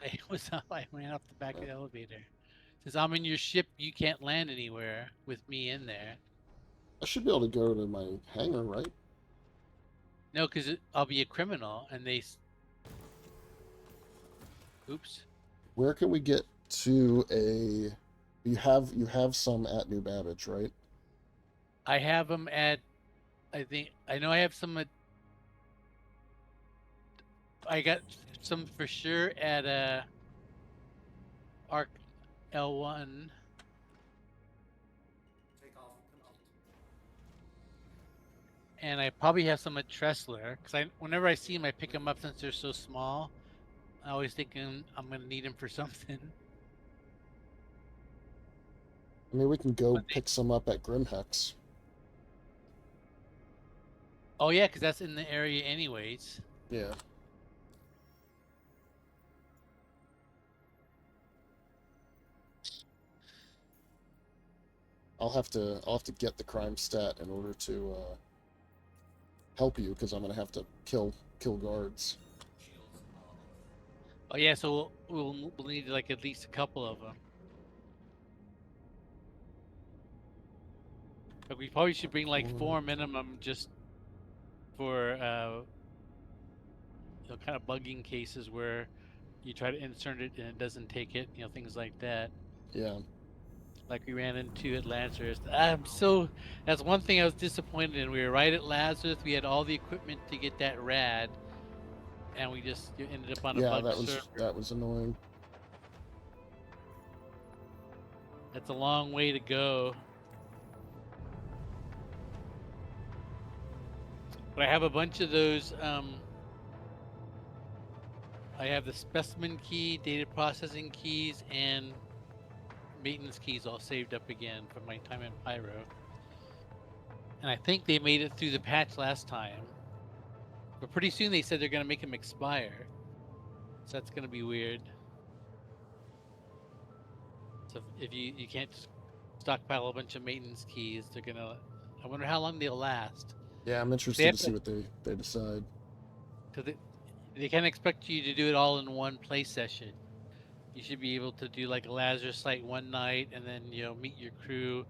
Speaker 2: I ran off the back of the elevator. Since I'm in your ship, you can't land anywhere with me in there.
Speaker 1: I should be able to go to my hangar, right?
Speaker 2: No, because I'll be a criminal, and they. Oops.
Speaker 1: Where can we get to a? You have some at New Babbage, right?
Speaker 2: I have them at. I know I have some at. I got some for sure at Arc L1.
Speaker 6: Takeoff complete.
Speaker 2: And I probably have some at Tressler, because whenever I see them, I pick them up since they're so small. I always thinking I'm gonna need them for something.
Speaker 1: I mean, we can go pick some up at Grimhex.
Speaker 2: Oh yeah, because that's in the area anyways.
Speaker 1: Yeah. I'll have to get the crime stat in order to help you, because I'm gonna have to kill guards.
Speaker 2: Oh yeah, so we'll need like at least a couple of them. But we probably should bring like 4 minimum, just for kind of bugging cases where you try to insert it and it doesn't take it, things like that.
Speaker 1: Yeah.
Speaker 2: Like we ran into at Lazarus. That's one thing I was disappointed in. We were right at Lazarus. We had all the equipment to get that rad, and we just ended up on a
Speaker 1: Yeah,
Speaker 2: bug server.
Speaker 1: that was annoying.
Speaker 2: That's a long way to go. But I have a bunch of those. I have the specimen key, data processing keys, and maintenance keys all saved up again from my time in Pyro. And I think they made it through the patch last time. But pretty soon they said they're going to make them expire. So that's going to be weird. So if you can't just stockpile a bunch of maintenance keys, they're going to... I wonder how long they'll last.
Speaker 1: Yeah, I'm interested to see what they decide.
Speaker 2: Because they can't expect you to do it all in one play session. You should be able to do like a Lazarus site one night and then, meet your crew.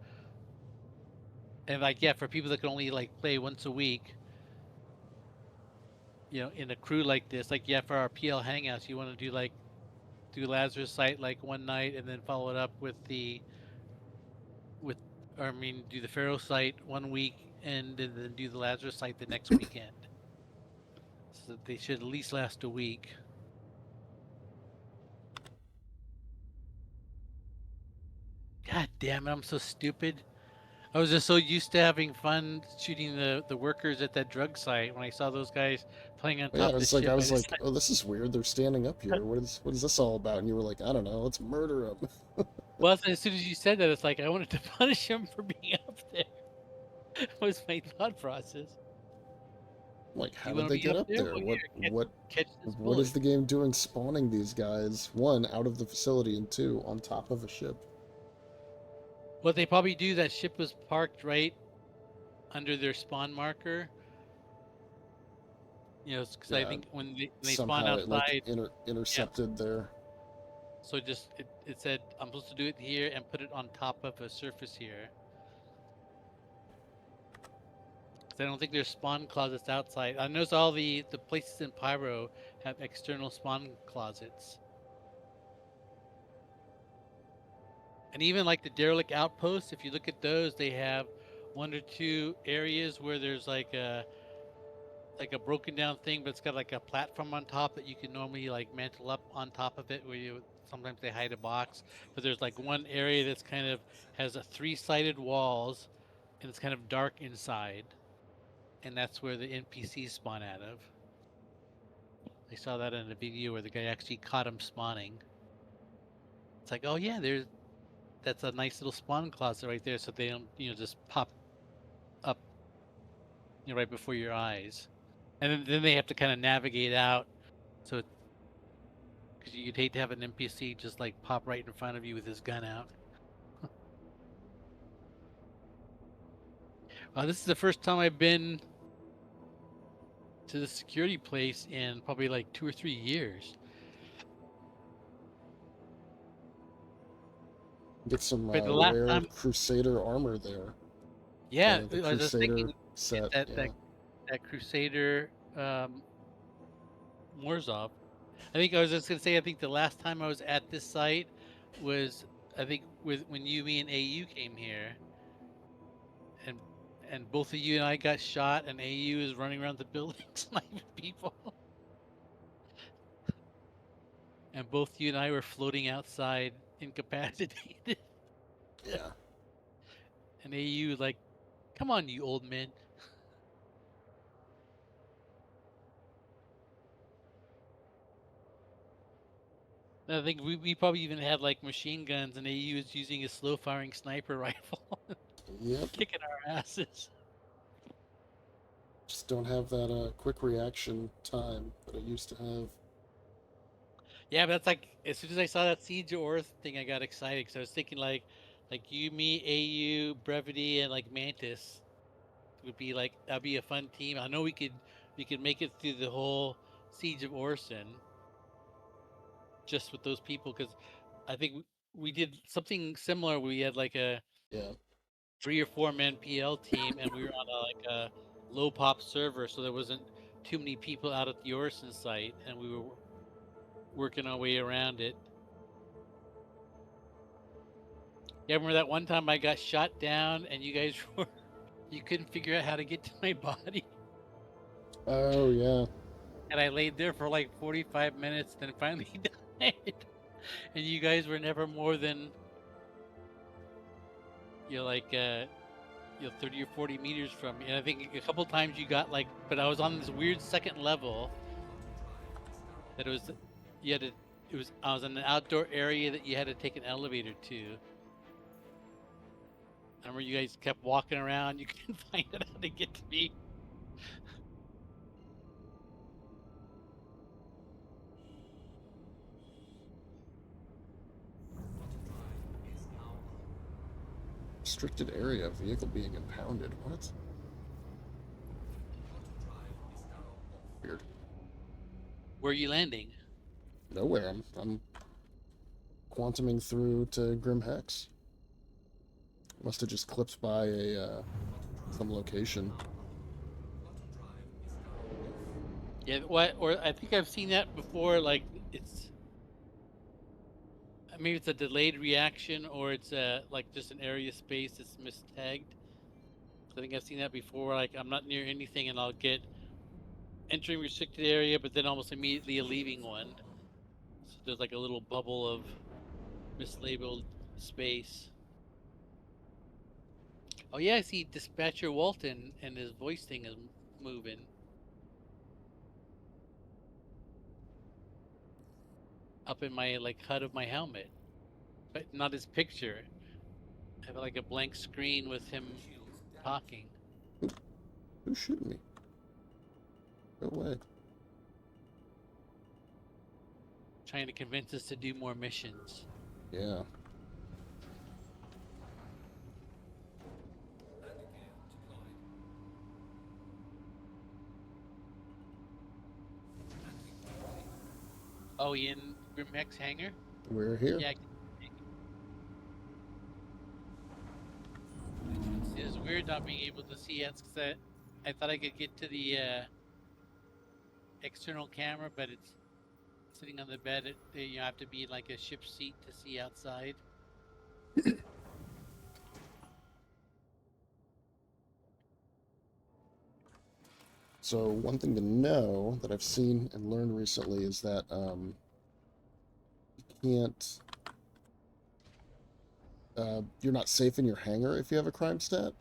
Speaker 2: And for people that can only play once a week, in a crew like this, for our PL hangouts, you want to do Lazarus site one night and then follow it up with do the Pharaoh site one week and then do the Lazarus site the next weekend. So they should at least last a week. God damn it, I'm so stupid. I was just so used to having fun shooting the workers at that drug site when I saw those guys playing on top of the ship.
Speaker 1: I was like, oh, this is weird. They're standing up here. What is this all about? And you were like, I don't know. Let's murder them.
Speaker 2: Well, as soon as you said that, it's like I wanted to punish them for being up there. Was my thought process.
Speaker 1: Like, how did they get up there? What is the game doing spawning these guys? 1, out of the facility, and 2, on top of a ship?
Speaker 2: What they probably do, that ship was parked right under their spawn marker. Because I think when they spawn outside,
Speaker 1: intercepted there.
Speaker 2: So it said I'm supposed to do it here and put it on top of a surface here. I don't think there's spawn closets outside. I noticed all the places in Pyro have external spawn closets. And even like the derelict outposts, if you look at those, they have one or two areas where there's like a broken down thing, but it's got like a platform on top that you can normally like mantle up on top of it. Where you sometimes they hide a box, but there's like one area that's kind of has a three-sided walls, and it's kind of dark inside, and that's where the NPCs spawn out of. I saw that in a video where the guy actually caught him spawning. It's like, oh yeah, that's a nice little spawn closet right there, so they don't just pop up right before your eyes, and then they have to kind of navigate out. So because you'd hate to have an NPC just like pop right in front of you with his gun out. This is the first time I've been to the security place in probably like 2 or 3 years.
Speaker 1: Get some
Speaker 2: But the last
Speaker 1: rare
Speaker 2: time,
Speaker 1: Crusader armor there.
Speaker 2: yeah,
Speaker 1: The
Speaker 2: I was just
Speaker 1: Crusader
Speaker 2: thinking
Speaker 1: set.
Speaker 2: that
Speaker 1: Yeah.
Speaker 2: that Crusader Morzov. I think I was just gonna say I think the last time I was at this site was I think with when you, me, and AU came here, and both of you and I got shot, and AU is running around the building sniping people, and both you and I were floating outside incapacitated,
Speaker 1: Yeah.
Speaker 2: and AU like, "Come on, you old men." And I think we probably even had like machine guns, and AU was using a slow firing sniper rifle,
Speaker 1: Yep.
Speaker 2: kicking our asses.
Speaker 1: Just don't have that quick reaction time that I used to have.
Speaker 2: Yeah, but that's like as soon as I saw that Siege of Orth thing, I got excited because I was thinking like you, me, AU, Brevity, and like Mantis would be like that'd be a fun team. I know we could make it through the whole Siege of Orson just with those people because I think we did something similar. We had like a
Speaker 1: Yeah.
Speaker 2: 3 or 4 man PL team, and we were on like a low pop server, so there wasn't too many people out at the Orson site, and we were working our way around it. Yeah, I remember that one time I got shot down, and you guys you couldn't figure out how to get to my body,
Speaker 1: Oh yeah.
Speaker 2: and I laid there for like 45 minutes, then finally died. And you guys were never more than like 30 or 40 meters from me. And I think a couple times you got like, but I was on this weird second level that it was you had to. It was I was in an outdoor area that you had to take an elevator to. I remember you guys kept walking around. You couldn't find out how to get to me.
Speaker 1: Restricted area. Vehicle being impounded. What? Weird.
Speaker 2: Where are you landing?
Speaker 1: Nowhere. I'm quantuming through to Grim Hex. Must have just clipped by a some location.
Speaker 2: Yeah, what? Or I think I've seen that before. Like it's maybe it's a delayed reaction, or it's like just an area space that's mistagged. I think I've seen that before. Like I'm not near anything, and I'll get entering restricted area, but then almost immediately a leaving one. So there's like a little bubble of mislabeled space. Oh yeah, I see Dispatcher Walton, and his voice thing is moving. Up in my like HUD of my helmet, but not his picture. I have like a blank screen with him talking.
Speaker 1: Who's shooting me? No way.
Speaker 2: Trying to convince us to do more missions.
Speaker 1: Yeah.
Speaker 2: Oh, in Grimhex hangar?
Speaker 1: We're here.
Speaker 2: Yeah. It is weird not being able to see it because I thought I could get to the external camera, but it's sitting on the bed. You have to be in like a ship seat to see outside.
Speaker 1: So one thing to know that I've seen and learned recently is that you can't. You're not safe in your hangar if you have a crime stat.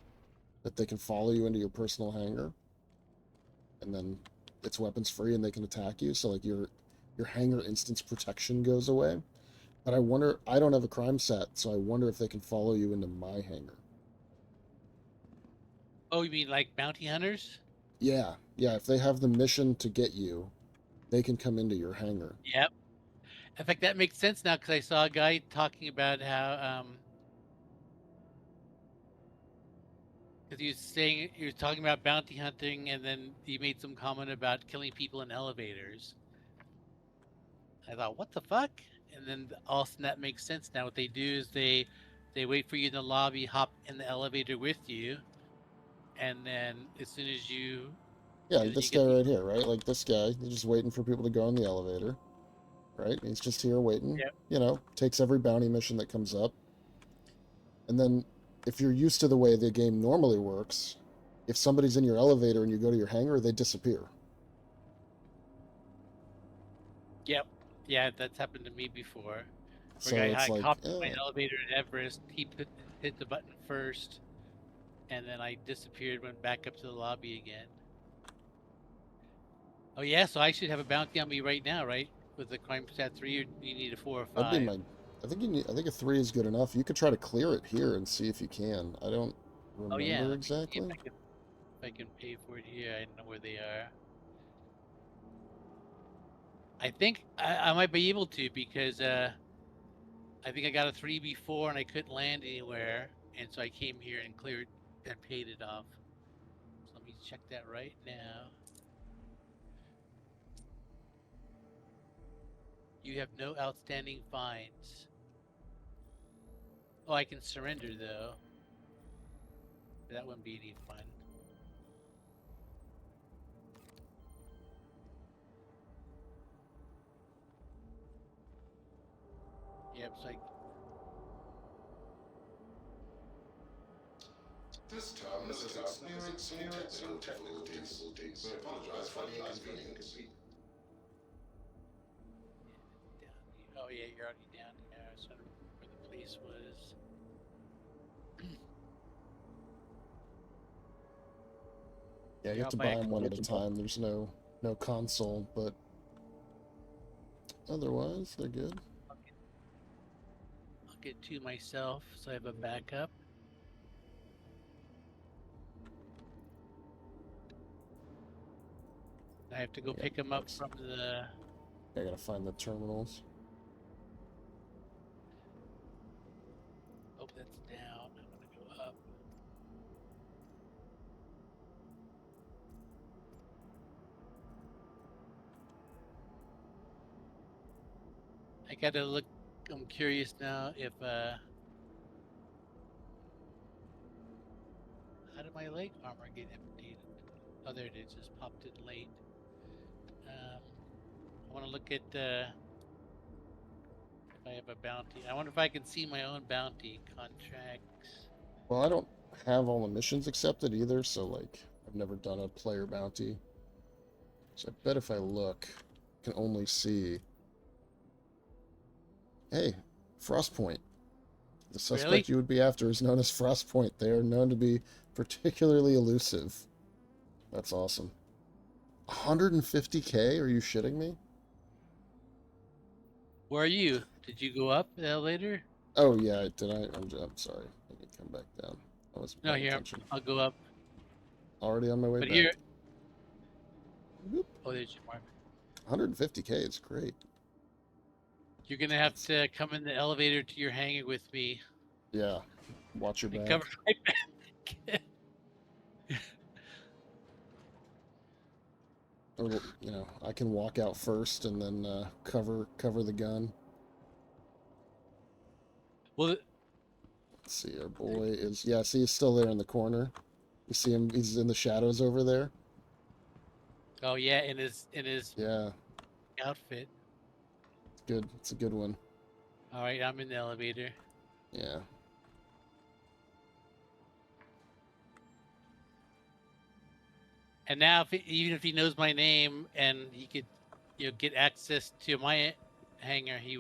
Speaker 1: That they can follow you into your personal hangar, and then it's weapons free and they can attack you. So like your hangar instance protection goes away. But I wonder. I don't have a crime stat, so I wonder if they can follow you into my hangar.
Speaker 2: Oh, you mean like bounty hunters?
Speaker 1: Yeah, yeah. If they have the mission to get you, they can come into your hangar.
Speaker 2: Yep. In fact, that makes sense now because I saw a guy talking about how because he was talking about bounty hunting, and then he made some comment about killing people in elevators. I thought, what the fuck? And then all of a sudden that makes sense now. What they do is they wait for you in the lobby, hop in the elevator with you, and then as soon as you
Speaker 1: Yeah,
Speaker 2: you
Speaker 1: this
Speaker 2: get
Speaker 1: guy
Speaker 2: the
Speaker 1: right here, right? Like this guy, he's just waiting for people to go in the elevator, right? He's just here waiting.
Speaker 2: Yep.
Speaker 1: You know, takes every bounty mission that comes up. And then if you're used to the way the game normally works, if somebody's in your elevator and you go to your hangar, they disappear.
Speaker 2: Yep. Yeah, that's happened to me before. Where
Speaker 1: So
Speaker 2: a
Speaker 1: it's
Speaker 2: guy
Speaker 1: like,
Speaker 2: hopped in my elevator at Everest, hit the button first, and then I disappeared, went back up to the lobby again. Oh yeah, so I should have a bounty on me right now, right? With the crime stat 3, you need a 4 or 5.
Speaker 1: that'd be my. I think you need. I think a 3 is good enough. You could try to clear it here and see if you can. I don't
Speaker 2: Oh yeah,
Speaker 1: remember
Speaker 2: let me see
Speaker 1: exactly.
Speaker 2: if I can pay for it here. I don't know where they are. I think I might be able to because I think I got a 3 before and I couldn't land anywhere, and so I came here and cleared and paid it off. So let me check that right now. You have no outstanding fines. Oh, I can surrender though. That wouldn't be any fun. Yep, so
Speaker 8: This terminal is experiencing technical difficulties. We apologize for the inconvenience.
Speaker 2: oh yeah, you're already down here. I was wondering where the place was.
Speaker 1: Yeah, you
Speaker 2: You're
Speaker 1: have to
Speaker 2: out by
Speaker 1: buy
Speaker 2: a
Speaker 1: them one at a
Speaker 2: cliff.
Speaker 1: time. There's no console, but otherwise they're good.
Speaker 2: I'll get 2 myself, so I have a backup. I have to go
Speaker 1: Yeah,
Speaker 2: pick them up
Speaker 1: thanks.
Speaker 2: from the.
Speaker 1: I gotta find the terminals.
Speaker 2: Oh, that's down. I'm gonna go up. I gotta look. I'm curious now if how did my leg armor get updated? Oh, there it is. Just popped in late. I want to look at if I have a bounty. I wonder if I can see my own bounty contracts.
Speaker 1: Well, I don't have all the missions accepted either, so like I've never done a player bounty. So I bet if I look, I can only see. Hey, Frostpoint. The suspect
Speaker 2: Really?
Speaker 1: you would be after is known as Frostpoint. They are known to be particularly elusive. That's awesome. 150K? Are you shitting me?
Speaker 2: Where are you? Did you go up the elevator?
Speaker 1: Oh yeah, did I? I'm sorry. Let me come back down. I wasn't
Speaker 2: No,
Speaker 1: paying
Speaker 2: here.
Speaker 1: attention.
Speaker 2: I'll go up.
Speaker 1: Already on my way
Speaker 2: But
Speaker 1: back.
Speaker 2: here.
Speaker 1: Whoop.
Speaker 2: Oh, there's your mark.
Speaker 1: 150K is great.
Speaker 2: You're gonna have to come in the elevator to your hangar with me
Speaker 1: Yeah. Watch your
Speaker 2: and
Speaker 1: back.
Speaker 2: cover my back.
Speaker 1: Or, you know, I can walk out first and then cover the gun.
Speaker 2: Well,
Speaker 1: Let's see, our boy is, yeah, see, he's still there in the corner. You see him, he's in the shadows over there.
Speaker 2: oh yeah, in his
Speaker 1: Yeah,
Speaker 2: outfit.
Speaker 1: good. It's a good one.
Speaker 2: All right, I'm in the elevator.
Speaker 1: Yeah.
Speaker 2: And now, even if he knows my name and he could, get access to my hangar, he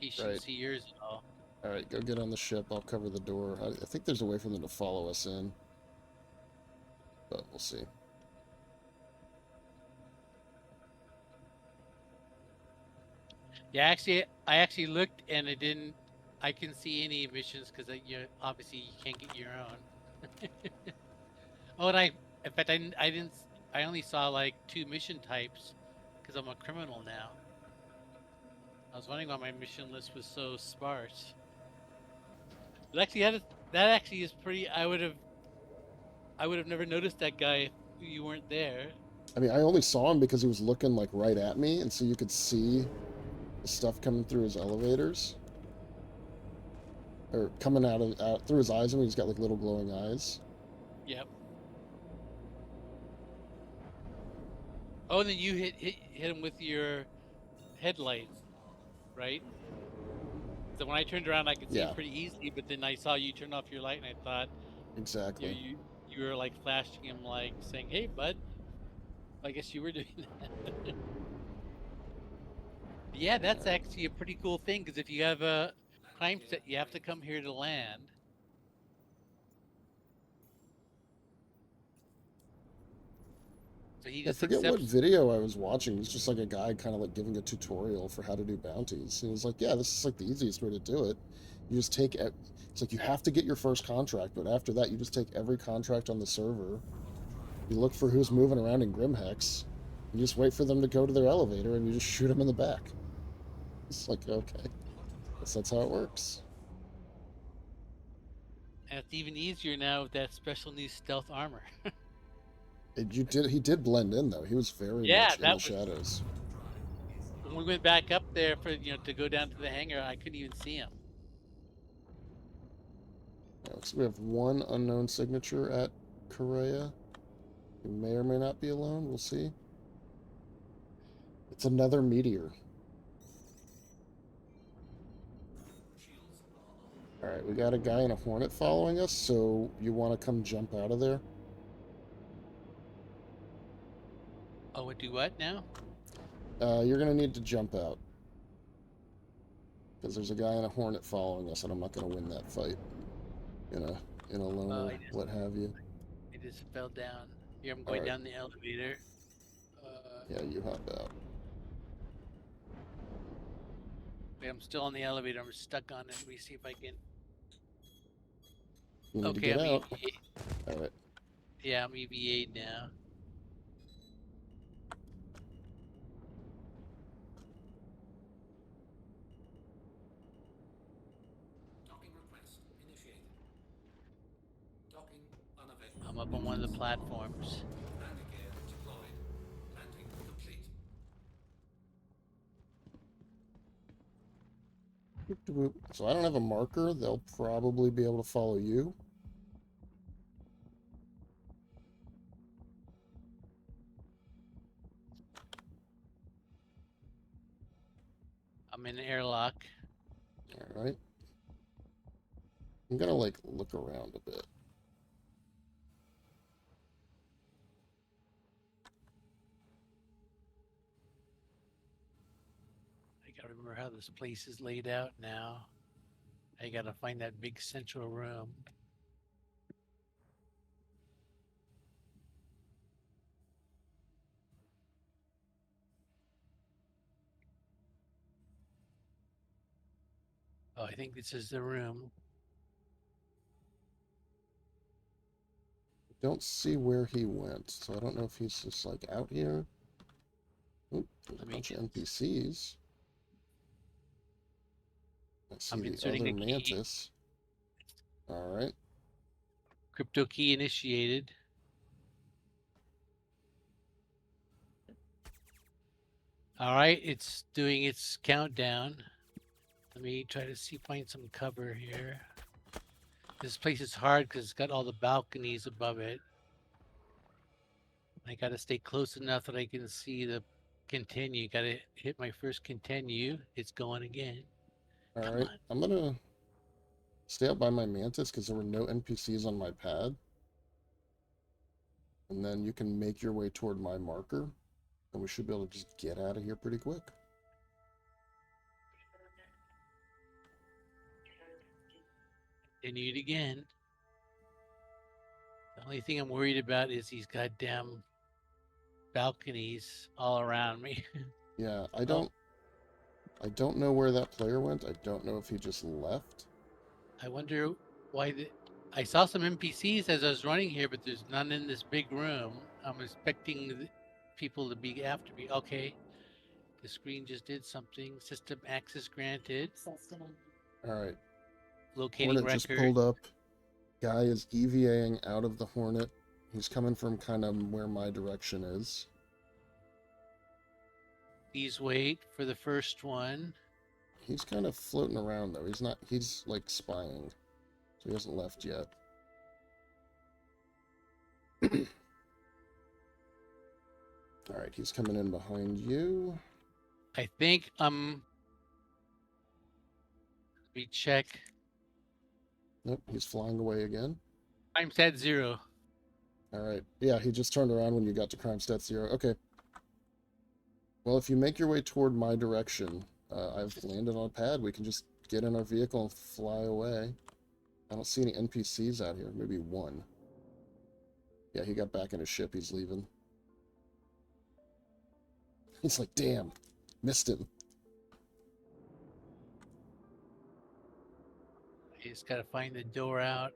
Speaker 2: shouldn't
Speaker 1: Right.
Speaker 2: see yours at all.
Speaker 1: All right, go get on the ship. I'll cover the door. I think there's a way for them to follow us in, but we'll see.
Speaker 2: Yeah, I actually looked and it didn't. I couldn't see any emissions because obviously you can't get your own. Oh, and in fact, I didn't. I only saw like 2 mission types because I'm a criminal now. I was wondering why my mission list was so sparse. But actually, that actually is pretty. I would have never noticed that guy if you weren't there.
Speaker 1: I mean, I only saw him because he was looking like right at me, and so you could see the stuff coming through his elevators, or coming out through his eyes. I mean, he's got like little glowing eyes.
Speaker 2: Yep. Oh, and then you hit him with your headlight, right? So when I turned around, I could see him pretty easily, but then I saw you turn off your light, and I thought
Speaker 1: Exactly.
Speaker 2: you were like flashing him, like saying, "Hey, bud." I guess you were doing that. Yeah, that's actually a pretty cool thing because if you have a crime set, you have to come here to land. So he
Speaker 1: I
Speaker 2: just
Speaker 1: forget what
Speaker 2: accepts.
Speaker 1: video I was watching. It was just like a guy kind of like giving a tutorial for how to do bounties. And he was like, yeah, this is like the easiest way to do it. You just take it. It's like you have to get your first contract, but after that, you just take every contract on the server. You look for who's moving around in Grimhex. You just wait for them to go to their elevator, and you just shoot them in the back. It's like, okay, guess that's how it works.
Speaker 2: And it's even easier now with that special new stealth armor.
Speaker 1: He did blend in though. He was very much in the shadows.
Speaker 2: When we went back up there for to go down to the hangar, I couldn't even see him.
Speaker 1: So we have one unknown signature at Korea. He may or may not be alone. We'll see. It's another meteor. Alright, we got a guy in a Hornet following us, so you want to come jump out of there?
Speaker 2: Oh, do what now?
Speaker 1: You're going to need to jump out. Because there's a guy in a Hornet following us, and I'm not going to win that fight. In a loner, what have you.
Speaker 2: I just fell down. Here, I'm going down the elevator.
Speaker 1: Yeah, you hop out.
Speaker 2: Wait, I'm still on the elevator. I'm stuck on it. Let me see if I can.
Speaker 1: You need to get out. Alright.
Speaker 2: Yeah, I'm EVA now.
Speaker 6: Docking request initiated. Docking unavailable.
Speaker 2: I'm up on one of the platforms.
Speaker 6: Landing gear deployed. Landing complete.
Speaker 1: So I don't have a marker. They'll probably be able to follow you.
Speaker 2: I'm in the airlock.
Speaker 1: Alright. I'm gonna, like, look around a bit.
Speaker 2: I gotta remember how this place is laid out now. I gotta find that big central room. Oh, I think this is the room.
Speaker 1: Don't see where he went, so I don't know if he's just, like, out here. Oop, there's a bunch of NPCs. I see the other mantis. Alright.
Speaker 2: Crypto key initiated. Alright, it's doing its countdown. Let me try to find some cover here. This place is hard because it's got all the balconies above it. I gotta stay close enough that I can see the continue. Gotta hit my first continue. It's going again.
Speaker 1: Alright, I'm gonna stay out by my mantis because there were no NPCs on my pad. And then you can make your way toward my marker, and we should be able to just get out of here pretty quick.
Speaker 2: Continued again. The only thing I'm worried about is these goddamn balconies all around me.
Speaker 1: Yeah, I don't know where that player went. I don't know if he just left.
Speaker 2: I wonder why I saw some NPCs as I was running here, but there's none in this big room. I'm expecting people to be after me. Okay. The screen just did something. System access granted.
Speaker 1: All right.
Speaker 2: Locating
Speaker 1: Hornet
Speaker 2: record.
Speaker 1: just pulled up. Guy is EVAing out of the Hornet. He's coming from kind of where my direction is.
Speaker 2: Please wait for the first one.
Speaker 1: He's kind of floating around, though. He's like spying. So he hasn't left yet. All right, he's coming in behind you.
Speaker 2: I think we check.
Speaker 1: Nope, he's flying away again.
Speaker 2: I'm set 0.
Speaker 1: All right. Yeah, he just turned around when you got to crime stat 0. Okay. Well, if you make your way toward my direction, I've landed on a pad. We can just get in our vehicle and fly away. I don't see any NPCs out here. Maybe one. Yeah, he got back in his ship. He's leaving. He's like, damn, missed him.
Speaker 2: I just gotta find the door out.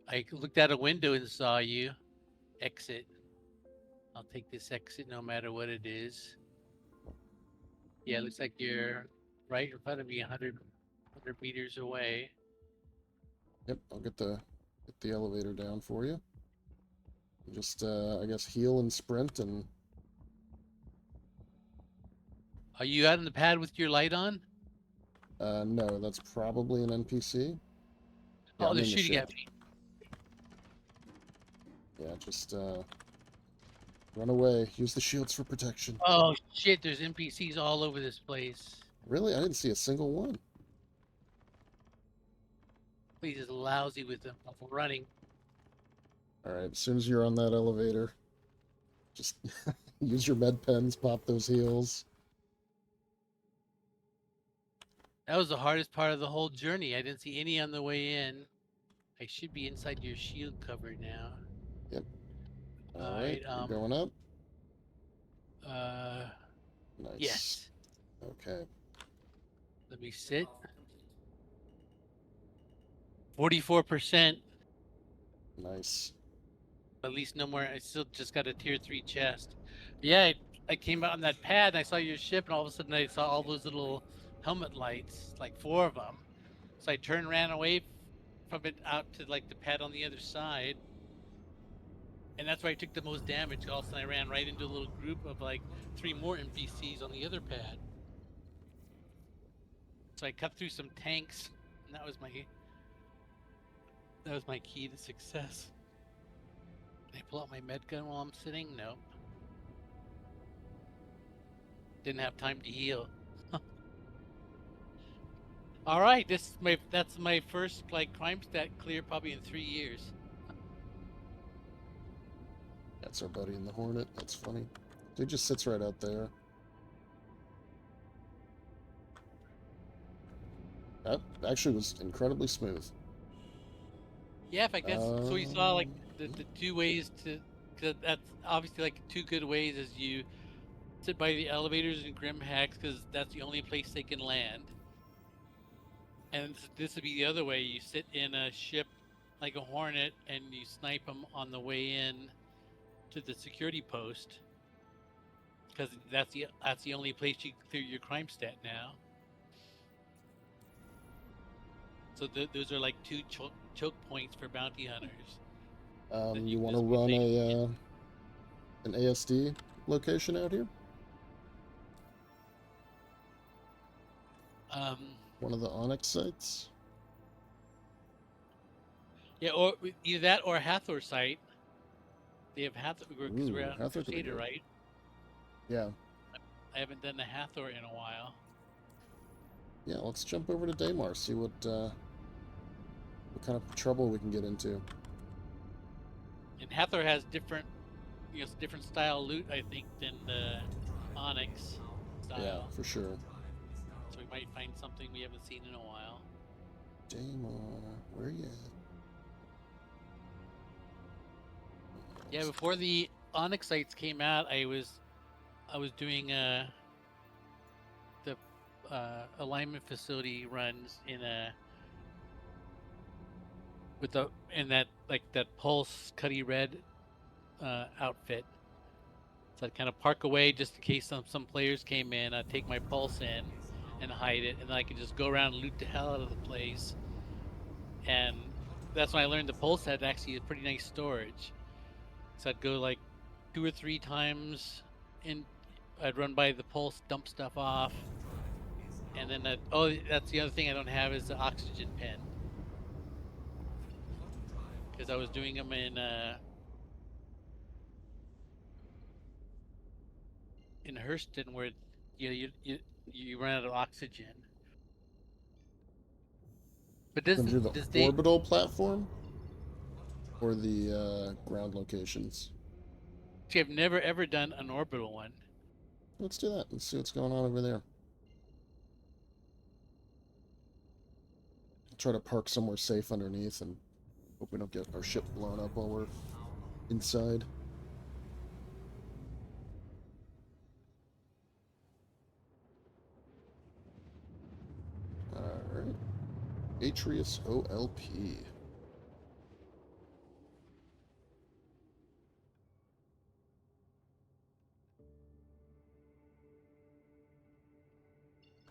Speaker 2: I looked out a window and saw you. Exit. I'll take this exit no matter what it is. Yeah, it looks like you're right in front of me, 100 meters away.
Speaker 1: Yep, I'll get the elevator down for you. Just, I guess, heal and sprint and...
Speaker 2: Are you out on the pad with your light on?
Speaker 1: No, that's probably an NPC. Yeah,
Speaker 2: Oh,
Speaker 1: I'm
Speaker 2: they're
Speaker 1: in the
Speaker 2: shooting
Speaker 1: ship.
Speaker 2: at me.
Speaker 1: Yeah, just, run away. Use the shields for protection.
Speaker 2: Oh shit, there's NPCs all over this place.
Speaker 1: Really? I didn't see a single one.
Speaker 2: Please is lousy with them. I'm running.
Speaker 1: Alright, as soon as you're on that elevator, just use your med pens, pop those heals.
Speaker 2: That was the hardest part of the whole journey. I didn't see any on the way in. I should be inside your shield cover now.
Speaker 1: Yep.
Speaker 2: Alright,
Speaker 1: Alright, you're going up? Nice.
Speaker 2: Yes.
Speaker 1: Okay.
Speaker 2: Let me sit. 44%.
Speaker 1: Nice.
Speaker 2: At least no more. I still just got a tier 3 chest. Yeah, I came out on that pad and I saw your ship, and all of a sudden I saw all those little helmet lights, like 4 of them. So I turned, ran away from it out to like the pad on the other side, and that's where I took the most damage. All of a sudden I ran right into a little group of like 3 more NPCs on the other pad. So I cut through some tanks, and that was my key to success. Can I pull out my med gun while I'm sitting? Nope. Didn't have time to heal. All right, that's my first like crime stat clear probably in 3 years.
Speaker 1: That's our buddy in the Hornet. That's funny. Dude just sits right out there. That actually was incredibly smooth.
Speaker 2: Yeah, if I guess so. You saw like the 2 ways to, cause that's obviously like 2 good ways is you sit by the elevators in Grim Hacks because that's the only place they can land. And this would be the other way. You sit in a ship like a Hornet and you snipe them on the way in to the security post, because that's the only place you can clear your crime stat now. So those are like 2 choke points for bounty hunters.
Speaker 1: You want to run an ASD location out here? One of the Onyx sites?
Speaker 2: Yeah, or either that or a Hathor site. They have Hathor because we're out in
Speaker 1: Hathor could be
Speaker 2: Crusader,
Speaker 1: good.
Speaker 2: right?
Speaker 1: Yeah.
Speaker 2: I haven't done the Hathor in a while.
Speaker 1: Yeah, let's jump over to Daymar, see what kind of trouble we can get into.
Speaker 2: And Hathor has different different style loot, I think, than the Onyx style.
Speaker 1: Yeah, for sure.
Speaker 2: So we might find something we haven't seen in a while.
Speaker 1: Damon, where you at?
Speaker 2: Yeah, before the Onyx sites came out, I was doing the alignment facility runs in that Pulse Cuddy Red outfit. So I'd kind of park away just in case some players came in. I'd take my Pulse in and hide it, and then I could just go around and loot the hell out of the place. And that's when I learned the Pulse had actually a pretty nice storage. So I'd go like 2 or 3 times in. I'd run by the Pulse, dump stuff off, and then that's the other thing I don't have is the oxygen pen, because I was doing them in Hurston, where you run out of oxygen. But
Speaker 1: Gonna do the orbital platform or the ground locations?
Speaker 2: See, I've never ever done an orbital one.
Speaker 1: Let's do that. Let's see what's going on over there. I'll try to park somewhere safe underneath and hope we don't get our ship blown up while we're inside. Alright. Atreus OLP.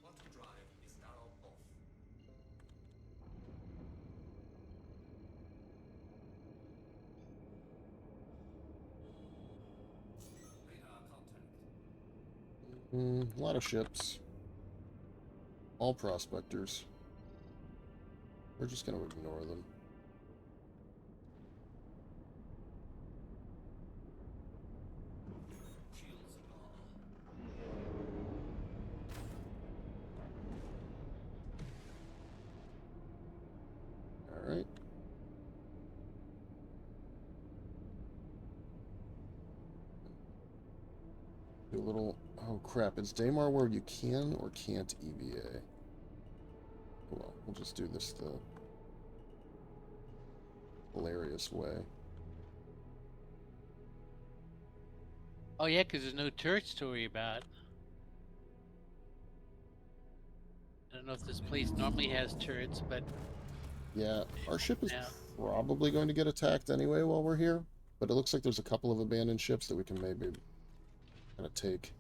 Speaker 6: Quantum drive is now off. Radar contact.
Speaker 1: A lot of ships. All prospectors. We're just going to ignore them.
Speaker 6: Shields are on.
Speaker 1: Alright. Do a little... Oh crap, is Daymar where you can or can't EVA? Well, we'll just do this the hilarious way.
Speaker 2: Oh yeah, because there's no turrets to worry about. I don't know if this place normally has turrets, but
Speaker 1: Yeah, our ship is
Speaker 2: Yeah.
Speaker 1: probably going to get attacked anyway while we're here, but it looks like there's a couple of abandoned ships that we can maybe kind of take.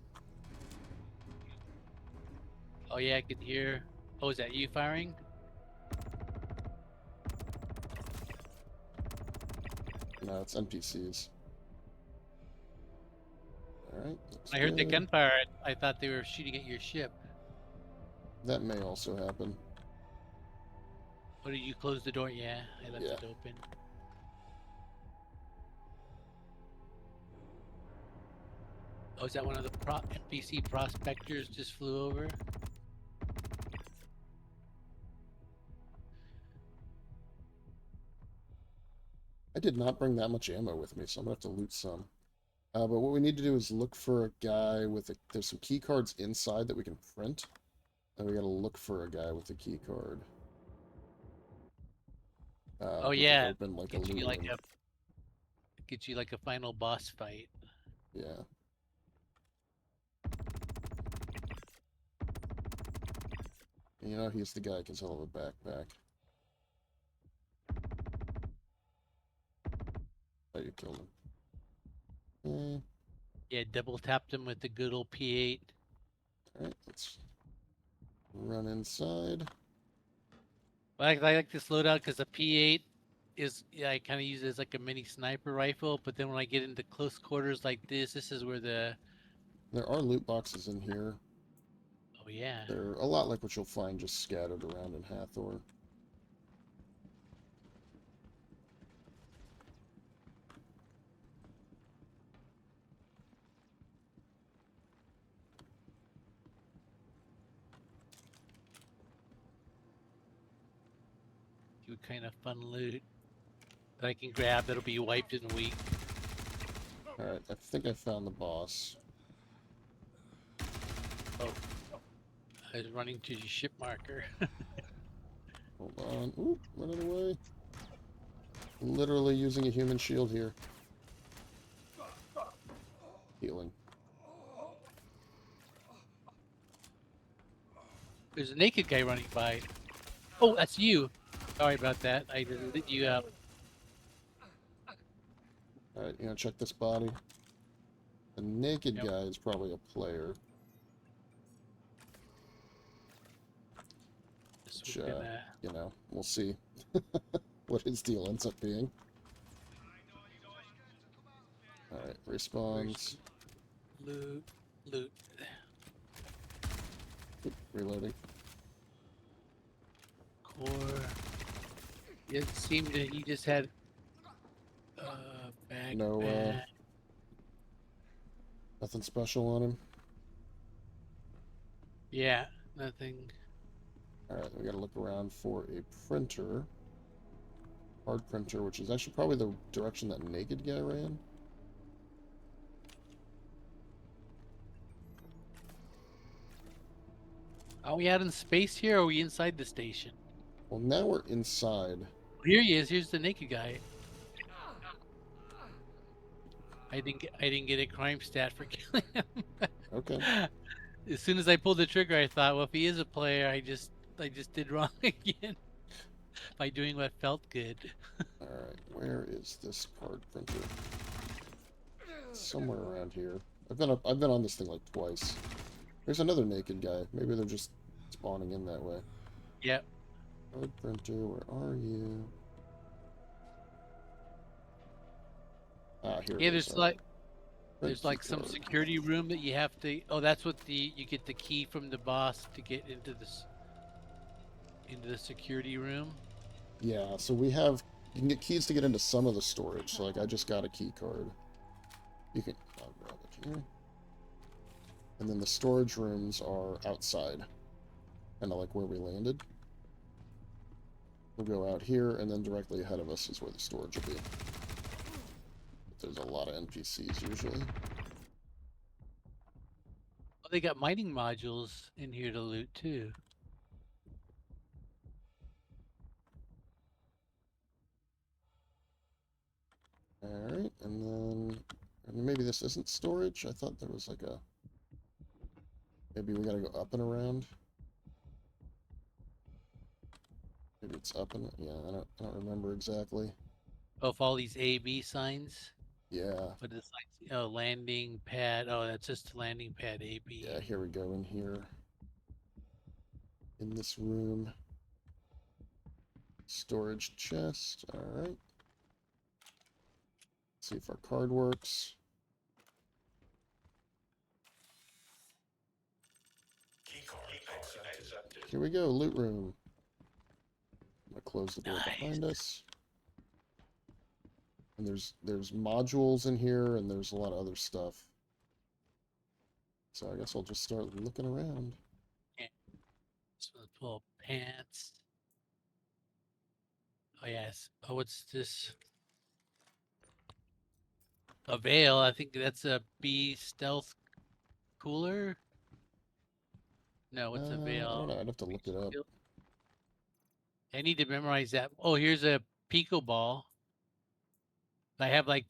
Speaker 2: oh yeah, I could hear. Oh, is that you firing?
Speaker 1: No, it's NPCs. Alright.
Speaker 2: I heard the gunfire. I thought they were shooting at your ship.
Speaker 1: That may also happen.
Speaker 2: Oh, did you close the door? Yeah, I left
Speaker 1: Yeah.
Speaker 2: it open. Oh, is that one of the NPC prospectors just flew over?
Speaker 1: I did not bring that much ammo with me, so I'm gonna have to loot some. But what we need to do is look for a guy with a... There's some key cards inside that we can print. And we gotta look for a guy with a key card.
Speaker 2: Oh
Speaker 1: we can
Speaker 2: yeah,
Speaker 1: open like a
Speaker 2: get you
Speaker 1: loot
Speaker 2: like
Speaker 1: room.
Speaker 2: get you like a final boss fight.
Speaker 1: Yeah. You know, he's the guy because he'll have a backpack. Oh, you killed him.
Speaker 2: Yeah, double tapped him with the good old P8.
Speaker 1: Alright, let's run inside.
Speaker 2: I like this loadout because the P8 is, yeah, I kind of use it as like a mini sniper rifle. But then when I get into close quarters like this is where the...
Speaker 1: There are loot boxes in here.
Speaker 2: Oh yeah.
Speaker 1: They're a lot like what you'll find just scattered around in Hathor.
Speaker 2: Do kind of fun loot that I can grab that'll be wiped in a week.
Speaker 1: Alright, I think I found the boss.
Speaker 2: Oh, I was running to the ship marker.
Speaker 1: Hold on. Ooh, running away. Literally using a human shield here. Healing.
Speaker 2: There's a naked guy running by. Oh, that's you. Sorry about that. I just lit you out.
Speaker 1: Alright, you know, check this body. The naked
Speaker 2: Yep.
Speaker 1: guy is probably a player.
Speaker 2: Just
Speaker 1: Which,
Speaker 2: we're gonna...
Speaker 1: you know, we'll see what his deal ends up being. Alright, respawns.
Speaker 2: Loot. Loot.
Speaker 1: Oop, reloading.
Speaker 2: Core. It seemed that he just had... bag,
Speaker 1: No,
Speaker 2: bag.
Speaker 1: nothing special on him.
Speaker 2: Yeah, nothing.
Speaker 1: Alright, we gotta look around for a printer. Hard printer, which is actually probably the direction that naked guy ran.
Speaker 2: Are we out in space here, or are we inside the station?
Speaker 1: Well, now we're inside.
Speaker 2: Here he is. Here's the naked guy. I didn't get a crime stat for killing him.
Speaker 1: Okay.
Speaker 2: As soon as I pulled the trigger, I thought, well, if he is a player, I just did wrong again by doing what felt good.
Speaker 1: Alright, where is this card printer? Somewhere around here. I've been on this thing like twice. There's another naked guy. Maybe they're just spawning in that way.
Speaker 2: Yep.
Speaker 1: Card printer, where are you? Ah, here
Speaker 2: Yeah,
Speaker 1: it is.
Speaker 2: there's
Speaker 1: Alright.
Speaker 2: there's like some
Speaker 1: Card.
Speaker 2: security room that you have to. Oh, that's what you get the key from the boss to get into the security room.
Speaker 1: Yeah, so you can get keys to get into some of the storage. So like I just got a key card. I'll grab it here. And then the storage rooms are outside. Kind of like where we landed. We'll go out here, and then directly ahead of us is where the storage will be. But there's a lot of NPCs usually.
Speaker 2: Oh, they got mining modules in here to loot too.
Speaker 1: Alright, and then maybe this isn't storage. I thought there was like a... Maybe we gotta go up and around. Maybe it's up and... Yeah, I don't remember exactly.
Speaker 2: Oh, if all these A/B signs.
Speaker 1: Yeah.
Speaker 2: But it's like, oh, landing pad. Oh, that's just landing pad A/B.
Speaker 1: Yeah, here we go in here. In this room. Storage chest. Alright. See if our card works. Here we go, loot room. I'm gonna close the door behind us. And there's modules in here, and there's a lot of other stuff. So I guess I'll just start looking around.
Speaker 2: So pull pants. Oh yes. Oh, what's this? A veil. I think that's a B stealth cooler. No, it's a
Speaker 1: I don't
Speaker 2: veil.
Speaker 1: know, I'd have to look it up.
Speaker 2: I need to memorize that. Oh, here's a Pico ball. I have like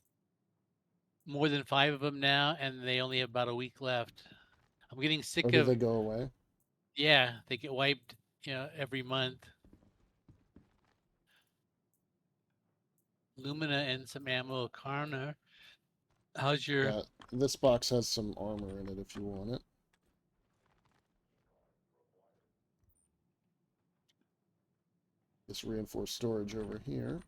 Speaker 2: more than 5 of them now, and they only have about a week left. I'm getting sick
Speaker 1: Or do
Speaker 2: of.
Speaker 1: they go away?
Speaker 2: Yeah, they get wiped, every month. Lumina and some ammo. Karna. How's your?
Speaker 1: Yeah, this box has some armor in it if you want it. This reinforced storage over here.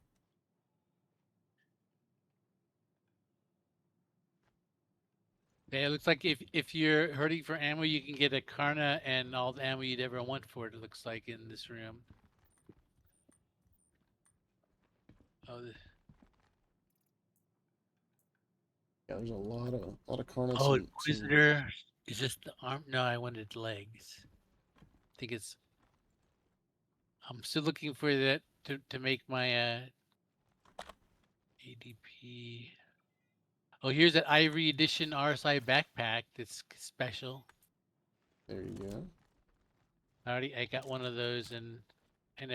Speaker 2: Yeah, it looks like if you're hurting for ammo, you can get a Karna and all the ammo you'd ever want for it. It looks like in this room. Oh,
Speaker 1: Yeah, there's a lot of carnage.
Speaker 2: oh, Inquisitor. Is this the arm? No, I wanted legs. I think it's. I'm still looking for that to make my ADP. Oh, here's that Ivory Edition RSI backpack that's special.
Speaker 1: There you go.
Speaker 2: I got one of those, and I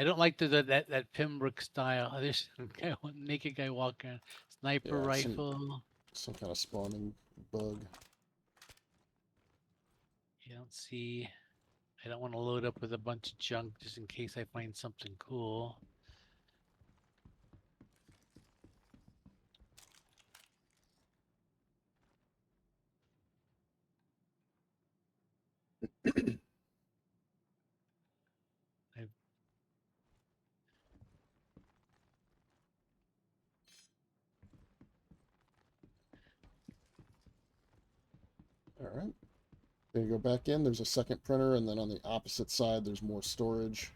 Speaker 2: don't like that Pembroke style. There's some guy, one naked guy walking around, sniper
Speaker 1: Yeah,
Speaker 2: rifle.
Speaker 1: some kind of spawning bug.
Speaker 2: You don't see. I don't want to load up with a bunch of junk just in case I find something cool. I-
Speaker 1: All right. Then you go back in. There's a second printer, and then on the opposite side, there's more storage.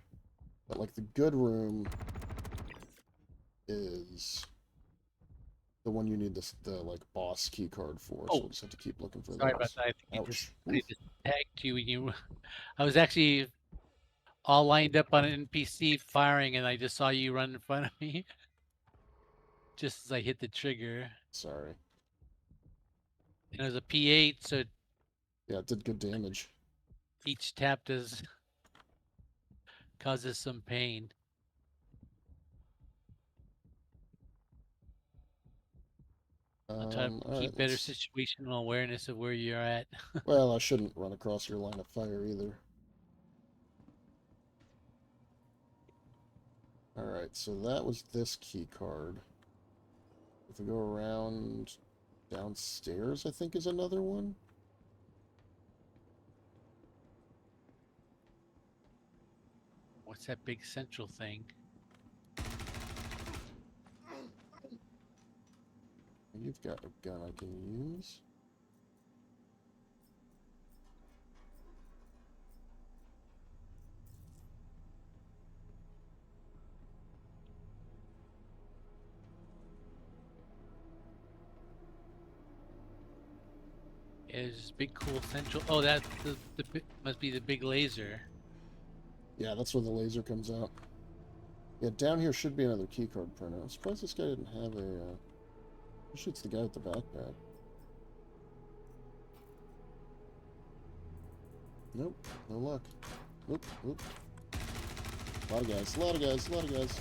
Speaker 1: But like the good room is the one you need the like boss key card for. So
Speaker 2: Oh,
Speaker 1: we'll just have to keep looking for
Speaker 2: sorry
Speaker 1: those.
Speaker 2: about that. I think
Speaker 1: Ouch.
Speaker 2: I just tagged you when you. I was actually all lined up on an NPC firing, and I just saw you run in front of me just as I hit the trigger.
Speaker 1: Sorry.
Speaker 2: And it was a P8, so
Speaker 1: Yeah, it did good damage.
Speaker 2: each tap causes some pain. I'll try to
Speaker 1: All
Speaker 2: keep
Speaker 1: right.
Speaker 2: better situational awareness of where you're at.
Speaker 1: Well, I shouldn't run across your line of fire either. All right, so that was this key card. If we go around downstairs, I think is another one.
Speaker 2: What's that big central thing?
Speaker 1: You've got a gun I can use.
Speaker 2: Is this big cool central? Oh, that's must be the big laser.
Speaker 1: Yeah, that's where the laser comes out. Yeah, down here should be another keycard printer. I'm surprised this guy didn't have a... Who shoots the guy with the backpack? Nope, no luck. Oop, oop. A lot of guys, a lot of guys, a lot of guys.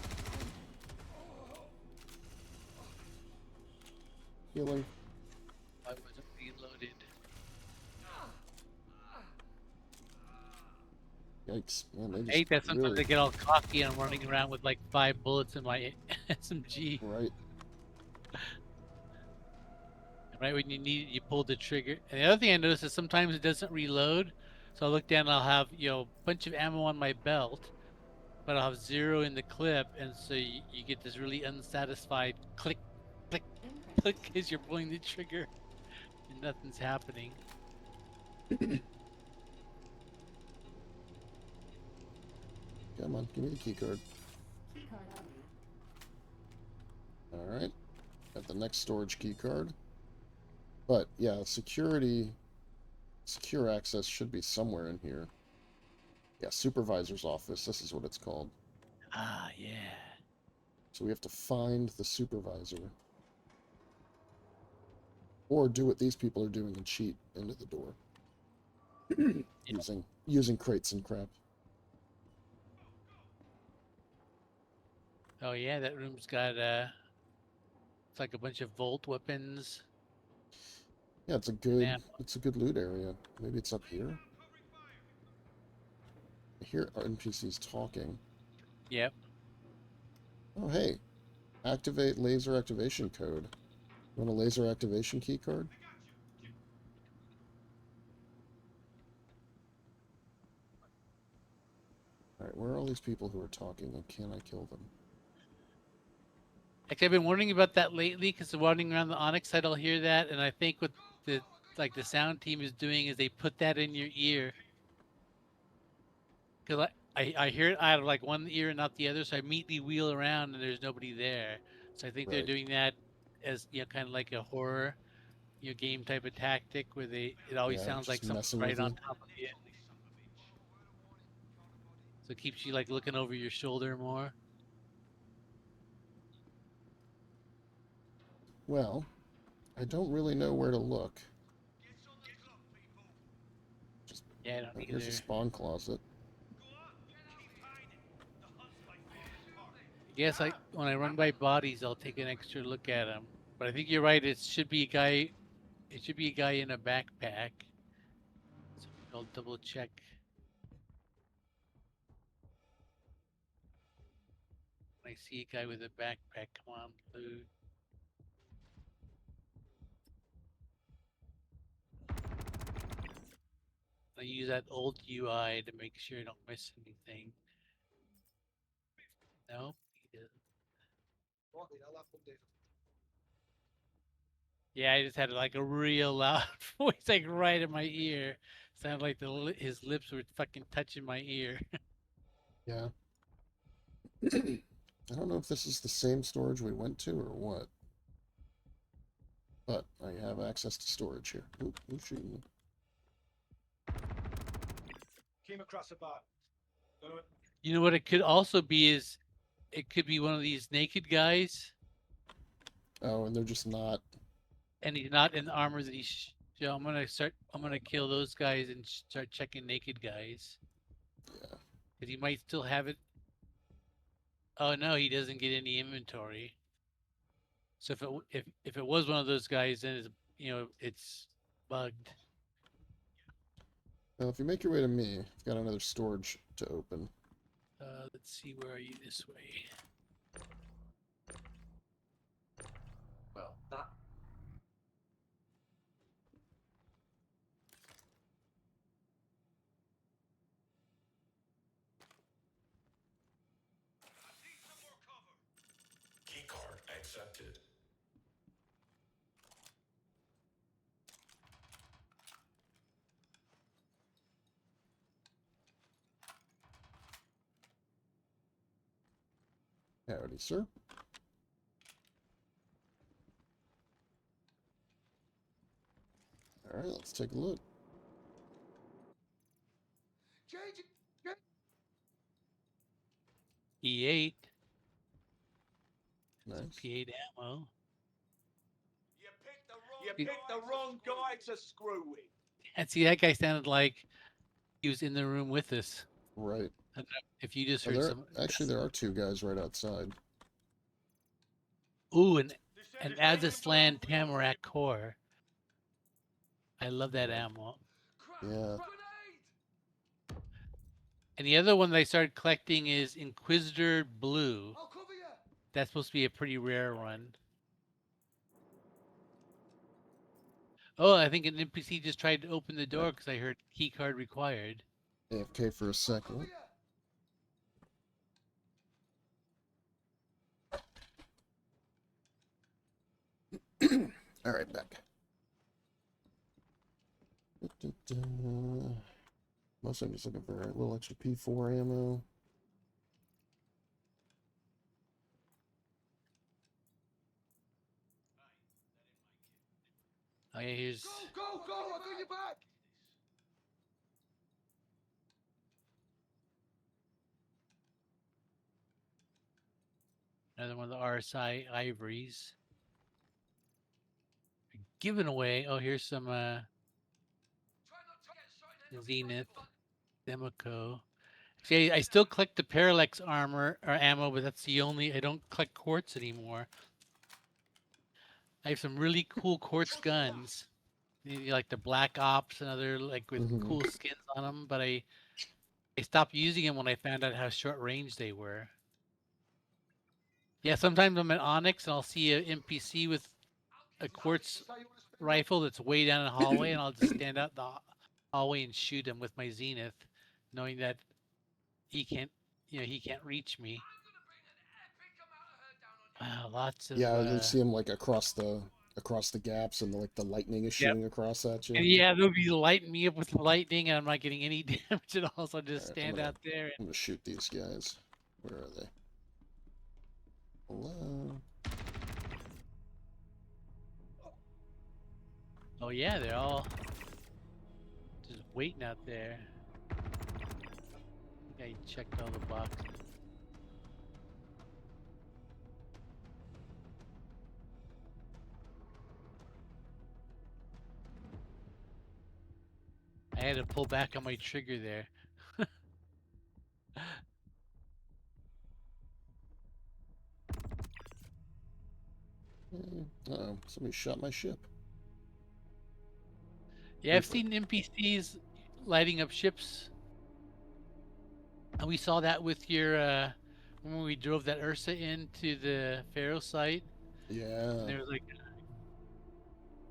Speaker 1: Healing.
Speaker 2: I wasn't reloaded.
Speaker 1: Yikes. Man, they
Speaker 2: I
Speaker 1: just
Speaker 2: hate that sometimes
Speaker 1: really...
Speaker 2: I get all cocky and I'm running around with like 5 bullets in my SMG.
Speaker 1: Right.
Speaker 2: Right when you need it, you pull the trigger. And the other thing I noticed is sometimes it doesn't reload. So I'll look down and I'll have, a bunch of ammo on my belt, but I'll have 0 in the clip. And so you get this really unsatisfied click, click, click as you're pulling the trigger and nothing's happening.
Speaker 1: Come on, give me the keycard. Alright. Got the next storage keycard. But, yeah, secure access should be somewhere in here. Yeah, supervisor's office. This is what it's called.
Speaker 2: Ah, yeah.
Speaker 1: So we have to find the supervisor. Or do what these people are doing and cheat into the door. using crates and crap.
Speaker 2: Oh yeah, that room's got it's like a bunch of Volt weapons.
Speaker 1: Yeah, it's a good loot area. Maybe it's up here. I hear our NPCs talking.
Speaker 2: Yep.
Speaker 1: Oh hey. Activate laser activation code. You want a laser activation key card? Alright, where are all these people who are talking and can I kill them?
Speaker 2: Actually, I've been wondering about that lately because wandering around the Onyx side, I'll hear that, and I think what the sound team is doing is they put that in your ear. Because I hear it out of like one ear and not the other, so I immediately wheel around and there's nobody there. So I think they're
Speaker 1: Right.
Speaker 2: doing that as kind of like a horror, game type of tactic where it always
Speaker 1: Yeah,
Speaker 2: sounds like
Speaker 1: just
Speaker 2: something's
Speaker 1: messing
Speaker 2: right
Speaker 1: with
Speaker 2: on
Speaker 1: you.
Speaker 2: top of you. So it keeps you like looking over your shoulder more.
Speaker 1: Well, I don't really know where to look. Just,
Speaker 2: Yeah, I don't
Speaker 1: oh, here's a
Speaker 2: either.
Speaker 1: spawn closet.
Speaker 2: I guess when I run by bodies, I'll take an extra look at them. But I think you're right. It should be a guy. It should be a guy in a backpack. So I'll double check. When I see a guy with a backpack, come on, loot. I use that old UI to make sure I don't miss anything. Nope, he doesn't. Yeah, I just had like a real loud voice, like right in my ear. Sounded like his lips were fucking touching my ear.
Speaker 1: Yeah. I don't know if this is the same storage we went to or what. But I have access to storage here. Oop, who's shooting me?
Speaker 5: Came across a bot. Don't know it.
Speaker 2: You know what it could also be is, it could be one of these naked guys,
Speaker 1: Oh, and they're just not.
Speaker 2: and he's not in the armor that he's. So I'm gonna kill those guys and start checking naked guys.
Speaker 1: Yeah.
Speaker 2: Cause he might still have it. Oh no, he doesn't get any inventory. So if it was one of those guys, then it's bugged.
Speaker 1: Now, if you make your way to me, I've got another storage to open.
Speaker 2: Let's see, where are you? This way.
Speaker 5: Well, that.
Speaker 8: Keycard accepted.
Speaker 1: Howdy, sir. All right, let's take a look.
Speaker 2: E8.
Speaker 1: Nice.
Speaker 2: P8 ammo.
Speaker 5: You picked the wrong guy to screw with.
Speaker 2: And see, that guy sounded like he was in the room with us.
Speaker 1: Right.
Speaker 2: I don't know if you just
Speaker 1: Oh,
Speaker 2: heard some.
Speaker 1: actually, there are two guys right outside.
Speaker 2: Ooh, and Azislan Tamarack core. I love that ammo.
Speaker 1: Yeah.
Speaker 2: And the other one that I started collecting is Inquisitor Blue. That's supposed to be a pretty rare one. Oh, I think an NPC just tried to open the door because I heard keycard required.
Speaker 1: AFK for a second. All right, back. Mostly I'm just looking for a little extra P4 ammo.
Speaker 2: Oh yeah, here's.
Speaker 5: Go! I got your back.
Speaker 2: Another one of the RSI ivories. Given away. Oh, here's some Zenith, Democo. See, I still collect the Parallax armor or ammo, but that's the only. I don't collect quartz anymore. I have some really cool quartz guns, like the Black Ops and other like with cool skins on them. But I stopped using them when I found out how short range they were. Yeah, sometimes I'm at Onyx and I'll see an NPC with a quartz rifle that's way down the hallway, and I'll just stand out the hallway and shoot him with my Zenith, knowing that he can't reach me. Wow, lots of.
Speaker 1: Yeah, you see him like across the gaps, and like the lightning is shooting across at you.
Speaker 2: And yeah, they'll be lighting me up with lightning, and I'm not getting any damage at all. So I just
Speaker 1: Alright,
Speaker 2: stand out there.
Speaker 1: I'm gonna shoot these guys. Where are they? Hello.
Speaker 2: Oh yeah, they're all just waiting out there. I think I checked all the boxes. had to pull back on my trigger there.
Speaker 1: Uh-oh, somebody shot my ship.
Speaker 2: Yeah, I've seen NPCs lighting up ships. And we saw that with your when we drove that Ursa into the Pharaoh site.
Speaker 1: Yeah.
Speaker 2: And there was like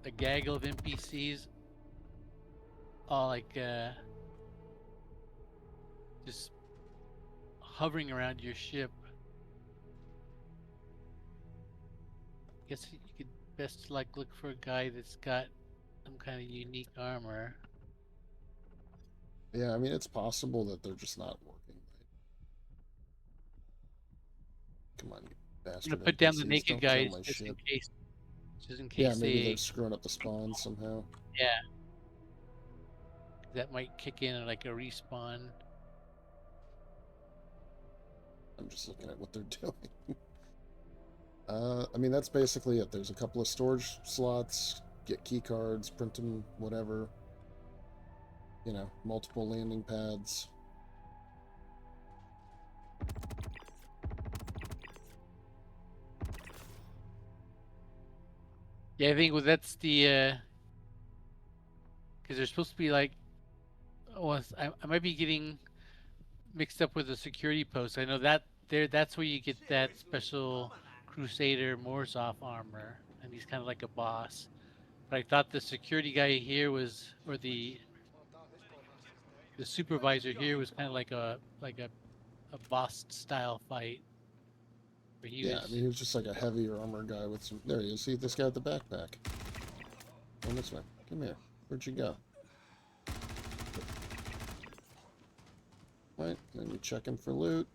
Speaker 2: a gaggle of NPCs all like just hovering around your ship. Guess you could best like look for a guy that's got some kind of unique armor.
Speaker 1: Yeah, I mean, it's possible that they're just not working right. Come on, you
Speaker 2: I'm
Speaker 1: bastard
Speaker 2: gonna put down the
Speaker 1: NPCs,
Speaker 2: naked
Speaker 1: don't kill
Speaker 2: guys
Speaker 1: my
Speaker 2: just in
Speaker 1: ship.
Speaker 2: case. Just in
Speaker 1: Yeah,
Speaker 2: case
Speaker 1: maybe they're
Speaker 2: they,
Speaker 1: screwing up the spawn somehow.
Speaker 2: yeah, that might kick in like a respawn.
Speaker 1: I'm just looking at what they're doing. I mean, that's basically it. There's a couple of storage slots, get key cards, print them, whatever. You know, multiple landing pads.
Speaker 2: Yeah, I think that's the because they're supposed to be like, oh, I might be getting mixed up with the security post. I know that that's where you get that special Crusader Morzov armor, and he's kind of like a boss. But I thought the security guy here was, or the supervisor here was kind of like a boss style fight. Where he
Speaker 1: Yeah, I
Speaker 2: was,
Speaker 1: mean, he was just like a heavier armor guy with some... There he is. See this guy with the backpack. Come this way. Come here. Where'd you go? Right, then you're checking for loot.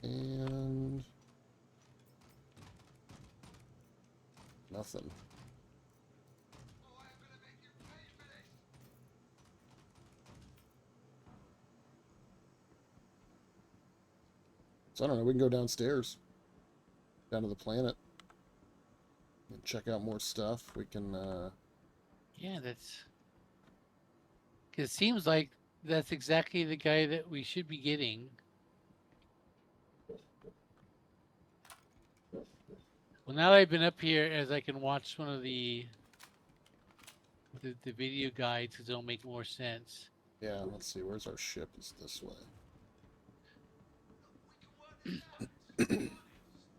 Speaker 1: And... nothing. So I don't know, we can go downstairs. Down to the planet. And check out more stuff. We can,
Speaker 2: yeah, that's because it seems like that's exactly the guy that we should be getting. Well, now that I've been up here, as I can watch one of the video guides, because it'll make more sense.
Speaker 1: yeah, let's see, where's our ship? Is this way.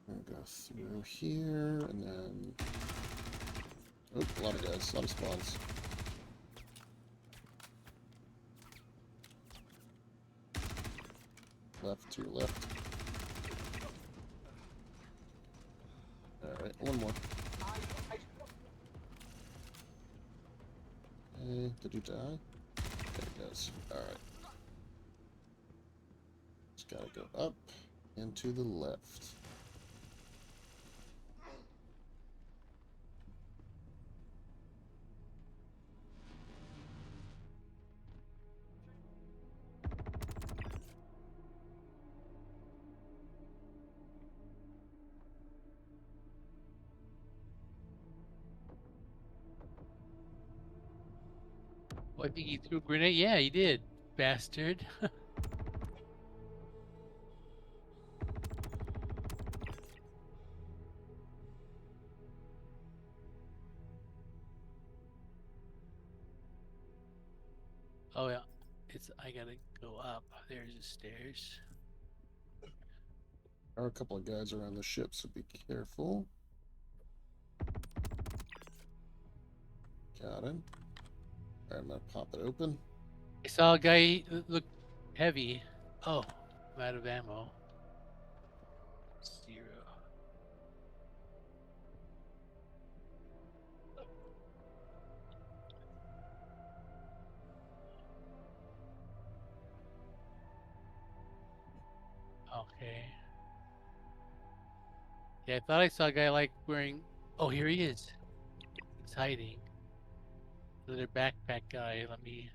Speaker 1: We'll go through here, and then... Oop, a lot of guys, a lot of spawns. Left, to your left. Alright, one more. Okay, did you die? There he goes. Alright. Just gotta go up and to the left.
Speaker 2: Well, I think he threw a grenade. Yeah, he did, bastard. Oh yeah, I gotta go up. There's the stairs.
Speaker 1: There are a couple of guys around the ship, so be careful. Got him. Alright, I'm gonna pop it open.
Speaker 2: I saw a guy that looked heavy. Oh, I'm out of ammo. 0. Okay. Yeah, I thought I saw a guy like wearing. Oh, here he is. He's hiding. Another backpack guy. Let me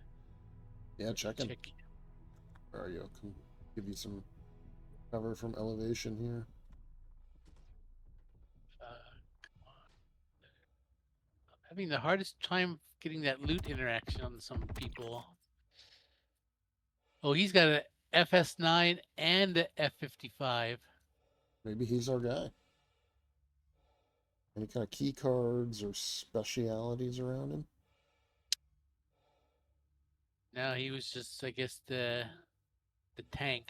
Speaker 1: Yeah, check him.
Speaker 2: check.
Speaker 1: Where are you? I can give you some cover from elevation here.
Speaker 2: Come on. I'm having the hardest time getting that loot interaction on some people. Oh, he's got a FS9 and a F55.
Speaker 1: Maybe he's our guy. Any kind of key cards or specialities around him?
Speaker 2: No, he was just, I guess, the tank.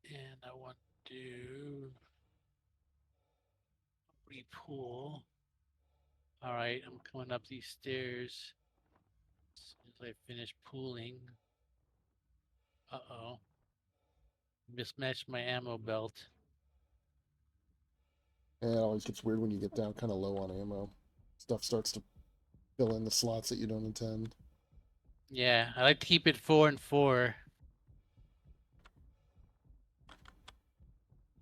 Speaker 2: And I want to repool. All right, I'm coming up these stairs. As soon as I finish pooling. Uh-oh. Mismatched my ammo belt.
Speaker 1: And it always gets weird when you get down kind of low on ammo. Stuff starts to fill in the slots that you don't intend.
Speaker 2: Yeah, I like to keep it 4 and 4.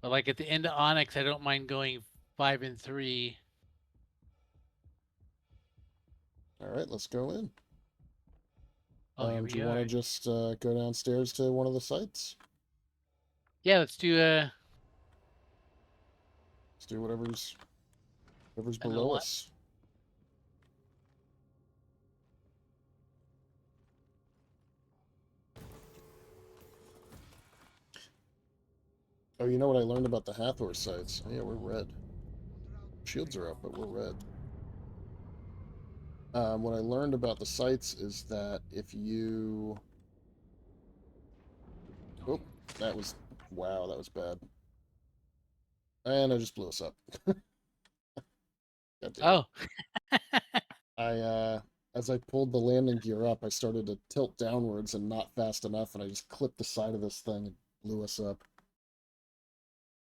Speaker 2: But like at the end of Onyx, I don't mind going 5 and 3.
Speaker 1: All right, let's go in.
Speaker 2: Oh, here
Speaker 1: Do
Speaker 2: we
Speaker 1: you
Speaker 2: are.
Speaker 1: want to just go downstairs to one of the sites?
Speaker 2: Yeah, let's do
Speaker 1: Let's do whatever's
Speaker 2: an
Speaker 1: below
Speaker 2: ele-
Speaker 1: us. Oh, you know what I learned about the Hathor sites? Oh, yeah, we're red. Shields are up, but we're red. What I learned about the sites is that if you... Oh, that was... Wow, that was bad. And I just blew us up. God damn it.
Speaker 2: Oh.
Speaker 1: As I pulled the landing gear up, I started to tilt downwards and not fast enough, and I just clipped the side of this thing and blew us up.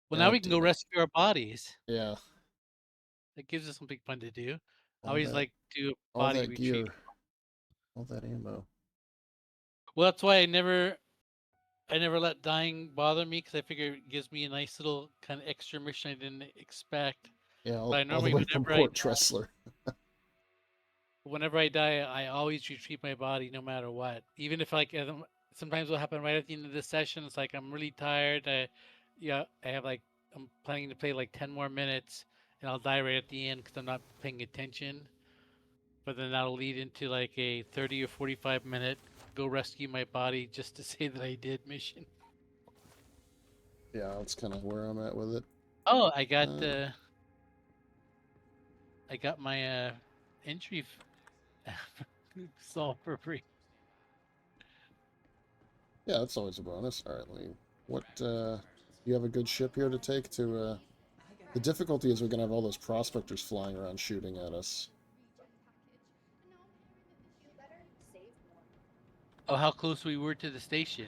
Speaker 2: Well, now
Speaker 1: God
Speaker 2: we can go
Speaker 1: damn it.
Speaker 2: rescue our bodies.
Speaker 1: Yeah,
Speaker 2: That gives us something fun to do. I
Speaker 1: all
Speaker 2: always
Speaker 1: that,
Speaker 2: like to do a
Speaker 1: all
Speaker 2: body
Speaker 1: that
Speaker 2: retrieve.
Speaker 1: gear, all that ammo.
Speaker 2: Well, that's why I never let dying bother me, because I figure it gives me a nice little kind of extra mission I didn't expect.
Speaker 1: Yeah,
Speaker 2: But I
Speaker 1: all the
Speaker 2: normally,
Speaker 1: way from Port Tressler.
Speaker 2: whenever I die, I always retrieve my body no matter what. Even if like sometimes it'll happen right at the end of the session. It's like I'm really tired. I have like I'm planning to play like 10 more minutes, and I'll die right at the end because I'm not paying attention. But then that'll lead into like a 30 or 45 minute go rescue my body just to say that I did mission.
Speaker 1: Yeah, that's kind of where I'm at with it.
Speaker 2: Oh,
Speaker 1: Uh,
Speaker 2: I got my entry solved for free.
Speaker 1: Yeah, that's always a bonus. All right, Lee. What, you have a good ship here to take to, the difficulty is we're gonna have all those prospectors flying around shooting at us.
Speaker 2: Oh, how close we were to the station.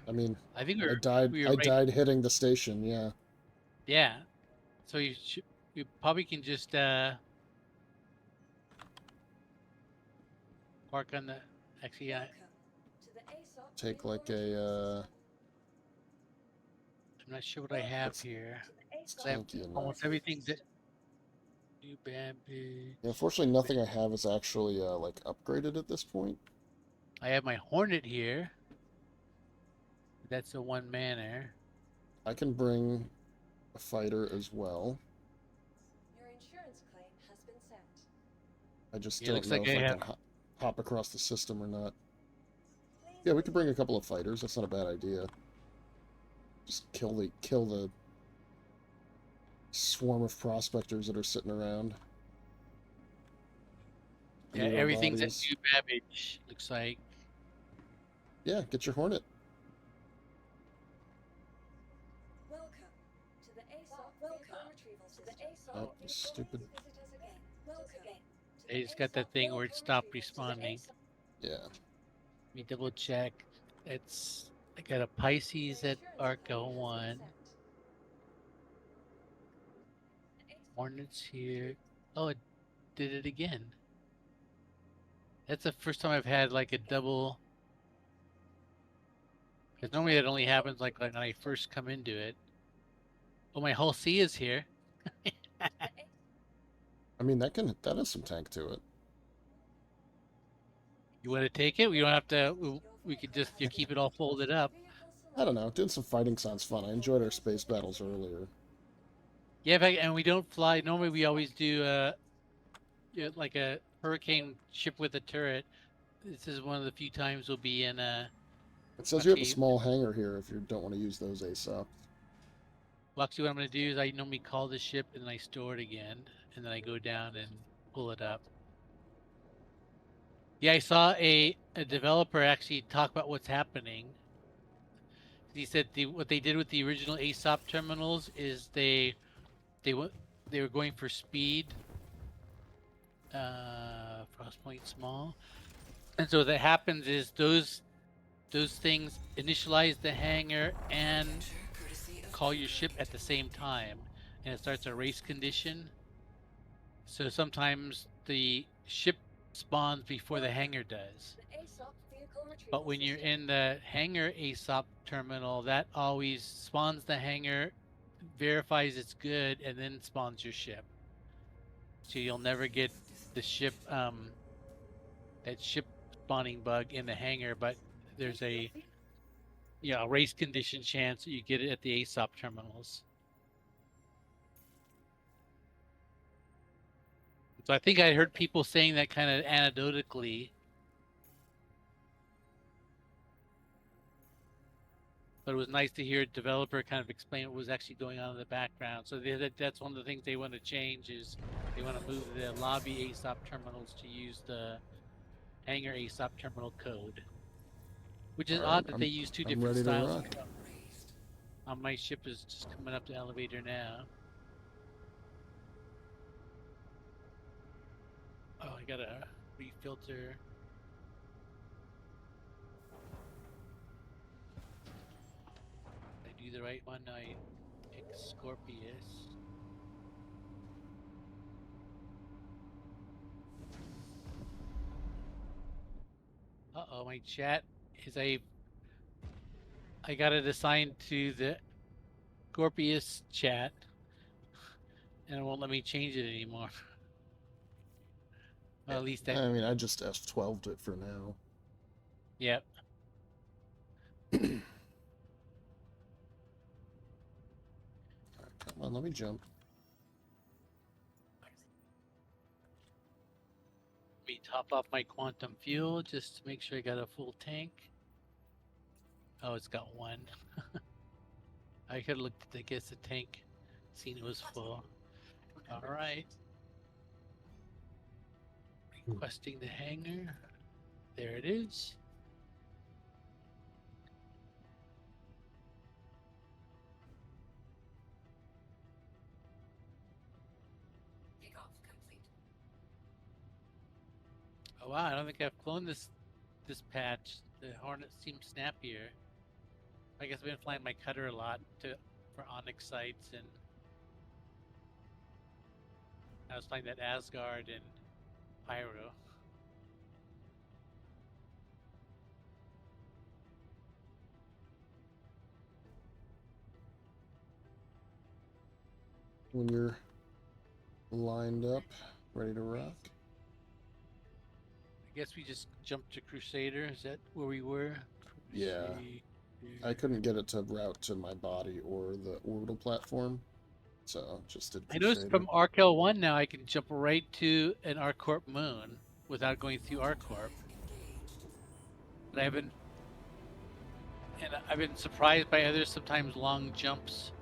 Speaker 1: I mean,
Speaker 2: I think we were
Speaker 1: I
Speaker 2: right.
Speaker 1: died hitting the station, yeah.
Speaker 2: Yeah. So you probably can just park on the. Actually,
Speaker 1: Take like a,
Speaker 2: I'm not sure what I have here.
Speaker 1: it's
Speaker 2: I have
Speaker 1: tanky enough.
Speaker 2: almost everything that. New Bambi.
Speaker 1: Yeah, unfortunately, nothing I have is actually, like, upgraded at this point.
Speaker 2: I have my Hornet here. That's a one-manner.
Speaker 1: I can bring a fighter as well.
Speaker 9: Your insurance claim has been sent.
Speaker 1: I just
Speaker 2: Yeah,
Speaker 1: don't
Speaker 2: looks
Speaker 1: know
Speaker 2: like
Speaker 1: if
Speaker 2: I
Speaker 1: I
Speaker 2: have.
Speaker 1: can hop across the system or not. Yeah, we could bring a couple of fighters. That's not a bad idea. Just kill the swarm of prospectors that are sitting around.
Speaker 2: Yeah,
Speaker 1: Clear our
Speaker 2: everything's at
Speaker 1: bodies.
Speaker 2: New Babbage. Looks like.
Speaker 1: Yeah, get your Hornet.
Speaker 9: Welcome to the ASOP vehicle retrieval system.
Speaker 1: Oh, you stupid.
Speaker 9: Visit us again. Welcome to
Speaker 2: They
Speaker 9: the
Speaker 2: just got that
Speaker 9: ASOP
Speaker 2: thing where it
Speaker 9: vehicle
Speaker 2: stopped
Speaker 9: retrieval system.
Speaker 2: responding.
Speaker 1: Yeah.
Speaker 2: Let me double check. It's I got a Pisces at Arca 1. Hornets here. Oh, it did it again. That's the first time I've had like a double. Because normally it only happens like when I first come into it. Oh, my whole C is here.
Speaker 1: I mean, that has some tank to it.
Speaker 2: You want to take it? We don't have to. We could just keep it all folded up.
Speaker 1: I don't know. Doing some fighting sounds fun. I enjoyed our space battles earlier.
Speaker 2: Yeah, and we don't fly. Normally we always do like a Hurricane ship with a turret. This is one of the few times we'll be in a.
Speaker 1: It says you have a
Speaker 2: Actually-
Speaker 1: small hangar here if you don't want to use those ASAP.
Speaker 2: Well, actually, what I'm going to do is I normally call the ship and then I store it again, and then I go down and pull it up. Yeah, I saw a developer actually talk about what's happening. He said what they did with the original ASOP terminals is they were going for speed, frost point small, and so what happens is those things initialize the hangar and call your ship at the same time, and it starts a race condition. So sometimes the ship spawns before the hangar does.
Speaker 9: The ASOP vehicle retrieval
Speaker 2: But when you're
Speaker 9: system.
Speaker 2: in the hangar ASOP terminal, that always spawns the hangar, verifies it's good, and then spawns your ship. So you'll never get the ship, that ship spawning bug in the hangar, but there's a race condition chance that you get it at the ASOP terminals. So I think I heard people saying that kind of anecdotally. But it was nice to hear a developer kind of explain what was actually going on in the background. So that's one of the things they want to change is they want to move the lobby ASOP terminals to use the hangar ASOP terminal code. Which is odd that they use two
Speaker 1: I'm
Speaker 2: different
Speaker 1: ready to
Speaker 2: styles of
Speaker 1: rock.
Speaker 2: code. My ship is just coming up the elevator now. Oh, I gotta refilter. I do the right one. I pick Scorpius. Uh-oh, my chat is I got it assigned to the Scorpius chat, and it won't let me change it anymore. Well, at least that.
Speaker 1: I mean, I just F12'd it for now.
Speaker 2: Yep.
Speaker 1: Alright, come on, let me jump.
Speaker 2: Let me top off my quantum fuel just to make sure I got a full tank. Oh, it's got one. I could have looked at the tank, seen it was full. Alright. Requesting the hangar. There it is.
Speaker 3: Takeoff complete.
Speaker 2: Oh wow, I don't think I've cloned this patch. The Hornet seems snappier. I guess I've been flying my cutter a lot for Onyx sites, and I was flying that Asgard and Pyro.
Speaker 1: When you're lined up, ready to rock.
Speaker 2: I guess we just jumped to Crusader. Is that where we were?
Speaker 1: Yeah. I couldn't get it to route to my body or the orbital platform, so just did
Speaker 2: I noticed
Speaker 1: Crusader.
Speaker 2: from ArcL 1 now I can jump right to an ArcCorp moon without going through ArcCorp. And I've been surprised by other sometimes long jumps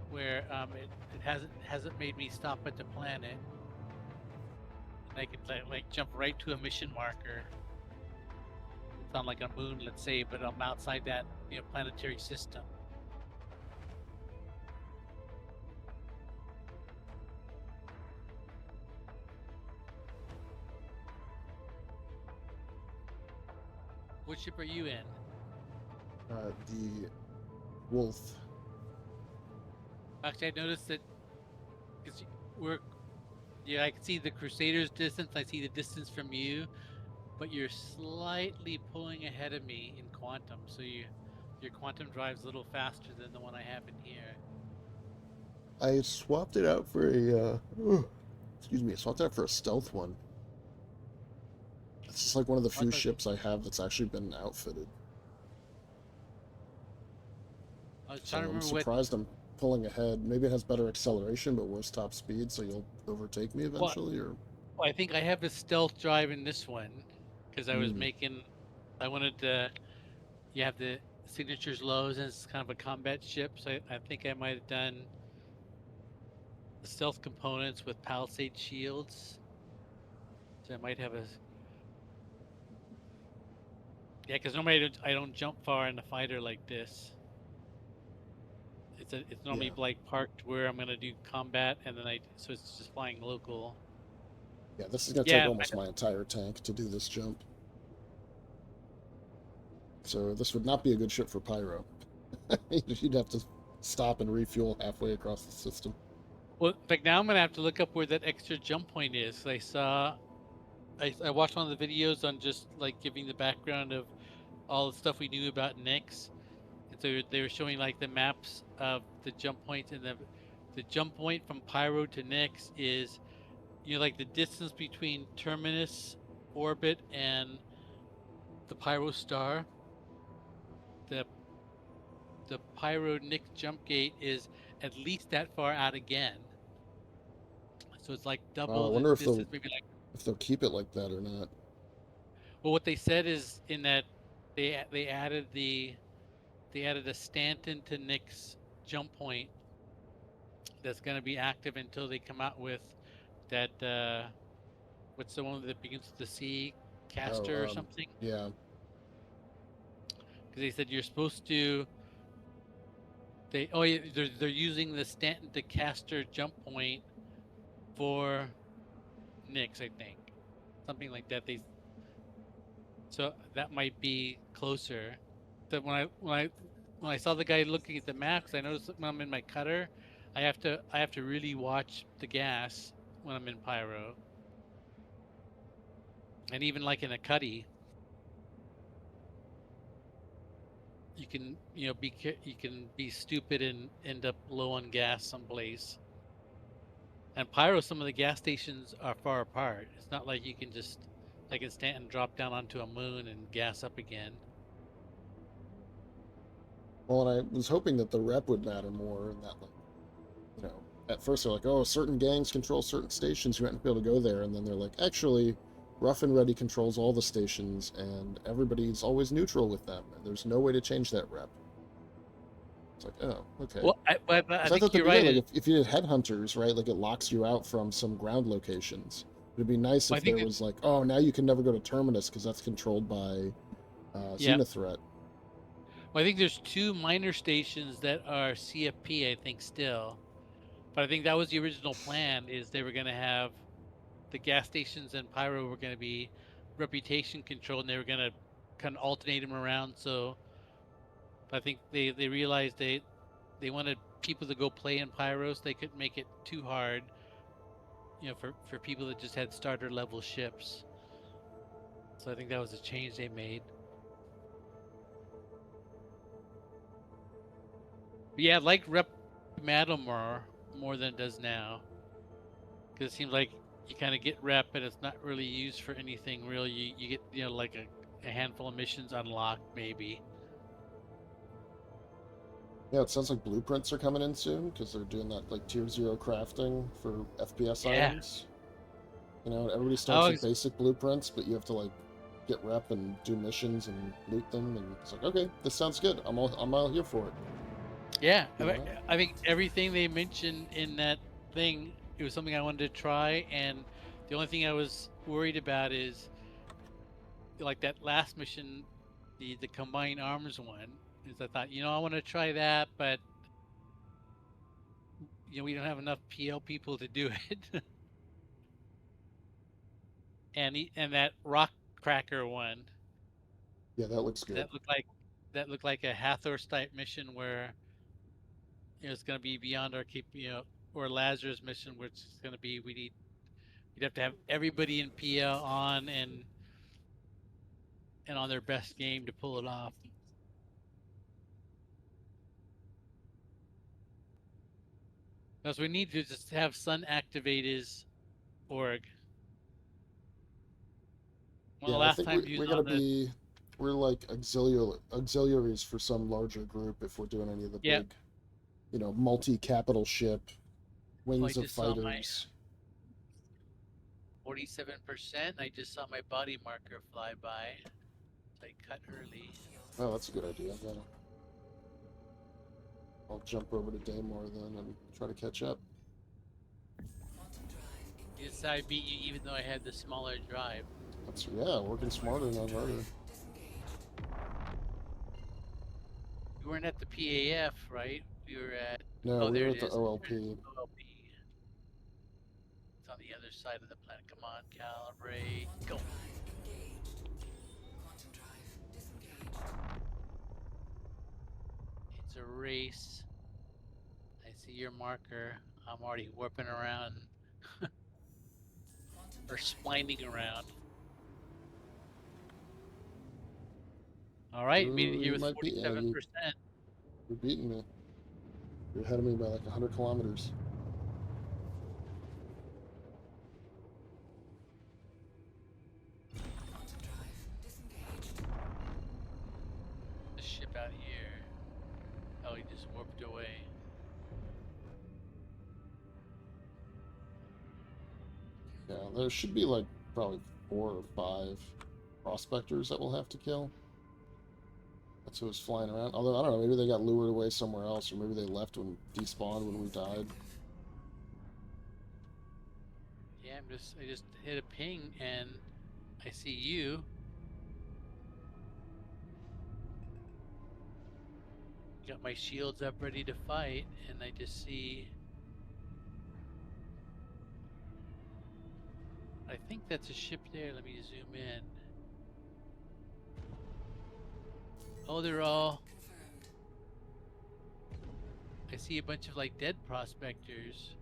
Speaker 2: where it hasn't made me stop at the planet. And I could like jump right to a mission marker. It's on like a moon, let's say, but I'm outside that planetary system. What ship are you in?
Speaker 1: The Wolf.
Speaker 2: Actually, I noticed that because I can see the Crusaders' distance. I see the distance from you, but you're slightly pulling ahead of me in quantum. So your quantum drive's a little faster than the one I have in here.
Speaker 1: I swapped it out for a, excuse me, I swapped it out for a stealth one. It's just like one of the few ships I have that's actually been outfitted.
Speaker 2: I was
Speaker 1: So
Speaker 2: trying to
Speaker 1: I'm
Speaker 2: remember
Speaker 1: surprised I'm pulling ahead. Maybe it has better acceleration, but worse top speed, so you'll overtake me eventually, or...
Speaker 2: Well, I think I have a stealth drive in this one because I was
Speaker 1: Hmm.
Speaker 2: making. I wanted to. You have the signatures lows, and it's kind of a combat ship. So I think I might have done the stealth components with palisade shields. So I might have a. Yeah, because normally I don't jump far in a fighter like this. It's normally
Speaker 1: Yeah.
Speaker 2: like parked where I'm gonna do combat, and then so it's just flying local.
Speaker 1: Yeah, this is going to take
Speaker 2: Yeah,
Speaker 1: almost my entire tank to do this jump. So this would not be a good ship for Pyro. You'd have to stop and refuel halfway across the system.
Speaker 2: well, in fact, now I'm gonna have to look up where that extra jump point is. I saw, I watched one of the videos on just like giving the background of all the stuff we knew about Nyx, and so they were showing like the maps of the jump points, and the jump point from Pyro to Nyx is, like the distance between Terminus orbit and the Pyro star. The the Pyro Nyx jump gate is at least that far out again. So it's like
Speaker 1: I
Speaker 2: double the
Speaker 1: wonder if
Speaker 2: distance, maybe like.
Speaker 1: they'll keep it like that or not.
Speaker 2: Well, what they said is in that they added a Stanton to Nyx jump point that's going to be active until they come out with that what's the one that begins with the C, caster or something.
Speaker 1: Yeah.
Speaker 2: Because they said you're supposed to. They're using the Stanton to caster jump point for Nyx, I think, something like that. So that might be closer. That when I saw the guy looking at the map, 'cause I noticed that when I'm in my cutter, I have to really watch the gas when I'm in pyro, and even like in a cuddy, you can you can be stupid and end up low on gas someplace. And pyro, some of the gas stations are far apart. It's not like you can just like in Stanton drop down onto a moon and gas up again.
Speaker 1: Well, and I was hoping that the rep would matter more, and that, like, at first they're like, oh, certain gangs control certain stations, you might be able to go there, and then they're like, actually, Rough and Ready controls all the stations, and everybody's always neutral with them, and there's no way to change that rep. It's like, oh, okay.
Speaker 2: Well, I
Speaker 1: 'Cause
Speaker 2: think
Speaker 1: thought
Speaker 2: you're
Speaker 1: that'd be
Speaker 2: right.
Speaker 1: good, like, if you did headhunters, right, like it locks you out from some ground locations. It'd be nice
Speaker 2: Well, I
Speaker 1: if
Speaker 2: think
Speaker 1: there was like, oh, now you can never go to Terminus because that's controlled by
Speaker 2: Yeah.
Speaker 1: Xenothreat.
Speaker 2: Well, I think there's two minor stations that are CFP, I think, still. But I think that was the original plan, is they were going to have the gas stations and pyro were going to be reputation controlled, and they were going to kind of alternate them around. So I think they realized they wanted people to go play in pyro, so they couldn't make it too hard, for people that just had starter level ships. So I think that was a change they made. But yeah, I like Rep Matomor more than it does now, because it seems like you kind of get rep, and it's not really used for anything real. You get like a handful of missions unlocked maybe.
Speaker 1: Yeah, it sounds like blueprints are coming in soon because they're doing that like tier 0 crafting for FPS
Speaker 2: Yeah.
Speaker 1: items. Everybody starts
Speaker 2: Oh,
Speaker 1: with basic blueprints, but you have to like get rep and do missions and loot them, and it's like, okay, this sounds good. I'm all here for it.
Speaker 2: yeah.
Speaker 1: Yeah.
Speaker 2: I think everything they mentioned in that thing, it was something I wanted to try, and the only thing I was worried about is like that last mission, the combined arms one. Is I thought, I want to try that, but we don't have enough PL people to do it. and that rock cracker one,
Speaker 1: Yeah, that looks good.
Speaker 2: that looked like a Hathor type mission where it's going to be beyond our keep, or Lazarus mission, which is going to be we'd have to have everybody in PL on and on their best game to pull it off. Because we need to just have Sun activate his org. One
Speaker 1: Yeah,
Speaker 2: of the
Speaker 1: I
Speaker 2: last
Speaker 1: think
Speaker 2: times
Speaker 1: we gotta be, we're like auxiliaries for some larger group if we're doing any of the
Speaker 2: Yeah.
Speaker 1: big you know, multi-capital ship, wings of
Speaker 2: just saw my-
Speaker 1: fighters.
Speaker 2: 47%. I just saw my body marker fly by. So I cut early.
Speaker 1: Oh, that's a good idea. Yeah. I'll jump over to Daymore then and try to catch up.
Speaker 2: Yes, I beat you even though I had the smaller drive.
Speaker 1: That's, yeah, working smarter, not harder.
Speaker 2: You weren't at the PAF, right? We were at.
Speaker 1: No,
Speaker 2: Oh,
Speaker 1: we
Speaker 2: there
Speaker 1: were
Speaker 2: it
Speaker 1: at the
Speaker 2: is.
Speaker 1: OLP.
Speaker 2: OLP. It's on the other side of the planet. Come on, calibrate. Go. It's a race. I see your marker. I'm already warping around. Or splining around. Alright, made it here
Speaker 1: You
Speaker 2: with
Speaker 1: might be,
Speaker 2: 47%.
Speaker 1: you're beating me. You're ahead of me by like 100 kilometers.
Speaker 2: The ship out here. Oh, he just warped away.
Speaker 1: Yeah, there should be like probably 4 or 5 prospectors that we'll have to kill. That's who was flying around. Although, I don't know, maybe they got lured away somewhere else, or maybe they left when despawned when we died.
Speaker 2: Yeah, I just hit a ping and I see you. Got my shields up ready to fight, and I just see. I think that's a ship there. Let me zoom in. Oh, they're all. I see a bunch of like dead prospectors.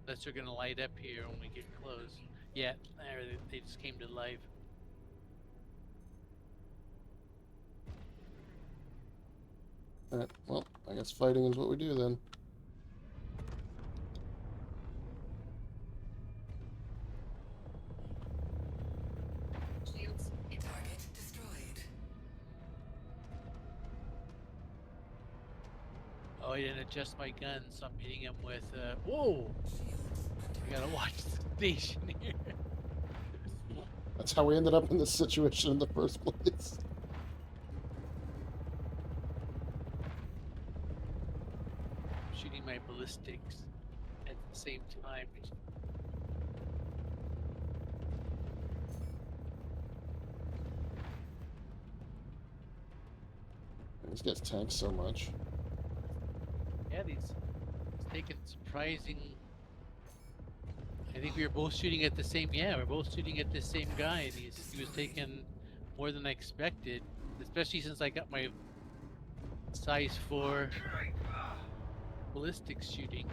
Speaker 2: Unless they're gonna light up here when we get close. Yeah, there they just came to life.
Speaker 1: Alright, well, I guess fighting is what we do then.
Speaker 3: Shields.
Speaker 6: Target destroyed.
Speaker 2: Oh, I didn't adjust my gun, so I'm hitting him with. Whoa! I gotta watch the station here.
Speaker 1: That's how we ended up in this situation in the first place.
Speaker 2: Shooting my ballistics at the same time.
Speaker 1: These guys tank so much.
Speaker 2: Yeah, it's taking surprising. I think we were both shooting at the same. Yeah, we're both shooting at the same guy, and he was taking more than I expected. Especially since I got my size 4 ballistics shooting.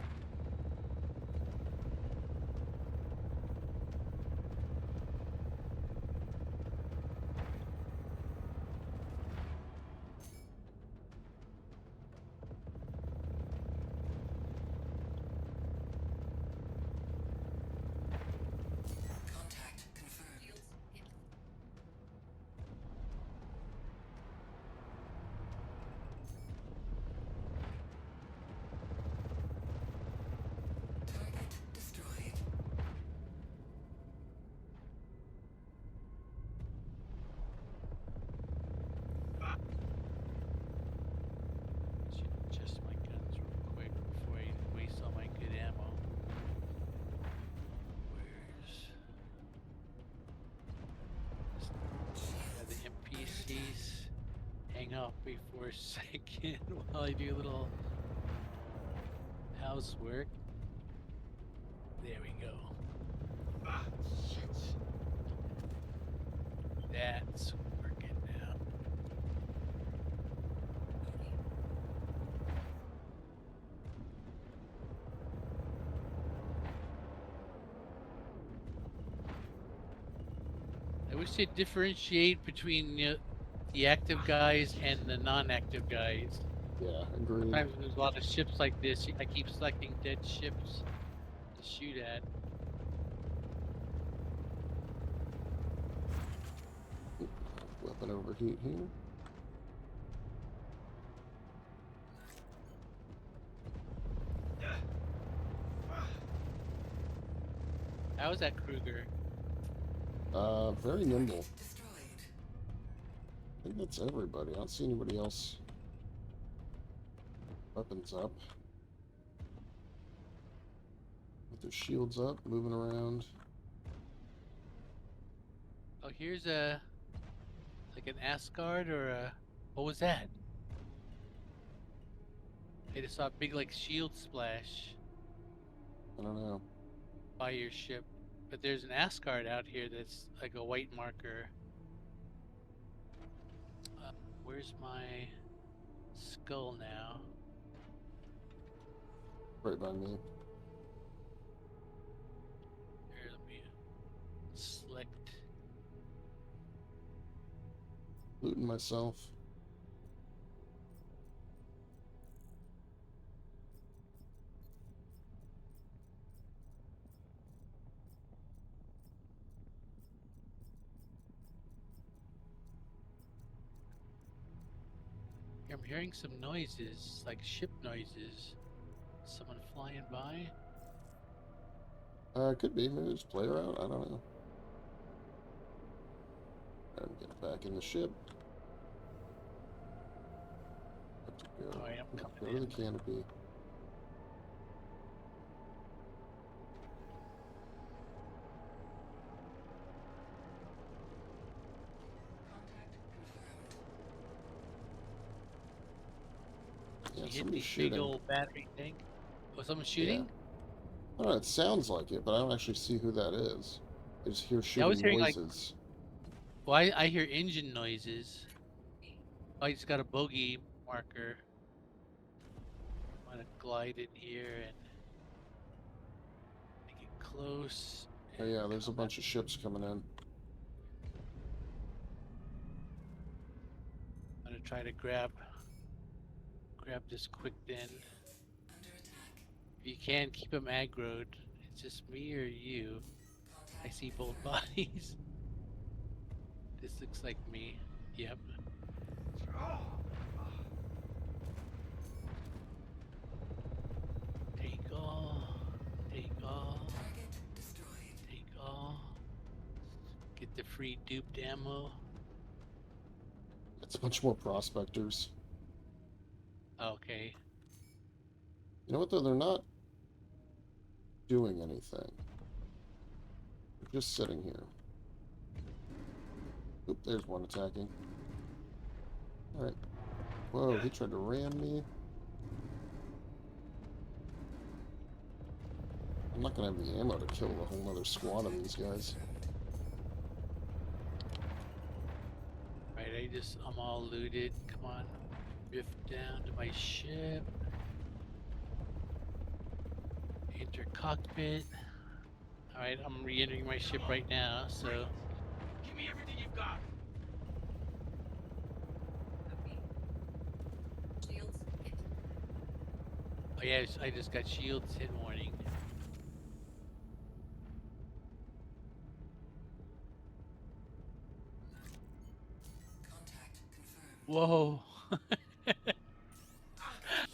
Speaker 6: Contact confirmed. Target destroyed.
Speaker 2: Should adjust my guns real quick before I waste all my good ammo. Where's the NPCs? Hang off me for a second while I do a little housework. There we go. Shit. That's working now. I wish they'd differentiate between the active guys and the non-active guys.
Speaker 1: Yeah, agreed.
Speaker 2: Sometimes there's a lot of ships like this. I keep selecting dead ships to shoot at.
Speaker 1: Weapon overheat here.
Speaker 2: How's that Kruger?
Speaker 1: Very nimble.
Speaker 6: Destroyed.
Speaker 1: I think that's everybody. I don't see anybody else. Weapons up. With their shields up, moving around.
Speaker 2: Oh, here's a like an Asgard or a what was that? I just saw a big like shield splash
Speaker 1: I don't know.
Speaker 2: by your ship, but there's an Asgard out here that's like a white marker. Where's my skull now?
Speaker 1: Right by me.
Speaker 2: Here, let me select.
Speaker 1: Looting myself.
Speaker 2: I'm hearing some noises, like ship noises. Someone flying by?
Speaker 1: Could be. Maybe there's a player out. I don't know. I'm getting back in the ship. Have to go.
Speaker 2: Alright, I'm
Speaker 1: No,
Speaker 2: coming
Speaker 1: go to
Speaker 2: in.
Speaker 1: the canopy.
Speaker 6: Contact confirmed.
Speaker 1: Yeah,
Speaker 2: You hit
Speaker 1: somebody's
Speaker 2: the
Speaker 1: shooting.
Speaker 2: big old battery thing. Oh, someone's shooting?
Speaker 1: I don't know, it sounds like it, but I don't actually see who that is. I just hear
Speaker 2: Yeah, I was
Speaker 1: shooting
Speaker 2: hearing, like-
Speaker 1: noises.
Speaker 2: Well, I hear engine noises. Oh, I just got a bogey marker. I'm gonna glide in here and make it close.
Speaker 1: Oh yeah, there's a bunch of ships coming in.
Speaker 2: I'm gonna try to grab this quick den.
Speaker 6: Under attack.
Speaker 2: If you can, keep them aggroed. It's just me or you.
Speaker 6: Contact
Speaker 2: I see both bodies. This looks like me. Yep. Take all. Take all.
Speaker 6: target destroyed.
Speaker 2: Take all. Get the free duped ammo.
Speaker 1: It's a bunch more prospectors.
Speaker 2: Okay.
Speaker 1: You know what though? They're not doing anything. They're just sitting here. Oop, there's one attacking. Alright. Whoa, he tried to ram me. I'm not gonna have the ammo to kill a whole other squad of these guys.
Speaker 2: Right, I'm all looted. Come on. Drift down to my ship. Enter cockpit. Alright, I'm re-entering my ship right now, so.
Speaker 5: Give me everything you've got.
Speaker 3: Shields hit.
Speaker 2: Oh yeah, I just got shields hit warning.
Speaker 6: Contact confirmed.
Speaker 2: Whoa!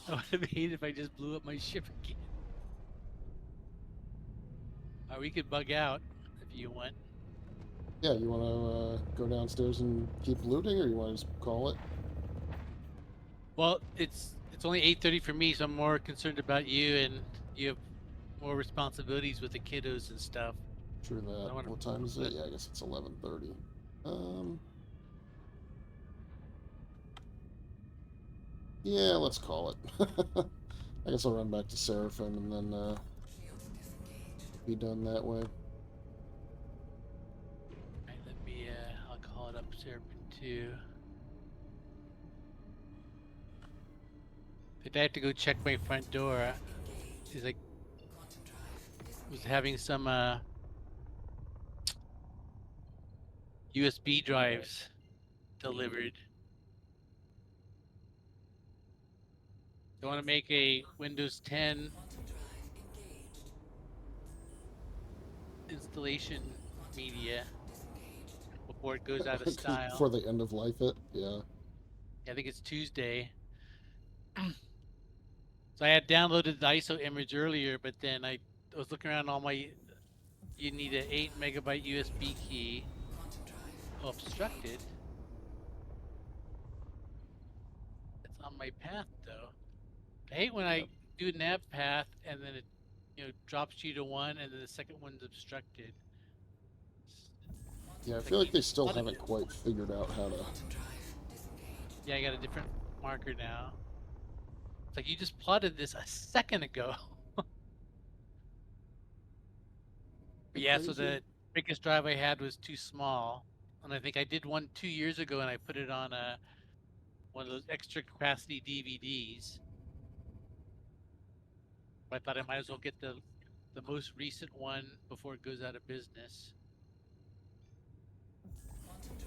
Speaker 2: I would have hated if I just blew up my ship again. We could bug out if you want.
Speaker 1: Yeah, you wanna go downstairs and keep looting, or you wanna just call it?
Speaker 2: Well, it's only 8:30 for me, so I'm more concerned about you, and you have more responsibilities with the kiddos and stuff.
Speaker 1: True that.
Speaker 2: I wanna-
Speaker 1: What time is it? Yeah, I guess it's 11:30. Yeah, let's call it. I guess I'll run back to Seraphim and then
Speaker 6: Shields disengaged.
Speaker 1: be done that way.
Speaker 2: Alright, let me, I'll call it up Serpent 2. If I have to go check my front door, he's like,
Speaker 6: Quantum drive
Speaker 2: was having some, USB drives delivered. I want to make a Windows 10
Speaker 6: Quantum drive engaged.
Speaker 2: installation media
Speaker 6: Disengaged.
Speaker 2: before it goes out of style.
Speaker 1: Before they end of life it, yeah.
Speaker 2: I think it's Tuesday. So I had downloaded the ISO image earlier, but then I was looking around all my you need an 8 megabyte USB key. Obstructed. It's on my path though. I hate when I do nav path and then it, drops you to 1 and then the second one's obstructed.
Speaker 1: Yeah, I
Speaker 2: It's
Speaker 1: feel like
Speaker 2: you
Speaker 1: they still
Speaker 2: plotted
Speaker 1: haven't quite figured out how to.
Speaker 2: Yeah, I got a different marker now. It's like you just plotted this a second ago. But yeah, so
Speaker 1: Crazy.
Speaker 2: the biggest drive I had was too small, and I think I did one 2 years ago, and I put it on one of those extra capacity DVDs. I thought I might as well get the most recent one before it goes out of business.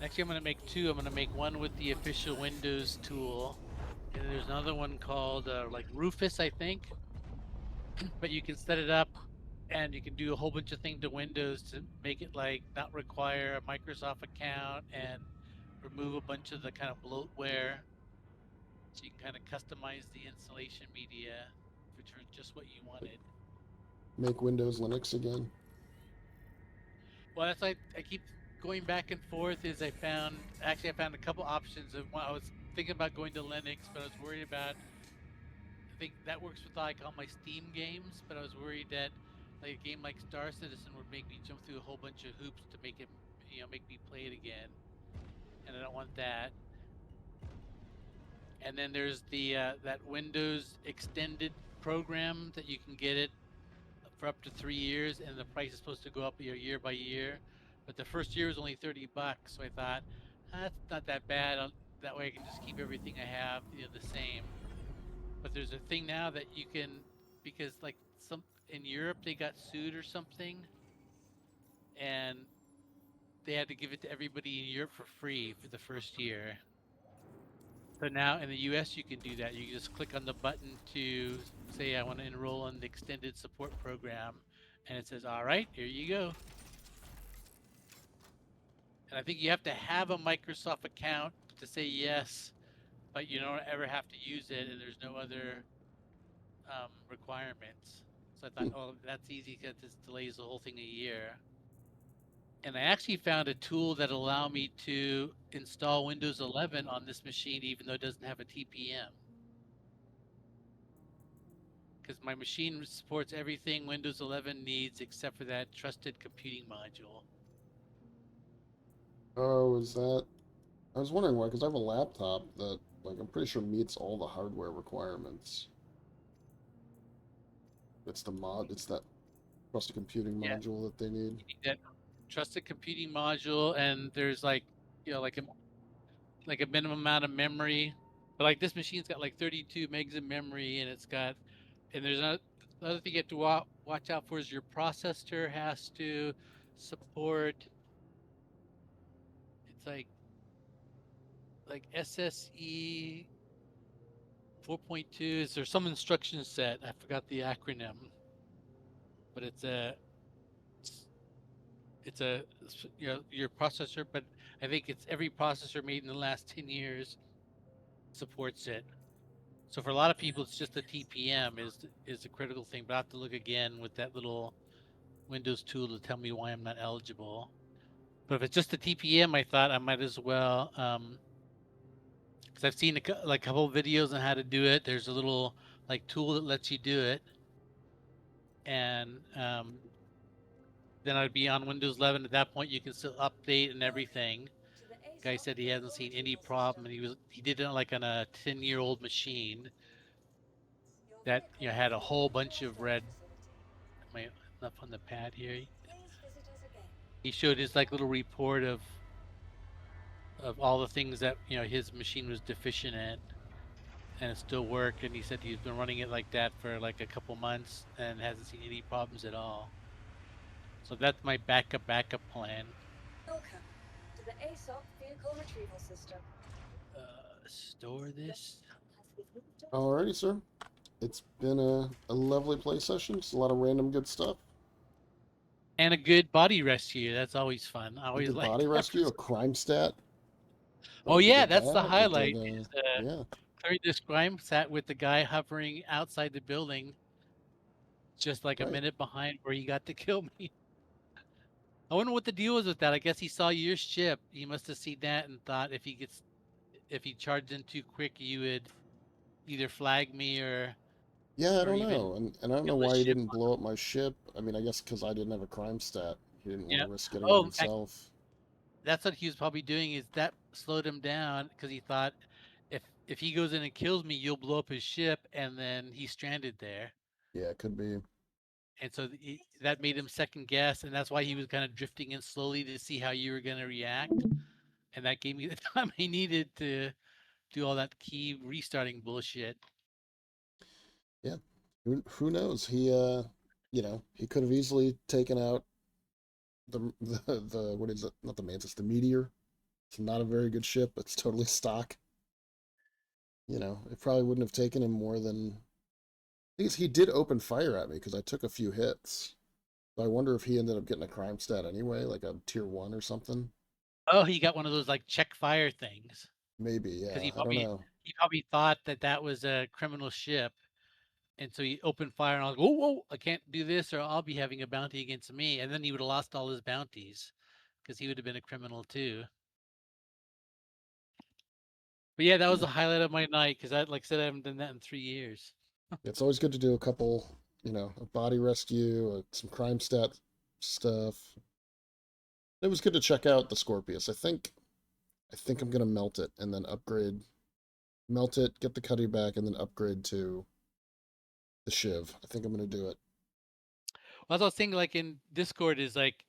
Speaker 2: Actually, I'm going to make two. I'm going to make one with the official Windows tool, and there's another one called like Rufus, I think. But you can set it up, and you can do a whole bunch of things to Windows to make it like not require a Microsoft account and remove a bunch of the kind of bloatware. So you can kind of customize the installation media for just what you wanted.
Speaker 1: Make Windows Linux again.
Speaker 2: Well, that's like I keep going back and forth. Is I found a couple options of I was thinking about going to Linux, but I was worried about. I think that works with like all my Steam games, but I was worried that like a game like Star Citizen would make me jump through a whole bunch of hoops to make it, make me play it again, and I don't want that. And then there's the that Windows extended program that you can get it for up to 3 years, and the price is supposed to go up year by year. But the first year was only $30, so I thought that's not that bad. That way I can just keep everything I have, the same. But there's a thing now that you can, because like some in Europe they got sued or something, and they had to give it to everybody in Europe for free for the first year. So now in the US you can do that. You can just click on the button to say I want to enroll in the extended support program, and it says, all right, here you go. And I think you have to have a Microsoft account to say yes, but you don't ever have to use it, and there's no other requirements. So I thought, oh, that's easy because this delays the whole thing a year. And I actually found a tool that allowed me to install Windows 11 on this machine, even though it doesn't have a TPM. Because my machine supports everything Windows 11 needs except for that trusted computing module.
Speaker 1: Oh, is that? I was wondering why, because I have a laptop that, like, I'm pretty sure meets all the hardware requirements. It's that trusted computing module that they need.
Speaker 2: You need that trusted computing module, and there's like, like a minimum amount of memory. But like this machine's got like 32 megs of memory, and there's another thing you have to watch out for is your processor has to support. It's like SSE 4.2. Is there some instruction set? I forgot the acronym, but it's a your processor. But I think it's every processor made in the last 10 years supports it. So for a lot of people, it's just the TPM is the critical thing. But I have to look again with that little Windows tool to tell me why I'm not eligible. But if it's just the TPM, I thought I might as well, because I've seen a couple of videos on how to do it. There's a little like tool that lets you do it, and then I'd be on Windows 11. At that point, you can still update and everything. Guy said he hasn't seen any problem, and he did it like on a 10-year-old machine that had a whole bunch of red. Am I up on the pad here? He showed his like little report of all the things that his machine was deficient in, and it still worked. And he said he's been running it like that for like a couple months and hasn't seen any problems at all. So that's my backup plan.
Speaker 9: Welcome to the ASOP vehicle retrieval system.
Speaker 2: Store this.
Speaker 1: Alrighty, sir. It's been a lovely play session. Just a lot of random good stuff.
Speaker 2: And a good body rescue. That's always fun. I always like
Speaker 1: body rescue, a crime stat.
Speaker 2: Oh yeah, that's the highlight.
Speaker 1: Yeah.
Speaker 2: Clearing this crime stat with the guy hovering outside the building, just like a minute behind where he got to kill me. I wonder what the deal was with that. I guess he saw your ship. He must have seen that and thought if he charged in too quick, you would either flag me
Speaker 1: Yeah, I
Speaker 2: or
Speaker 1: don't
Speaker 2: even
Speaker 1: know, and I don't know
Speaker 2: kill the
Speaker 1: why he
Speaker 2: ship.
Speaker 1: didn't blow up my ship. I mean, I guess because I didn't have a crime stat. He didn't want
Speaker 2: Yeah.
Speaker 1: to risk getting it
Speaker 2: Oh, in fact,
Speaker 1: himself.
Speaker 2: that's what he was probably doing. Is that slowed him down because he thought if he goes in and kills me, you'll blow up his ship, and then he's stranded there.
Speaker 1: Yeah, it could be.
Speaker 2: And so that made him second guess, and that's why he was kind of drifting in slowly to see how you were going to react. And that gave me the time I needed to do all that key restarting bullshit.
Speaker 1: Yeah, who knows? He could have easily taken out the what is it? Not the Mantis, the Meteor. It's not a very good ship. It's totally stock. It probably wouldn't have taken him more than. I think he did open fire at me because I took a few hits. So I wonder if he ended up getting a crime stat anyway, like a tier 1 or something.
Speaker 2: Oh, he got one of those like check fire things
Speaker 1: Maybe,
Speaker 2: because
Speaker 1: yeah. I don't know.
Speaker 2: he probably thought that was a criminal ship, and so he opened fire and I was like, whoa, whoa, I can't do this or I'll be having a bounty against me, and then he would have lost all his bounties because he would have been a criminal too. But yeah, that was
Speaker 1: Yeah.
Speaker 2: the highlight of my night because like I said, I haven't done that in 3 years.
Speaker 1: It's always good to do a couple, a body rescue, some crime stat stuff. It was good to check out the Scorpius. I think I'm gonna melt it and then upgrade. Melt it, get the cutty back, and then upgrade to the Shiv. I think I'm gonna do it.
Speaker 2: Well, that's what I was thinking, like in Discord, is like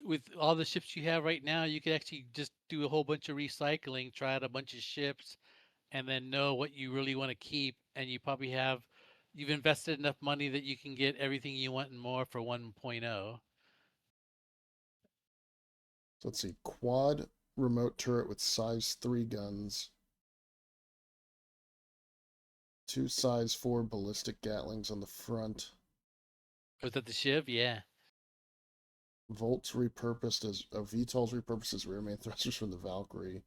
Speaker 2: with all the ships you have right now, you could actually just do a whole bunch of recycling, try out a bunch of ships, and then know what you really want to keep. And you've invested enough money that you can get everything you want and more for 1.0.
Speaker 1: So let's see. Quad remote turret with size 3 guns. 2 size 4 ballistic Gatlings on the front.
Speaker 2: Was that the Shiv? Yeah.
Speaker 1: VTOL's repurposed as rear main thrusters from the Valkyrie.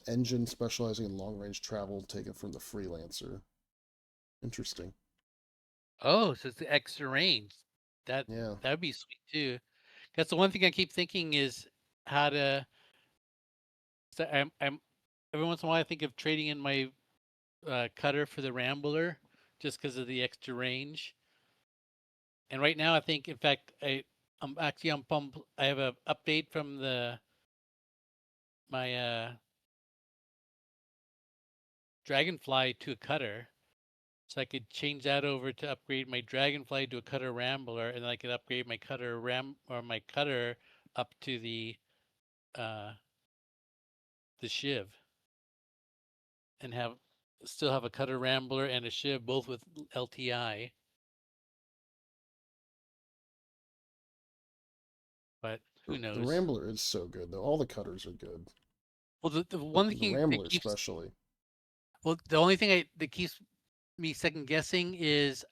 Speaker 1: Engine specializing in long range travel taken from the Freelancer. Interesting.
Speaker 2: Oh, so it's the extra range.
Speaker 1: Yeah.
Speaker 2: That'd be sweet too. That's the one thing I keep thinking is how to. So I'm every once in a while I think of trading in my cutter for the Rambler just because of the extra range. And right now, I think, in fact, I'm actually on pump. I have a update from my Dragonfly to a cutter, so I could change that over to upgrade my Dragonfly to a cutter Rambler, and then I could upgrade my my cutter up to uh the Shiv, and still have a cutter Rambler and a Shiv both with LTI. But who
Speaker 1: The
Speaker 2: knows?
Speaker 1: Rambler is so good, though. All the cutters are good.
Speaker 2: Well, the
Speaker 1: But
Speaker 2: one
Speaker 1: the
Speaker 2: thing
Speaker 1: Rambler especially.
Speaker 2: well, the only thing that keeps me second guessing is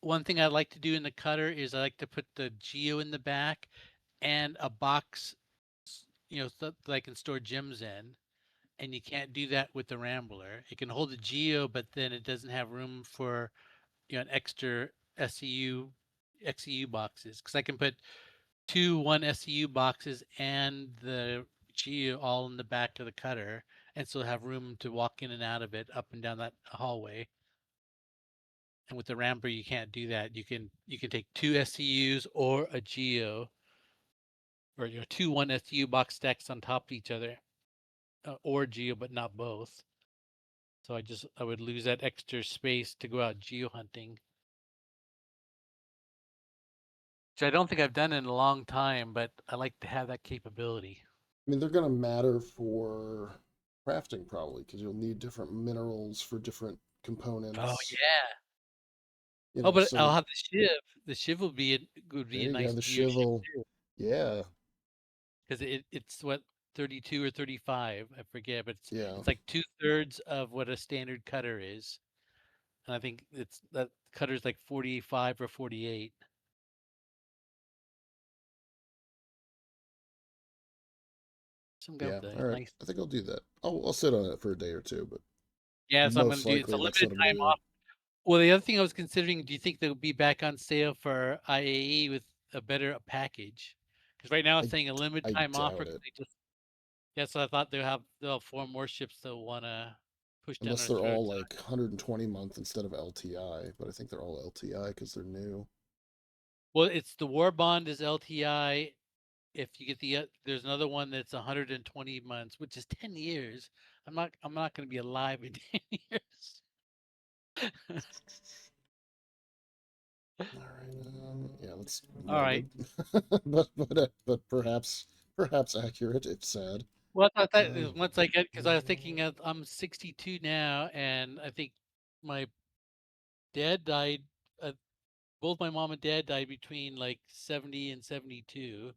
Speaker 2: one thing I like to do in the cutter is I like to put the geo in the back and a box, so that I can store gems in. And you can't do that with the Rambler. It can hold the geo, but then it doesn't have room for an extra SCU boxes. Because I can put one SCU boxes and the geo all in the back of the cutter, and still have room to walk in and out of it, up and down that hallway. And with the Rambler, you can't do that. You can take 2 SCUs or a Geo, or 2 one SCU box stacks on top of each other, or Geo, but not both. So I would lose that extra space to go out Geo hunting, which I don't think I've done in a long time, but I like to have that capability.
Speaker 1: I mean, they're going to matter for crafting probably because you'll need different minerals for different
Speaker 2: Oh
Speaker 1: components.
Speaker 2: yeah. Oh, but I'll
Speaker 1: So
Speaker 2: have the Shiv. The Shiv would be
Speaker 1: there
Speaker 2: a
Speaker 1: you go.
Speaker 2: nice
Speaker 1: The
Speaker 2: Geo ship
Speaker 1: Shivel.
Speaker 2: too,
Speaker 1: Yeah.
Speaker 2: because it's what 32 or 35, I forget, but
Speaker 1: Yeah.
Speaker 2: it's like 2/3 of what a standard cutter is. And I think that cutter's like 45 or 48. Some go
Speaker 1: Yeah.
Speaker 2: with the
Speaker 1: All right.
Speaker 2: nice.
Speaker 1: I think I'll do that. I'll sit on it for a day or two, but
Speaker 2: Yeah, so I'm gonna
Speaker 1: most
Speaker 2: do. It's a
Speaker 1: likely that's
Speaker 2: limited
Speaker 1: what I'm going
Speaker 2: time
Speaker 1: to do.
Speaker 2: off. Well, the other thing I was considering, do you think they'll be back on sale for IAE with a better package? Because right now
Speaker 1: I-
Speaker 2: it's saying a limited
Speaker 1: I
Speaker 2: time offer.
Speaker 1: doubt it.
Speaker 2: They just yeah, so I thought they'll have 4 more ships they'll want to push down
Speaker 1: Unless
Speaker 2: our
Speaker 1: they're all
Speaker 2: throats.
Speaker 1: like 120 month instead of LTI, but I think they're all LTI because they're new.
Speaker 2: Well, it's the war bond is LTI. If you get there's another one that's 120 months, which is 10 years. I'm not going to be alive in 10 years.
Speaker 1: All right, yeah, that's
Speaker 2: All right.
Speaker 1: noted, but perhaps accurate if sad.
Speaker 2: Well, I thought that is
Speaker 1: Um,
Speaker 2: once I get because I was thinking I'm 62 now, and I think my dad died. Both my mom and dad died between like 70 and 72.